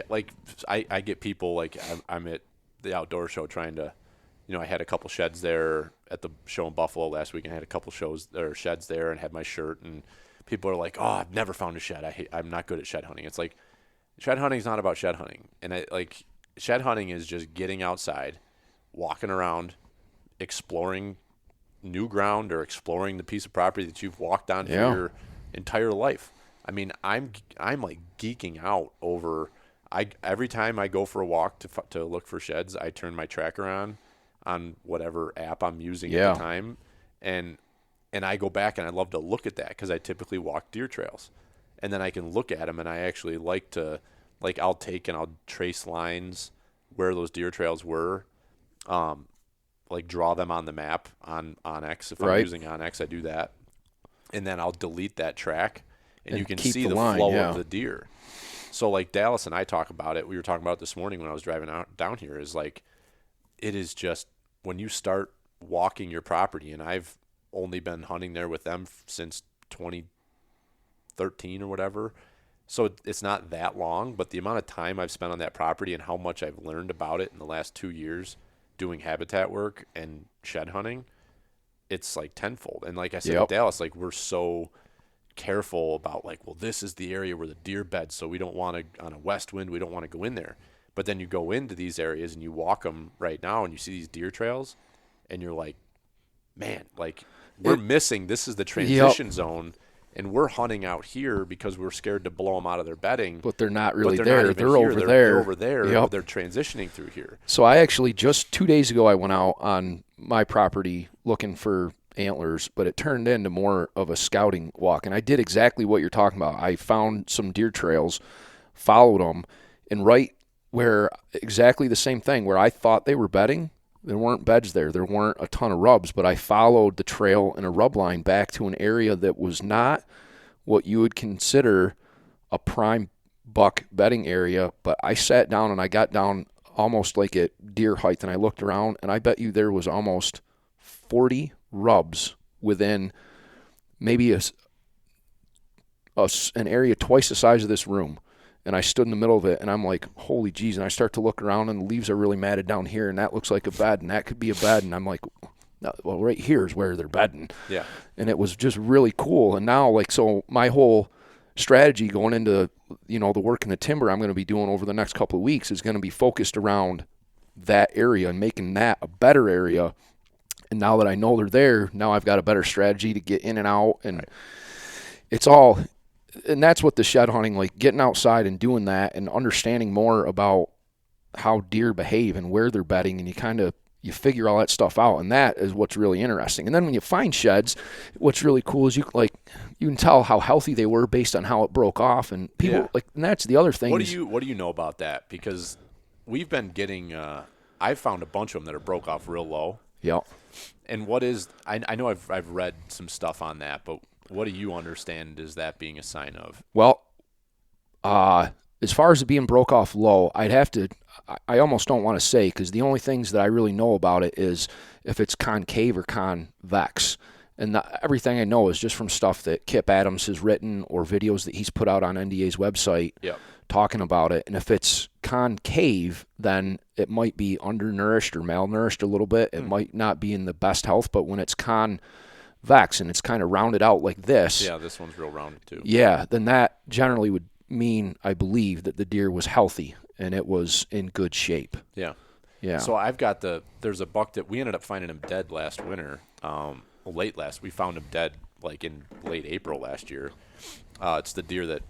like I get people like I'm at the outdoor show trying to, I had a couple sheds there at the show in Buffalo last week, and I had a couple sheds there and had my shirt, and people are like, "Oh, I've never found a shed. I'm not good at shed hunting." It's like, shed hunting is not about shed hunting. And shed hunting is just getting outside, walking around, exploring new ground or exploring the piece of property that you've walked on for your entire life. I mean, I'm like geeking out over every time I go for a walk to look for sheds, I turn my tracker on whatever app I'm using at the time, and I go back and I love to look at that because I typically walk deer trails, and then I can look at them, and I actually like to I'll take and I'll trace lines where those deer trails were, draw them on the map on OnX. If I'm using OnX, I do that, and then I'll delete that track, and you can see the
line,
flow of the deer. So like Dallas and I talk about it. We were talking about it this morning when I was driving down here. Is like, it is just when you start walking your property, and I've only been hunting there with them since 2013 or whatever. So it's not that long, but the amount of time I've spent on that property and how much I've learned about it in the last 2 years doing habitat work and shed hunting, it's like tenfold. And like I said, in Dallas, like we're so careful about well, this is the area where the deer bed, so we don't want to, on a west wind, we don't want to go in there. But then you go into these areas and you walk them right now and you see these deer trails and you're like, man, like we're missing, this is the transition zone, and we're hunting out here because we're scared to blow them out of their bedding.
But they're not really
they're
there.
Not
they're
here.
over there.
They're over there. They're transitioning through here.
So I actually just 2 days ago I went out on my property looking for antlers, but it turned into more of a scouting walk, and I did exactly what you're talking about. I found some deer trails, followed them, and right where exactly the same thing where I thought they were bedding, there weren't beds there. There weren't a ton of rubs, but I followed the trail and a rub line back to an area that was not what you would consider a prime buck bedding area. But I sat down and I got down almost like at deer height, and I looked around, and I bet you there was almost 40 rubs within maybe an area twice the size of this room. And I stood in the middle of it, and I'm like, holy jeez. And I start to look around, and the leaves are really matted down here, and that looks like a bed, and that could be a bed. And I'm like, no, well, right here is where they're bedding.
Yeah.
And it was just really cool. And now, so my whole strategy going into, the work in the timber I'm going to be doing over the next couple of weeks is going to be focused around that area and making that a better area. And now that I know they're there, now I've got a better strategy to get in and out. And it's all... And that's what the shed hunting, like getting outside and doing that and understanding more about how deer behave and where they're bedding, and you figure all that stuff out, and that is what's really interesting. And then when you find sheds, what's really cool is you can tell how healthy they were based on how it broke off, and people and that's the other thing.
What do you know about that? Because we've been getting I've found a bunch of them that are broke off real low.
Yeah.
And what is I know I've read some stuff on that, but what do you understand is that being a sign of?
Well, as far as it being broke off low, I almost don't want to say, because the only things that I really know about it is if it's concave or convex. And everything I know is just from stuff that Kip Adams has written or videos that he's put out on NDA's website talking about it. And if it's concave, then it might be undernourished or malnourished a little bit. It might not be in the best health, but when it's convex and it's kind of rounded out like this.
Yeah, this one's real rounded too.
Yeah, then that generally would mean, I believe, that the deer was healthy and it was in good shape.
Yeah.
Yeah.
So I've got there's a buck that we ended up finding him dead last winter. We found him dead like in late April last year. It's the deer that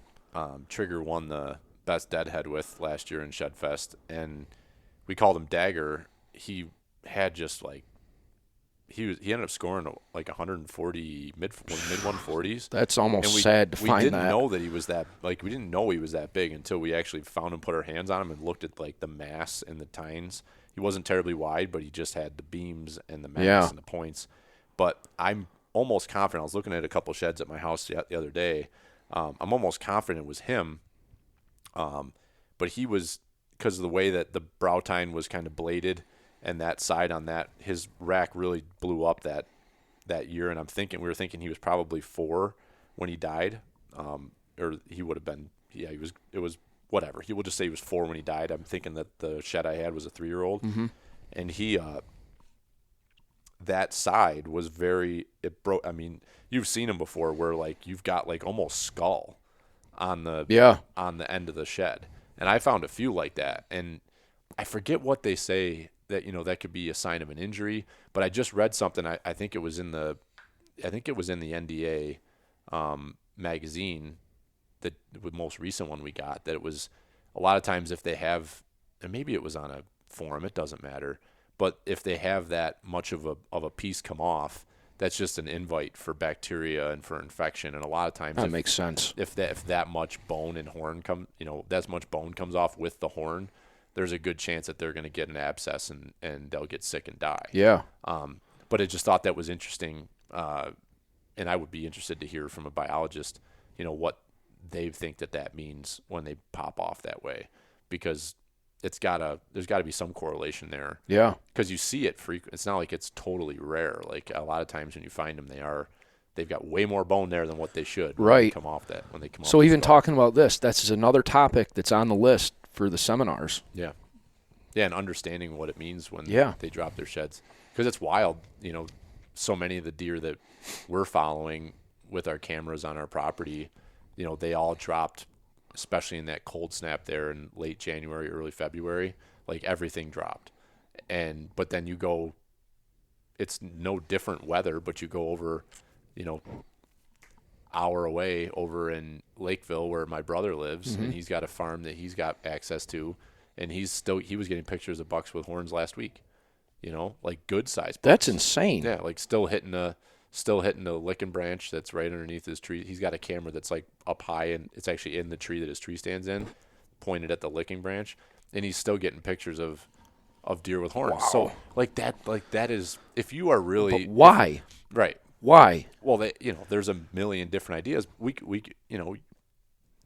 Trigger won the best deadhead with last year in Shedfest, and we called him Dagger. He had just like he ended up scoring like 140 mid 140s.
That's almost sad to find that.
We didn't know that he was that we didn't know he was that big until we actually found him, put our hands on him, and looked at like the mass and the tines. He wasn't terribly wide, but he just had the beams and the mass and the points. But I'm almost confident. I was looking at a couple sheds at my house the other day. I'm almost confident it was him. But he was, because of the way that the brow tine was kind of bladed, and that side on that, his rack really blew up that that year, and we were thinking he was probably 4 when he died, or he would have been. Yeah, it was whatever. We'll just say he was 4 when he died. I'm thinking that the shed I had was a 3-year-old, and he that side was it broke. I mean, you've seen them before where like you've got like almost skull on the end of the shed, and I found a few like that, and I forget what they say that that could be a sign of an injury, but I just read something. I think it was in the NDA magazine, the most recent one we got, that it was a lot of times if they have, and maybe it was on a forum, it doesn't matter, but if they have that much of a piece come off, that's just an invite for bacteria and for infection. And a lot of times
that makes sense.
If that much bone and horn that much bone comes off with the horn, there's a good chance that they're going to get an abscess and they'll get sick and die.
Yeah.
But I just thought that was interesting, and I would be interested to hear from a biologist, what they think that means when they pop off that way, because there's got to be some correlation there.
Yeah.
Because you see it frequent. It's not like it's totally rare. Like a lot of times when you find them, they've got way more bone there than what they should.
Right.
When they come off that.
So even talking about this, that's another topic that's on the list for the seminars.
Yeah. Yeah, and understanding what it means when they drop their sheds. Because it's wild, so many of the deer that we're following with our cameras on our property, they all dropped, especially in that cold snap there in late January, early February, like everything dropped. But then you go, it's no different weather, but you go over, hour away over in Lakeville where my brother lives, and he's got a farm that he's got access to, and he was getting pictures of bucks with horns last week, like good size bucks.
That's insane.
Yeah, like still hitting the licking branch that's right underneath his tree. He's got a camera that's like up high, and it's actually in the tree that his tree stands in, pointed at the licking branch, and he's still getting pictures of deer with horns.
Wow.
So that is, if you are really,
but why?
Right.
Why?
Well, there's a million different ideas. We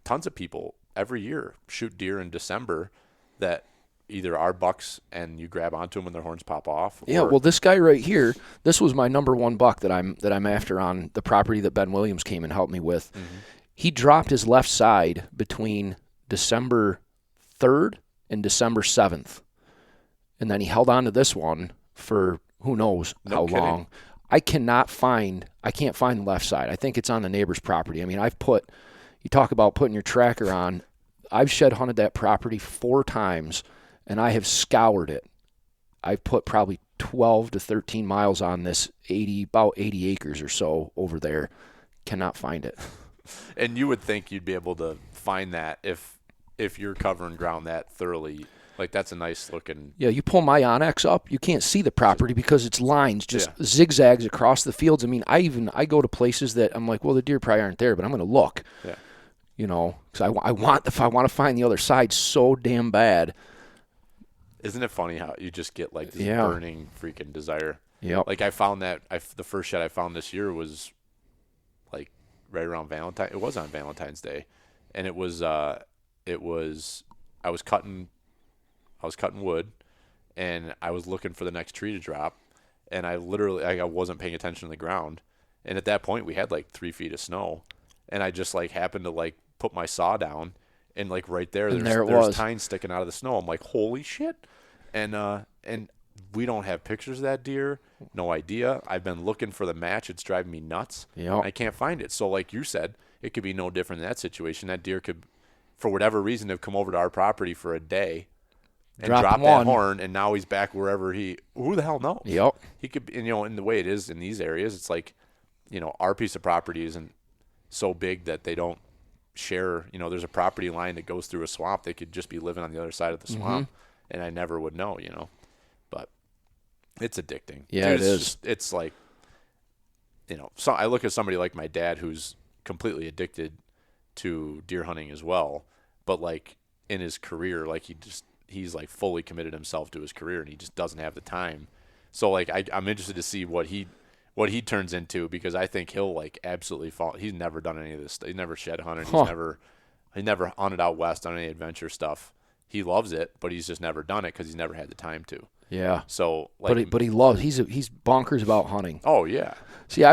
tons of people every year shoot deer in December that either are bucks and you grab onto them when their horns pop off.
Yeah, well, this guy right here, this was my number 1 buck that I'm after on the property that Ben Williams came and helped me with. Mm-hmm. He dropped his left side between December 3rd and December 7th. And then he held on to this one for who knows how long. I can't find the left side. I think it's on the neighbor's property. I mean, you talk about putting your tracker on. I've shed hunted that property 4 times, and I have scoured it. I've put probably 12 to 13 miles on this about 80 acres or so over there. Cannot find it.
And you would think you'd be able to find that if you're covering ground that thoroughly. Like, that's a nice looking.
Yeah, you pull my Onyx up, you can't see the property because it's lines, just zigzags across the fields. I mean, I go to places that I'm like, well, the deer probably aren't there, but I'm going to look.
Yeah.
Because I want to find the other side so damn bad.
Isn't it funny how you just get like this burning freaking desire?
Yeah.
Like I found that the first shed I found this year was like right around Valentine. It was on Valentine's Day, and I was cutting wood, and I was looking for the next tree to drop, and I wasn't paying attention to the ground, and at that point we had like 3 feet of snow, and I just like happened to like put my saw down, and like right there's tines sticking out of the snow. I'm like, holy shit, and we don't have pictures of that deer, no idea. I've been looking for the match. It's driving me nuts.
Yeah,
I can't find it. So like you said, it could be no different in that situation. That deer could, for whatever reason, have come over to our property for a day and dropped that horn, and now he's back wherever who the hell knows?
Yep.
He could, in the way it is in these areas, it's like, our piece of property isn't so big that they don't share. There's a property line that goes through a swamp. They could just be living on the other side of the swamp, and I never would know, But it's addicting.
Yeah,
Dude,
it is.
It's like, so I look at somebody like my dad who's completely addicted to deer hunting as well, but like in his career, like he's like fully committed himself to his career, and he just doesn't have the time. So like I'm interested to see what he turns into, because I think he'll like absolutely fall. He's never done any of this. He's never shed hunted. He never hunted out west on any adventure stuff. He loves it, but he's just never done it because he's never had the time to. So,
but he loves. He's bonkers about hunting.
Oh yeah.
See,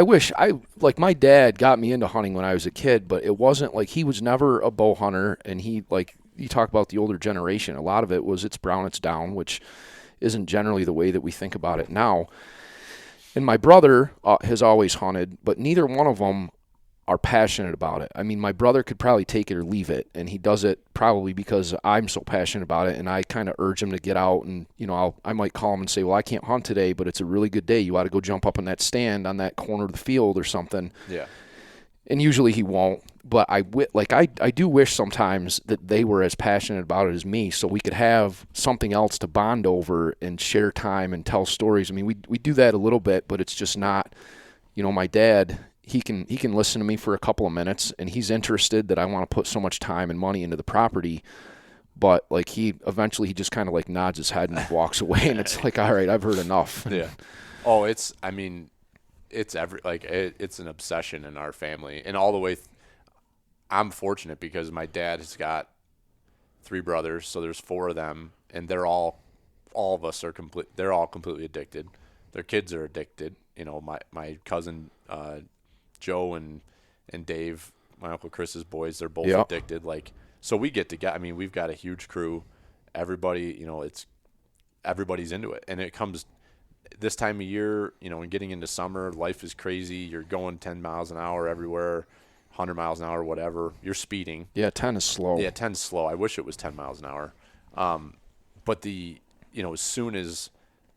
like my dad got me into hunting when I was a kid, but it wasn't like he was never a bow hunter, and he like you talk about the older generation. A lot of it was it's brown, it's down, which isn't generally the way that we think about it now. And my brother has always hunted, but neither one of them are passionate about it. I mean, my brother could probably take it or leave it, and he does it probably because I'm so passionate about it, and I kind of urge him to get out, and I might call him and say, well, I can't hunt today, but it's a really good day. You ought to go jump up in that stand on that corner of the field or something.
Yeah.
And usually he won't, but I do wish sometimes that they were as passionate about it as me, so we could have something else to bond over and share time and tell stories. I mean, we do that a little bit, but it's just not, my dad, he can listen to me for a couple of minutes, and he's interested that I want to put so much time and money into the property, but like he just kind of like nods his head and walks away, and it's like, all right, I've heard enough.
Yeah. Oh, it's an obsession in our family, and all the way. I'm fortunate because my dad has got 3 brothers, so there's 4 of them, and they're all of us are they're all completely addicted. Their kids are addicted. My cousin Joe and Dave, my Uncle Chris's boys, they're both addicted. Like, so we get together. I mean, we've got a huge crew. Everybody, everybody's into it, and it comes this time of year, and getting into summer, life is crazy. You're going 10 miles an hour everywhere, 100 miles an hour, whatever. You're speeding.
Yeah, 10 is slow.
Yeah, 10 is slow. I wish it was 10 miles an hour. But as soon as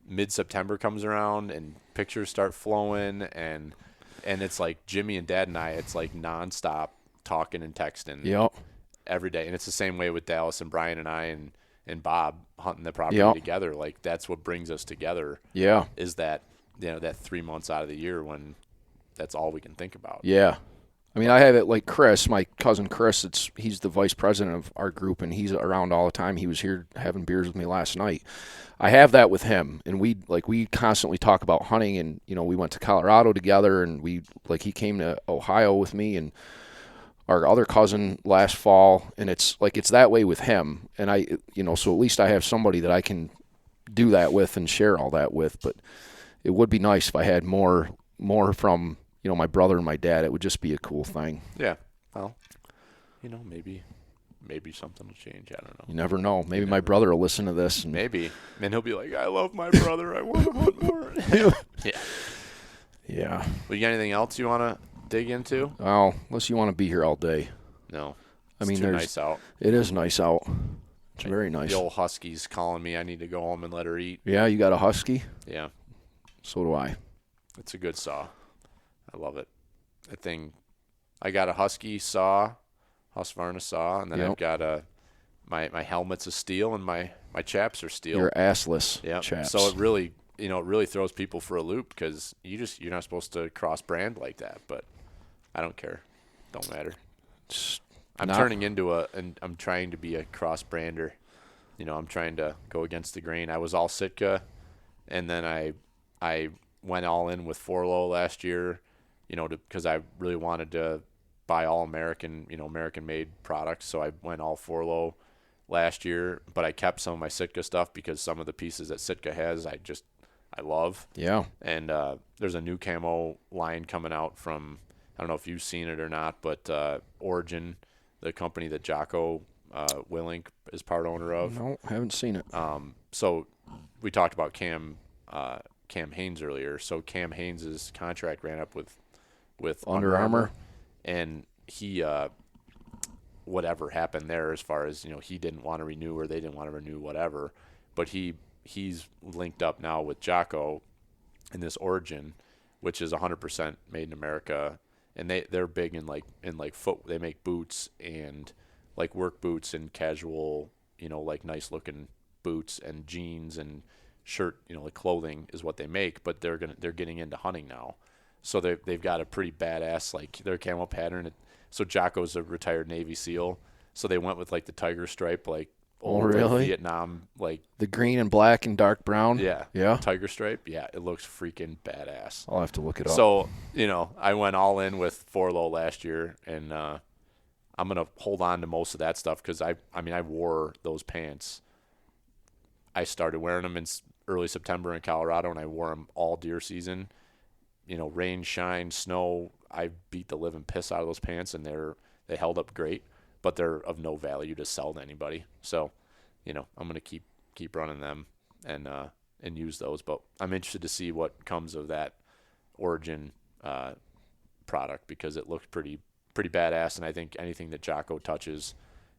mid-September comes around and pictures start flowing and it's like Jimmy and Dad and I, it's like nonstop talking and texting every day. And it's the same way with Dallas and Brian and I and Bob hunting the property together. Like, that's what brings us together.
Yeah.
Is that, that 3 months out of the year when that's all we can think about.
Yeah. I mean, I have it like Chris, my cousin Chris, he's the vice president of our group, and he's around all the time. He was here having beers with me last night. I have that with him, and we constantly talk about hunting, and we went to Colorado together, and he came to Ohio with me and our other cousin last fall, and it's that way with him, and I so at least I have somebody that I can do that with and share all that with. But it would be nice if I had more from my brother and my dad. It would just be a cool thing.
Yeah. Well, maybe something will change. I don't know.
You never know. Maybe my brother will listen to this. And
maybe. And he'll be like, I love my brother. I want to hunt more. Yeah.
Yeah.
Well, you got anything else you want to dig into?
Oh, unless you want to be here all day.
No.
It's
too nice out.
It is nice out. It's very nice.
The old husky's calling me. I need to go home and let her eat.
Yeah, you got a husky?
Yeah.
So do I.
It's a good saw. I love it. I got a husky saw, Husqvarna saw, and then I've got my helmet's of steel and my chaps are steel.
Your assless chaps.
So it really throws people for a loop because you're not supposed to cross brand like that, but I don't care. Don't matter. I'm turning into I'm trying to be a cross brander. I'm trying to go against the grain. I was all Sitka, and then I went all in with Forlow last year, because I really wanted to buy all American, American-made products. So I went all Forlow last year, but I kept some of my Sitka stuff because some of the pieces that Sitka has, I love.
Yeah.
And there's a new camo line coming out from, I don't know if you've seen it or not, but Origin, the company that Jocko Willink is part owner of.
No, haven't seen it.
So we talked about Cam Haynes earlier. So Cam Haynes' contract ran up with Under Armour, and he whatever happened there as far as he didn't want to renew or they didn't want to renew, whatever, but he's linked up now with Jocko in this Origin, which is 100% made in America, and they're big in foot. They make boots and like work boots and casual, like nice looking boots and jeans and shirt, like clothing is what they make, but they're getting into hunting now. So they've got a pretty badass, like their camo pattern. So Jocko's a retired Navy SEAL, so they went with like the tiger stripe, like old Vietnam, like
the green and black and dark brown.
Yeah. Tiger stripe. Yeah, it looks freaking badass.
I'll have to look it up.
So I went all in with Forlow last year, and I'm gonna hold on to most of that stuff because I wore those pants. I started wearing them early September in Colorado, and I wore them all deer season. Rain, shine, snow. I beat the living piss out of those pants, and they held up great, but they're of no value to sell to anybody. So, I'm gonna keep running them and use those. But I'm interested to see what comes of that Origin product, because it looks pretty badass, and I think anything that Jocko touches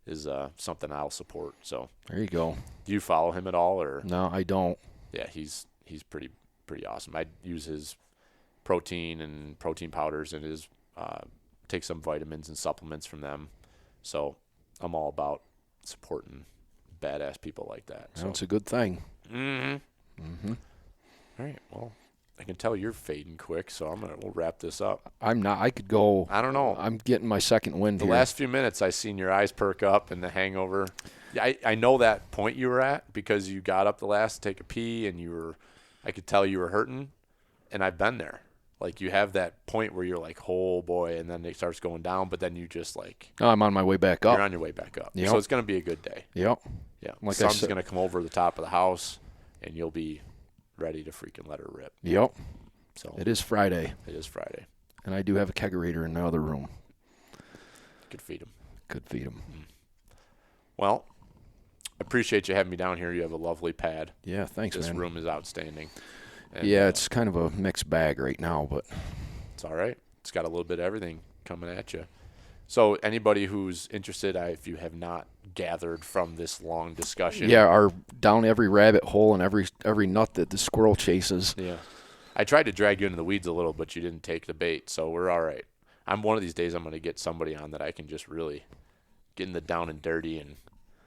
is something I'll support. So
There you go.
do you follow him at all, or?
No, I don't.
Yeah, he's pretty awesome. I use his protein and protein powders, and his take some vitamins and supplements from them. So I'm all about supporting badass people like that. So
That's a good thing.
all right, well, I can tell you're fading quick, so we'll wrap this up.
I'm not. I could go.
I don't know.
I'm getting my second wind
The
here.
last few minutes, I seen your eyes perk up and the hangover. Yeah, I know that point you were at, because you got up the last to take a pee, and I could tell you were hurting, and I've been there. Like, you have that point where you're like, oh boy, and then it starts going down, but then you just like,
No, I'm on my way back up.
you're on your way back up.
Yep.
So it's going to be a good day.
Yep.
Yeah.
Like I
Sun's
said-
going to come over the top of the house, and you'll be ready to freaking let her rip.
Yep.
So
It is Friday,
it is Friday.
and I do have a kegerator in the other room.
Could feed them.
Could feed them.
Well, I appreciate you having me down here. You have a lovely pad.
Yeah, thanks,
This
man.
room is outstanding. And,
Yeah, it's kind of a mixed bag right now, but
it's all right. It's got a little bit of everything coming at you. So anybody who's interested, if you have not gathered from this long discussion.
yeah, are down every rabbit hole and every nut that the squirrel chases.
Yeah. I tried to drag you into the weeds a little, but you didn't take the bait, so we're all right. One of these days I'm going to get somebody on that I can just really get in the down and dirty and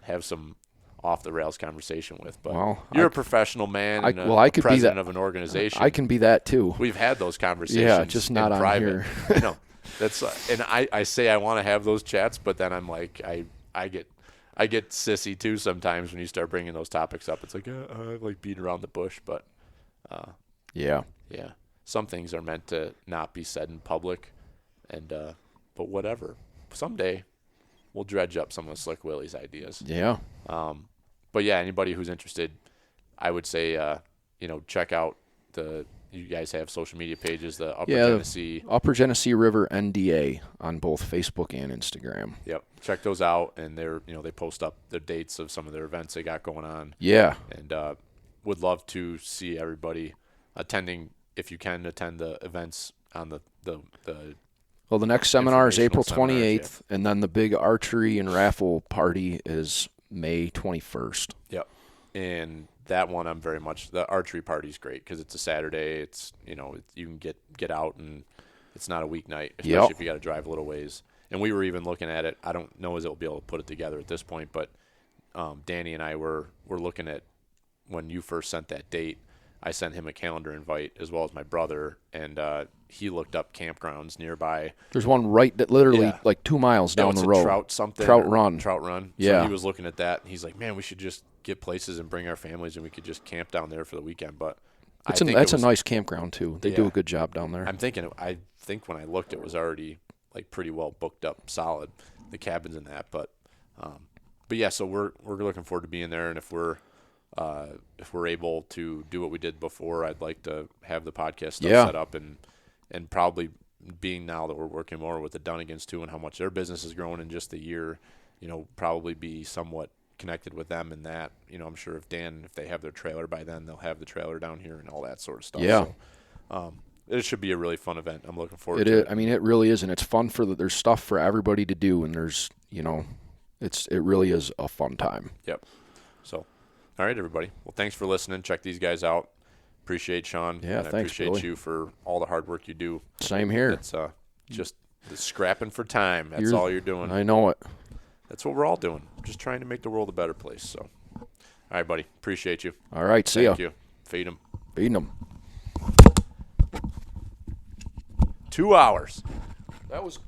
have some off-the-rails conversation with. But
Well,
you're a professional man and
I could be
president
that-
of an organization.
I can be that too.
We've had those conversations.
Yeah, just not
in
on
private.
here.
That's and I say I want to have those chats, but then I'm like I get sissy too sometimes when you start bringing those topics up. It's like like beating around the bush, but
Yeah.
yeah, some things are meant to not be said in public, and but whatever. Someday we'll dredge up some of Slick Willie's ideas.
Yeah.
But yeah, anybody who's interested, I would say check out you guys have social media pages, the Upper Genesee.
Upper Genesee River NDA on both Facebook and Instagram.
Yep, check those out, and they post up the dates of some of their events they got going on,
Yeah.
and would love to see everybody attending, if you can attend the events on the
Well, the next seminar is April
Informational seminars,
28th, and then the big archery and raffle party is May 21st.
Yep. And that one, the archery party's great because it's a Saturday. It's, you can get out, and it's not a weeknight, especially
Yep.
if you got to drive a little ways. And we were even looking at it. I don't know as it'll be able to put it together at this point, but Danny and I were looking at, when you first sent that date, I sent him a calendar invite as well as my brother, and he looked up campgrounds nearby.
There's one right that literally
Yeah.
like 2 miles down
It's
the
a
road.
Trout
Run.
Trout Run.
Yeah.
So he was looking at that, and he's like, man, we should just get places and bring our families, and we could just camp down there for the weekend. But
That's a nice campground too. They do
Yeah.
a good job down there.
I think when I looked, it was already like pretty well booked up, solid, the cabins and that. But yeah, so we're looking forward to being there, and if we're able to do what we did before, I'd like to have the podcast stuff
Yeah.
set up, and probably being now that we're working more with the Dunnigans too, and how much their business has grown in just a year, probably be somewhat connected with them in that. I'm sure if they have their trailer by then, they'll have the trailer down here and all that sort of stuff.
Yeah.
So, it should be a really fun event. I'm looking forward
It
to
is.
it.
I mean, it really is, and it's fun there's stuff for everybody to do, and there's, it really is a fun time.
Yep. So, all right, everybody. Well, thanks for listening. Check these guys out. Appreciate Sean.
Yeah,
and I
thanks,
appreciate
Billy.
you for all the hard work you do.
Same here.
It's just the scrapping for time. That's
You're-
all you're doing.
I know it.
That's what we're all doing. Just trying to make the world a better place. So, all right, buddy. Appreciate you.
All right, see
Thank
ya.
you. Feed them.
Beating them.
2 hours.
That was